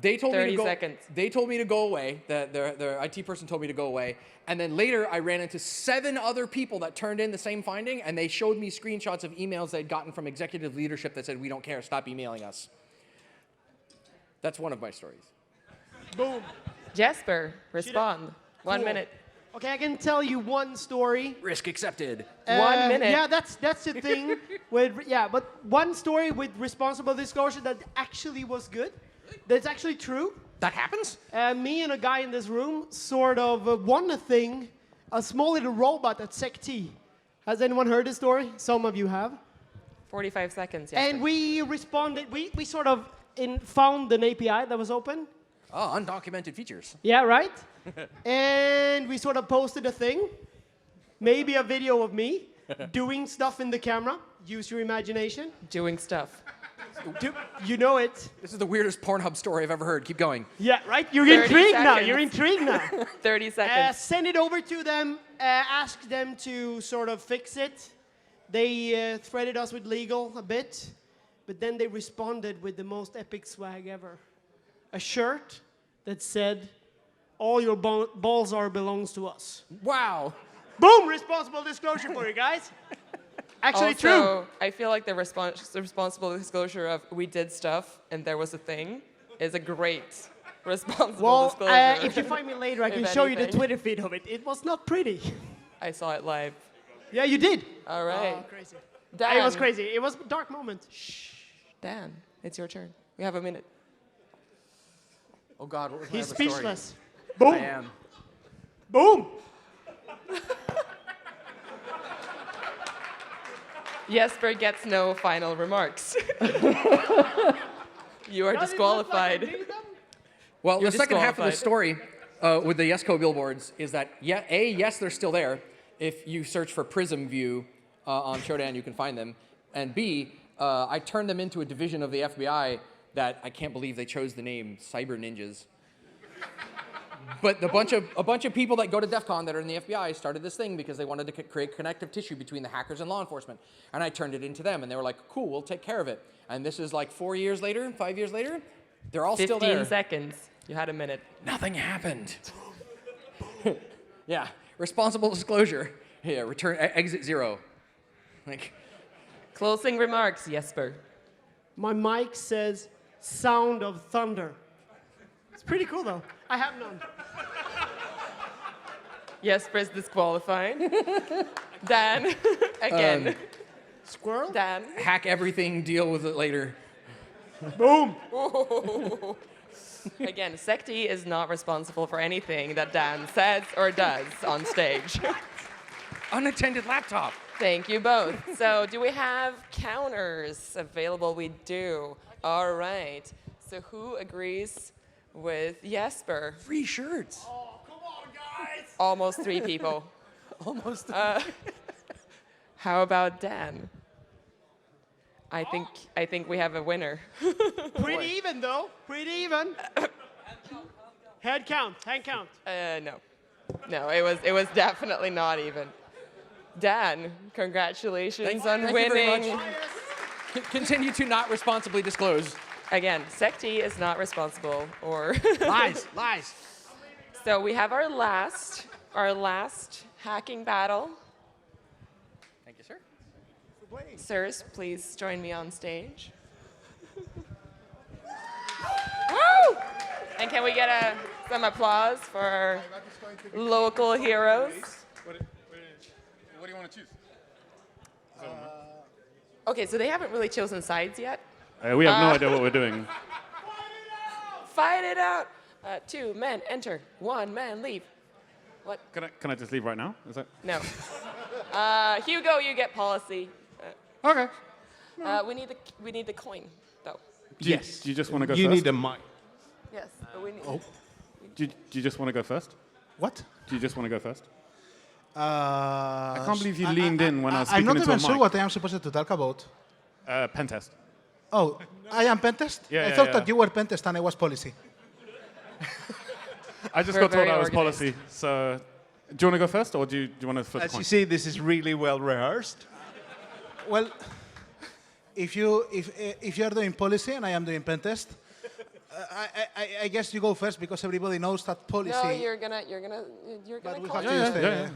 they told me to 30 go. seconds. They told me to go away. Their IT person told me to go away. And then later, I ran into 7 other people that turned in the same finding, and they showed me screenshots of emails they'd gotten from executive leadership that said, "We don't care. Stop emailing us." That's one of my stories. Boom. Jesper, respond. 1 Cool. minute. Okay, I can tell you one story. Risk accepted. 1 minute. Yeah, that's the thing. But one story with responsible disclosure that actually was good. That's actually true. That happens? Me and a guy in this room sort of won a thing, a small little robot at SecT. Has anyone heard this story? Some of you have. 45 seconds, yes. And we responded, we sort of found an API that was open. Oh, undocumented features. Yeah, right? And we sort of posted a thing, maybe a video of me doing stuff in the camera. Use your imagination. Doing stuff. You know it. This is the weirdest Pornhub story I've ever heard. Keep going. Yeah, right? You're 30 intrigued now. seconds. You're intrigued now. 30 seconds. Send it over to them. Ask them to sort of fix it. They threaded us with legal a bit, but then they responded with the most epic swag ever. A shirt that said, "All your balls are belongs to us." Wow. Boom! Responsible disclosure for you guys. Actually true. Also, I feel like the responsible disclosure of we did stuff and there was a thing is a great responsible Well, disclosure. if you find me later, I can If show you the anything. Twitter feed of it. It was not pretty. I saw it live. Yeah, you did. All right. Oh, crazy. Dan, It was crazy. It was a dark moment. Dan, it's your turn. We have a minute. Oh God, what was my He's other story? speechless. I am. Boom. Jesper gets no final remarks. You are disqualified. Well, You're the second half of the disqualified. story with the Yesco billboards is that, yes, they're still there. If you search for Prism View on Shodan, you can find them. And B, I turned them into a division of the FBI that I can't believe they chose the name Cyber Ninjas. But a bunch of people that go to DEF CON that are in the FBI started this thing because they wanted to create connective tissue between the hackers and law enforcement. And I turned it into them, and they were like, cool, we'll take care of it. And this is like 4 years later, 5 years later, they're all still there. 15 seconds. You had a minute. Nothing happened. Yeah, responsible disclosure. Yeah, return, exit 0. Like, Closing remarks, Jesper. My mic says sound of thunder. It's pretty cool though. I have none. Jesper is disqualified. Dan, again. Squirrel? Dan. hack everything, deal with it later. Boom. Again, Sekti is not responsible for anything that Dan says or does on stage. Unattended laptop. Thank you both. So do we have counters available? We do. All right. So who agrees with Jesper? Free shirts. Oh, come on, guys. Almost 3 people. Almost. How about Dan? I think we have a winner. Pretty even though. Pretty even. Head count. Hand count. No. No, it was definitely not even. Dan, congratulations on thank you very winning. much. Continue to not responsibly disclose. Again, Sekti is not responsible or Lies. Lies. So we have our last hacking battle. Thank you, sir. Sirs, please join me on stage. Woo! And can we get some applause for our local heroes? What do you want to choose? Okay, so they haven't really chosen sides yet. We have no idea what we're doing. Fight it out. 2 men enter, 1 man leave. What? Can I just leave right now? Is that No. Hugo, you get policy. okay? We need the coin, though. Yes. Do you just want to go You first? need a mic. Yes, but we need. Do you just want to go first? What? Do you just want to go first? I can't believe you leaned in when I was I'm speaking not into a even sure mic. what I am supposed to talk about. Pen test. Oh, I am Pentest? Yeah, I yeah, thought yeah. that you were Pentest and I was policy. I just We're got told very I was organized. policy. So, do you want to go first, or do you want to flip the As coin? you see, this is really well rehearsed. Well, if you are doing policy and I am doing Pentest, I guess you go first because everybody knows that policy. No, you're gonna but we call have it. to yeah, stay, yeah, yeah.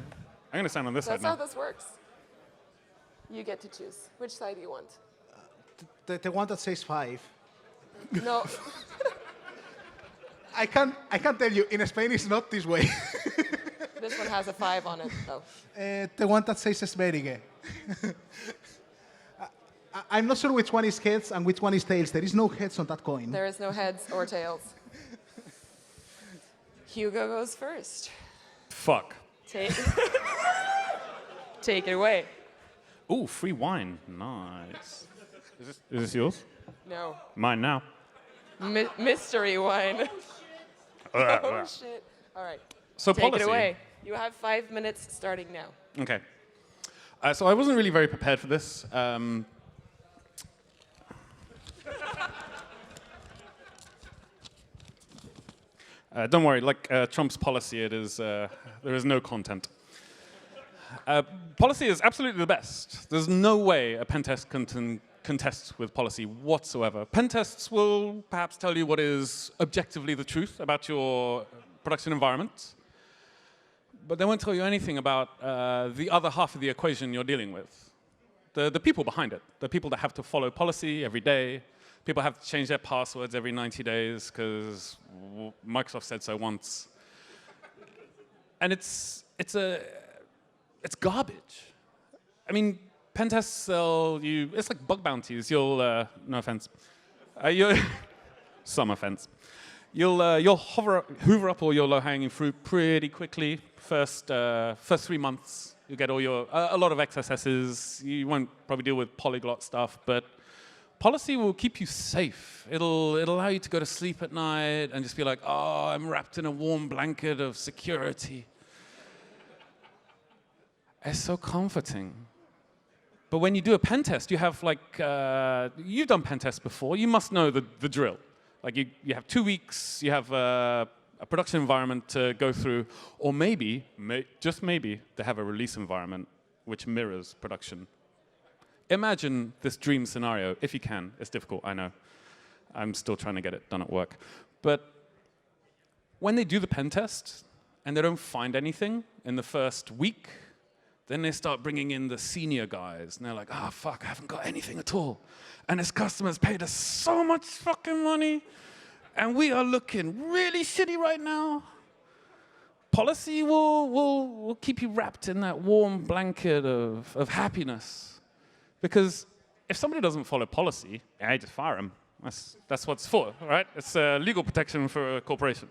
I'm gonna stand on this That's side how now. this works. You get to choose. Which side do you want? The one that says 5. No. I can tell you, in Spain it's not this way. This one has a 5 on it, though. The one that says Sverige. I'm not sure which one is heads and which one is tails. There is no heads on that coin. There is no heads or tails. Hugo goes first. Fuck. Take it away. Ooh, free wine. Nice. Is this yours? No. Mine now. Mystery wine. Oh, shit. All right. So Take policy. it away. You have 5 minutes starting now. Okay. So I wasn't really very prepared for this. Don't worry, like Trump's policy, it is there is no content. Policy is absolutely the best. There's no way a pen test can contest with policy whatsoever. Pen tests will perhaps tell you what is objectively the truth about your production environment, but they won't tell you anything about the other half of the equation you're dealing with. The people behind it, the people that have to follow policy every day. People have to change their passwords every 90 days because Microsoft said so once. And it's garbage. I mean, pen tests sell you, it's like bug bounties. You'll, no offense. Some offense. you'll hoover up all your low-hanging fruit pretty quickly. First 3 months, you get all your a lot of XSSs. You won't probably deal with polyglot stuff, but policy will keep you safe. It'll allow you to go to sleep at night and just be like, oh, I'm wrapped in a warm blanket of security. It's so comforting. But when you do a pen test, you have like, you've done pen tests before, you must know the drill. Like you have 2 weeks, you have a production environment to go through, or maybe, just maybe, they have a release environment which mirrors production. Imagine this dream scenario, if you can. It's difficult, I know. I'm still trying to get it done at work. But when they do the pen test, and they don't find anything in the first week, then they start bringing in the senior guys, and they're like, ah, fuck, I haven't got anything at all. And this customer's paid us so much fucking money, and we are looking really shitty right now. Policy will keep you wrapped in that warm blanket of happiness. Because if somebody doesn't follow policy, yeah, you just fire them. That's what it's for, right? It's legal protection for a corporation.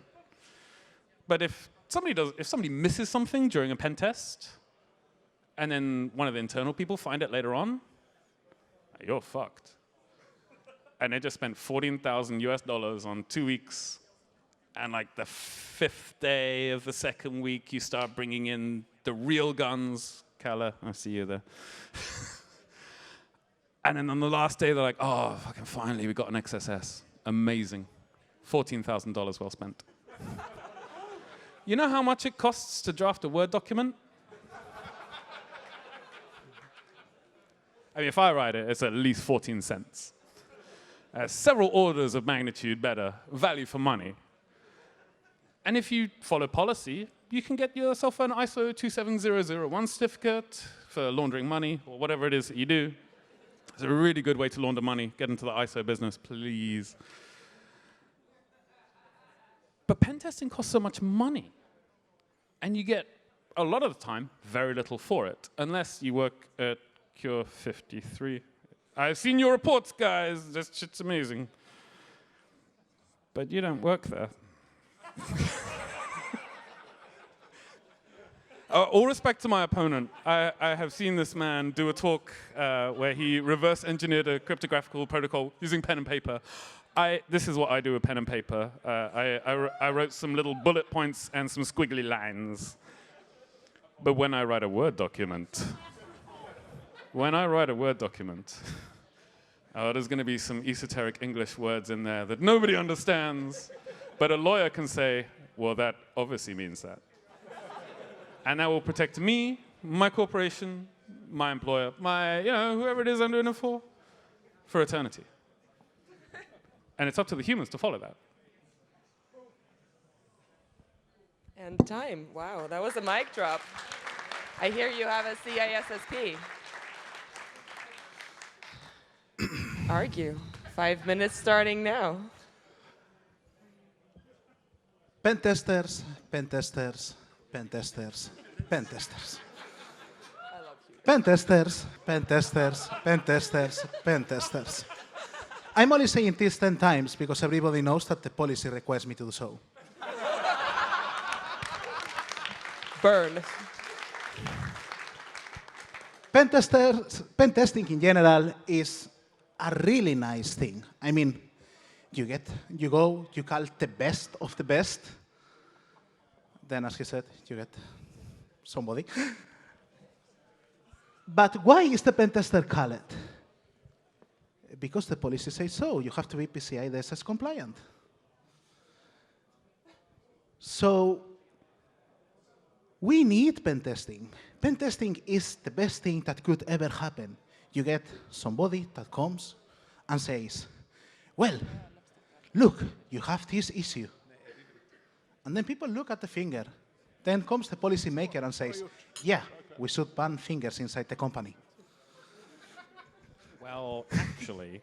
But if somebody misses something during a pen test, and then one of the internal people find it later on, you're fucked. And they just spent $14,000 on 2 weeks. And like the 5th day of the second week, you start bringing in the real guns. Kalle, I see you there. And then on the last day, they're like, oh, fucking finally, we got an XSS. Amazing. $14,000 well spent. You know how much it costs to draft a Word document? I mean, if I write it, it's at least 14 cents. Several orders of magnitude better, value for money. And if you follow policy, you can get yourself an ISO 27001 certificate for laundering money, or whatever it is that you do. It's a really good way to launder money. Get into the ISO business, please. But pen testing costs so much money. And you get, a lot of the time, very little for it, unless you work at Cure 53. I've seen your reports, guys. This shit's amazing. But you don't work there. All respect to my opponent. I have seen this man do a talk where he reverse engineered a cryptographical protocol using pen and paper. This is what I do with pen and paper. I wrote some little bullet points and some squiggly lines. But when I write a Word document, oh, there's going to be some esoteric English words in there that nobody understands. But a lawyer can say, well, that obviously means that. And that will protect me, my corporation, my employer, whoever it is I'm doing it for eternity. And it's up to the humans to follow that. And time. Wow, that was a mic drop. I hear you have a CISSP. Argue. 5 minutes starting now. Pen testers, pen testers, pen testers, pen testers. Pen testers, pen testers, pen testers, pen testers. I'm only saying this 10 times because everybody knows that the policy requires me to do so. Burn. Pen testing in general is a really nice thing. I mean, you go, you call the best of the best. Then, as he said, you get somebody. But why is the pen tester called? Because the policy says so. You have to be PCI DSS compliant. So we need pen testing. Pen testing is the best thing that could ever happen. You get somebody that comes and says, well, look, you have this issue. And then people look at the finger. Then comes the policy maker and says, yeah, we should ban fingers inside the company. Well, actually.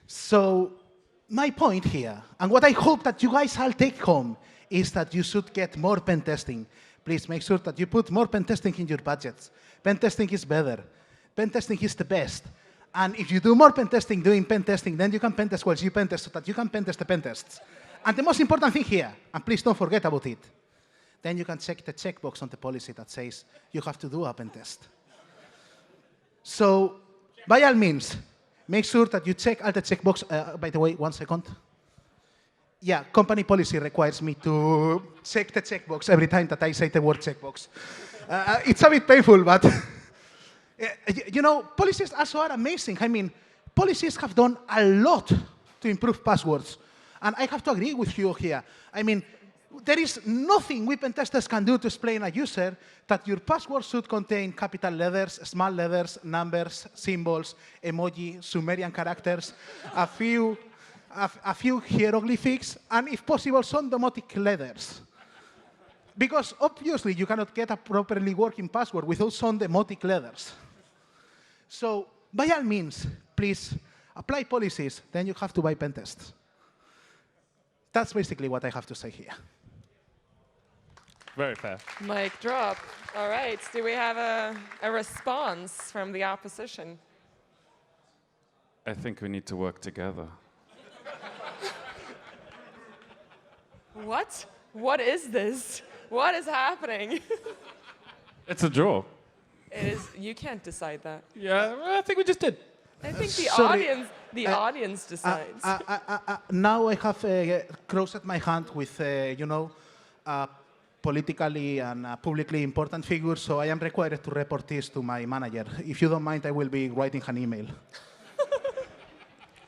So my point here, and what I hope that you guys all take home, is that you should get more pen testing. Please make sure that you put more pen testing in your budgets. Pen testing is better. Pen testing is the best. And if you do more pen testing doing pen testing, then you can pen test while you pen test so that you can pen test the pen tests. And the most important thing here, and please don't forget about it, then you can check the checkbox on the policy that says you have to do a pen test. So, by all means, make sure that you check all the checkbox. By the way, 1 second. Yeah, company policy requires me to check the checkbox every time that I say the word checkbox. It's a bit painful, but you know, policies also are amazing. I mean, policies have done a lot to improve passwords. And I have to agree with you here. I mean, there is nothing we pen testers can do to explain a user that your password should contain capital letters, small letters, numbers, symbols, emoji, Sumerian characters, a few hieroglyphics, and if possible, some demotic letters. Because obviously you cannot get a properly working password without some demotic letters. So by all means, please apply policies, then you have to buy pen tests. That's basically what I have to say here. Very fair. Mic drop. All right. Do we have a response from the opposition? I think we need to work together. What? What is this? What is happening? It's a draw. It is. You can't decide that. Yeah, I think we just did. I think Sorry. the audience decides. Now I have crossed my hand with, you know, politically and publicly important figures, so I am required to report this to my manager. If you don't mind, I will be writing an email.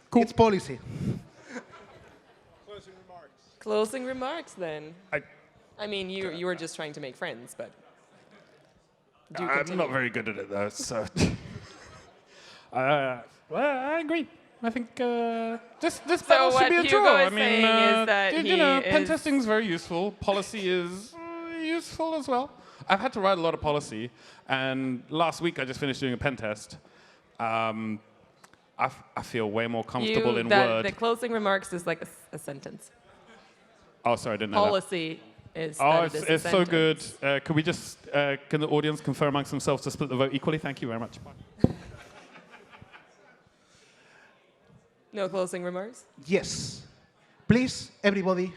Cool. It's policy. Closing remarks. Closing remarks, then. I mean, you were just trying to make friends, but do I'm continue. not very good at it, though, so... well, I agree. I think this battle should be a Hugo draw. is saying is that you know, pen is- testing is very useful. Policy is useful as well. I've had to write a lot of policy, and last week I just finished doing a pen test. I feel way more comfortable in Word. The closing remarks is like a sentence. Oh, sorry, I didn't know that. Policy is. Oh, that it is a it's so good. sentence. Could we just, can the audience confer amongst themselves to split the vote equally? Thank you very much. No closing remarks? Yes. Please, everybody,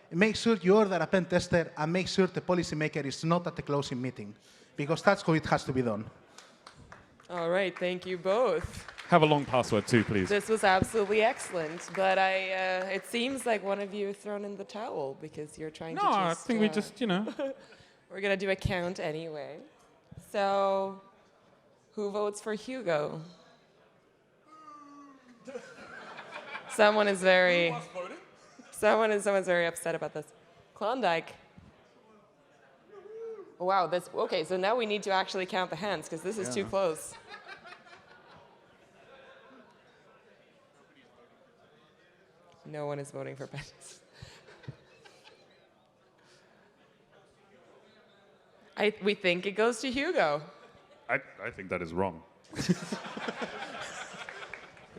make sure you order a pen tester and make sure the policymaker is not at the closing meeting, because that's how it has to be done. All right, thank you both. Have a long password too, please. This was absolutely excellent, but it seems like one of you has thrown in the towel because you're trying to No, just... I think we just, you know. We're going to do a count anyway. So, who votes for Hugo? Someone's very upset about this. Klondike. Oh, wow, okay, so now we need to actually count the hands because this is too close. No one is voting for Pettis. We think it goes to Hugo. I think that is wrong.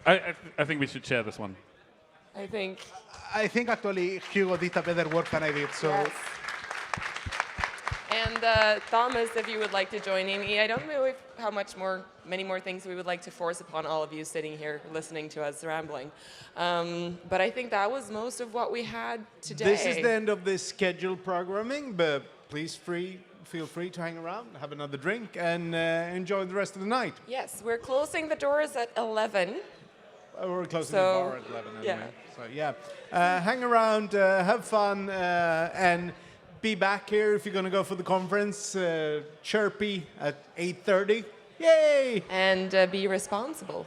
I think we should share this one. I think actually Hugo did a better work than I did, so. yes. And Thomas, if you would like to join Amy, I don't know how many more things we would like to force upon all of you sitting here listening to us rambling. But I think that was most of what we had today. This is the end of the scheduled programming, but please feel free to hang around, have another drink, and enjoy the rest of the night. Yes, we're closing the doors at 11. We're closing So, the bar at 11 anyway. yeah. So yeah, hang around, have fun, and be back here if you're going to go for the conference. Chirpy at 8:30. Yay! And be responsible.